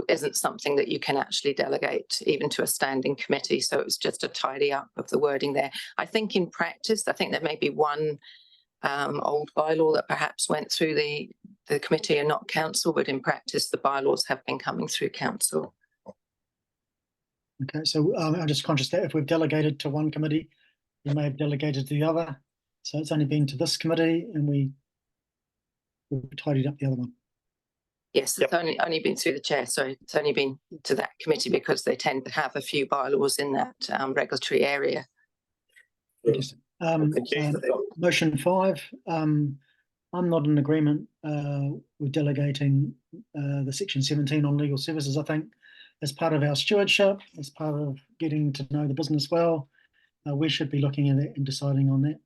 isn't something that you can actually delegate even to a standing committee. So it was just a tidy up of the wording there. I think in practice, I think there may be one old bylaw that perhaps went through the committee and not council, but in practice, the bylaws have been coming through council. Okay, so I'm just conscious that if we've delegated to one committee, we may have delegated to the other. So it's only been to this committee, and we've tidied up the other one. Yes, it's only been through the chair. Sorry, it's only been to that committee because they tend to have a few bylaws in that regulatory area. Motion 5. I'm not in agreement with delegating the Section 17 on legal services. I think as part of our stewardship, as part of getting to know the business well, we should be looking at it and deciding on that.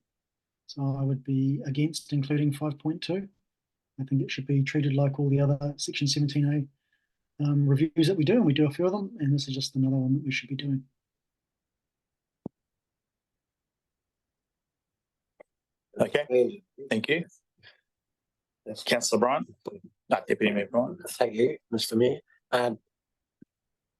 So I would be against including 5.2. I think it should be treated like all the other Section 17A reviews that we do, and we do a few of them, and this is just another one that we should be doing. Okay, thank you. Councillor Bryan, Deputy Mayor Bryan. Thank you, Mr. Mayor.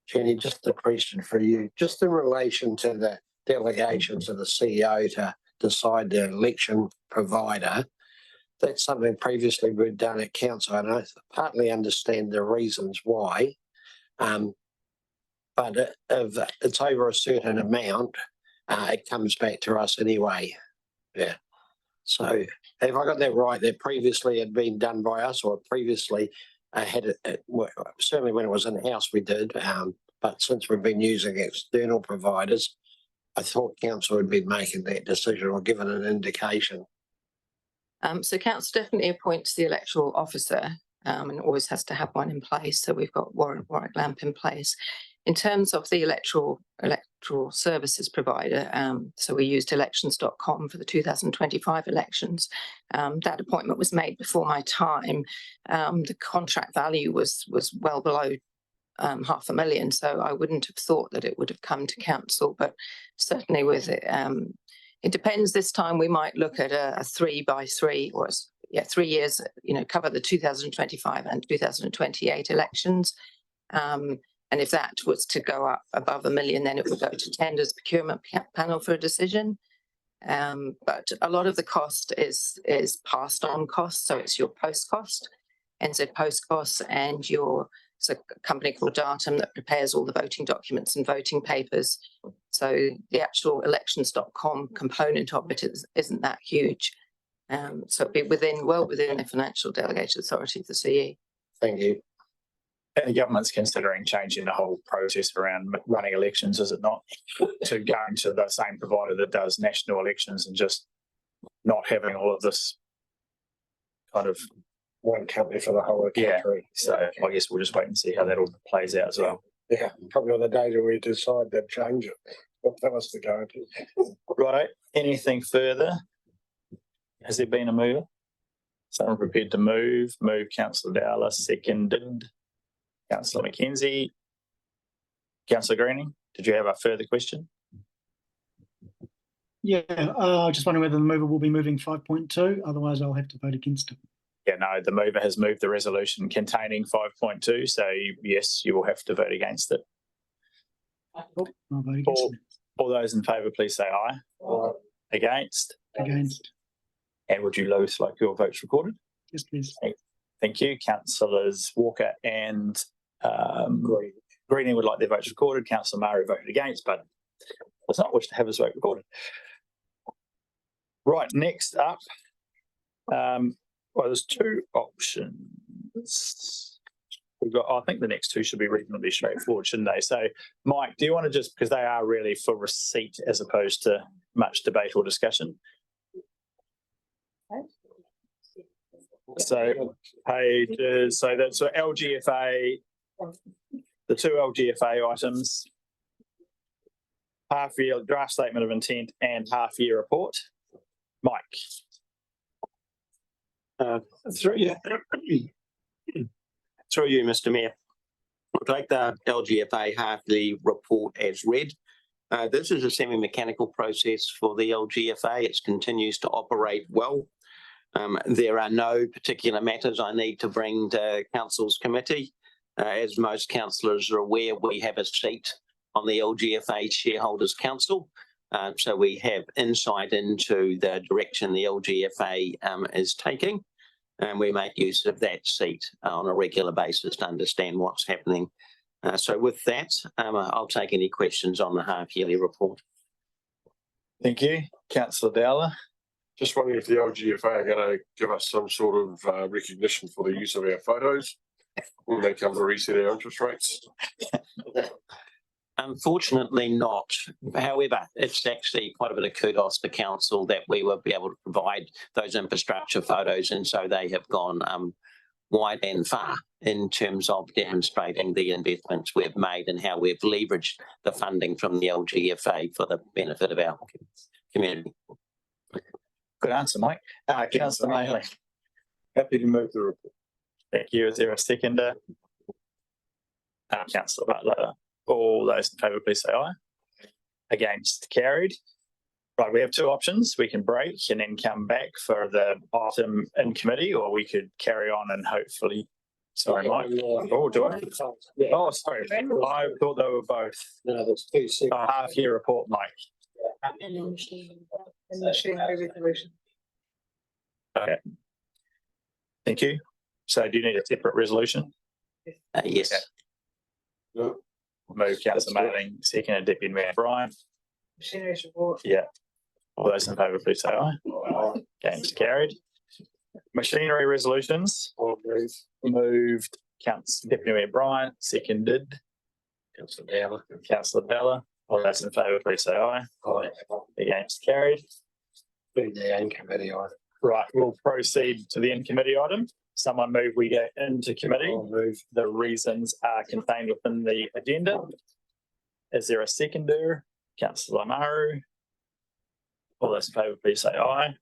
Jenny, just a question for you. Just in relation to the delegation to the CEO to decide the election provider, that's something previously we've done at council, and I partly understand the reasons why. But if it's over a certain amount, it comes back to us anyway. Yeah. So have I got that right? That previously had been done by us, or previously had it, certainly when it was in-house we did, but since we've been using external providers, I thought council had been making that decision or given an indication. So council definitely appoints the electoral officer, and always has to have one in place. So we've got Warwick Lamp in place. In terms of the electoral services provider, so we used elections.com for the 2025 elections. That appointment was made before my time. The contract value was well below $500,000, so I wouldn't have thought that it would have come to council, but certainly with it, it depends. This time we might look at a 3x3, or 3 years, cover the 2025 and 2028 elections. And if that was to go up above $1 million, then it would go to tenders procurement panel for a decision. But a lot of the cost is passed on cost, so it's your post cost, NZ post costs, and it's a company called Datum that prepares all the voting documents and voting papers. So the actual elections.com component of it isn't that huge. So it'd be well within the financial delegation authority of the CE. Thank you. And the government's considering changing the whole process around running elections, is it not? To going to the same provider that does national elections and just not having all of this kind of one company for the whole country. Yeah. So I guess we'll just wait and see how that all plays out as well. Yeah, probably on the day that we decide to change it. We'll tell us to go into. Righto. Anything further? Has there been a mover? Someone prepared to move? Move, Councillor Dowler, seconded. Councillor McKenzie. Councillor Greening, did you have a further question? Yeah, I just wondering whether the mover will be moving 5.2, otherwise I'll have to vote against it. Yeah, no, the mover has moved the resolution containing 5.2, so yes, you will have to vote against it. I'll vote against it. All those in favour, please say aye. Aye. Against? Against. And would you, Lewis, like your votes recorded? Yes, please. Thank you. Councillors Walker and Greening would like their votes recorded. Councillor Maru voted against, but does not wish to have his vote recorded. Right, next up, well, there's two options. We've got, I think the next two should be reasonably straightforward, shouldn't they? So, Mike, do you want to just, because they are really for receipt as opposed to much debate or discussion. So pages, so that's so LGFA, the two LGFA items, half year draft statement of intent and half year report. Mike. Through you, Mr. Mayor. I'll take the LGFA half-yearly report as read. This is a semi-mechanical process for the LGFA. It continues to operate well. There are no particular matters I need to bring to Council's committee. As most councillors are aware, we have a seat on the LGFA Shareholders Council. So we have insight into the direction the LGFA is taking. And we make use of that seat on a regular basis to understand what's happening. So with that, I'll take any questions on the half-yearly report. Thank you. Councillor Dowler. Just wondering if the LGFA are going to give us some sort of recognition for the use of our photos when they come to reset our interest rates. Unfortunately not. However, it's actually quite a bit of kudos to council that we will be able to provide those infrastructure photos, and so they have gone wide and far in terms of demonstrating the investments we've made and how we've leveraged the funding from the LGFA for the benefit of our community. Good answer, Mike. Councillor Maley. Happy to move the report. Thank you. Is there a seconder? Councillor Butler. All those in favour, please say aye. Against, carried. Right, we have two options. We can break and then come back for the item in committee, or we could carry on and hopefully. Sorry, Mike. Oh, do I? Oh, sorry. I thought they were both. No, there's two. Half year report, Mike. Okay. Thank you. So do you need a separate resolution? Yes. Okay. Move Councillor Mailing, second and Deputy Mayor Brian. Machinery's report. Yeah. All those in favour, please say aye. Aye. Against, carried. Machinery resolutions. Moved Deputy Mayor Brian, seconded Councillor Dowler. Councillor Dowler. All those in favour, please say aye. Aye. Against, carried. The end committee item. Right, we'll proceed to the end committee item. Someone move we go into committee. I'll move. The reasons are contained within the agenda. Is there a seconder? Councillor Maru. All those in favour, please say aye.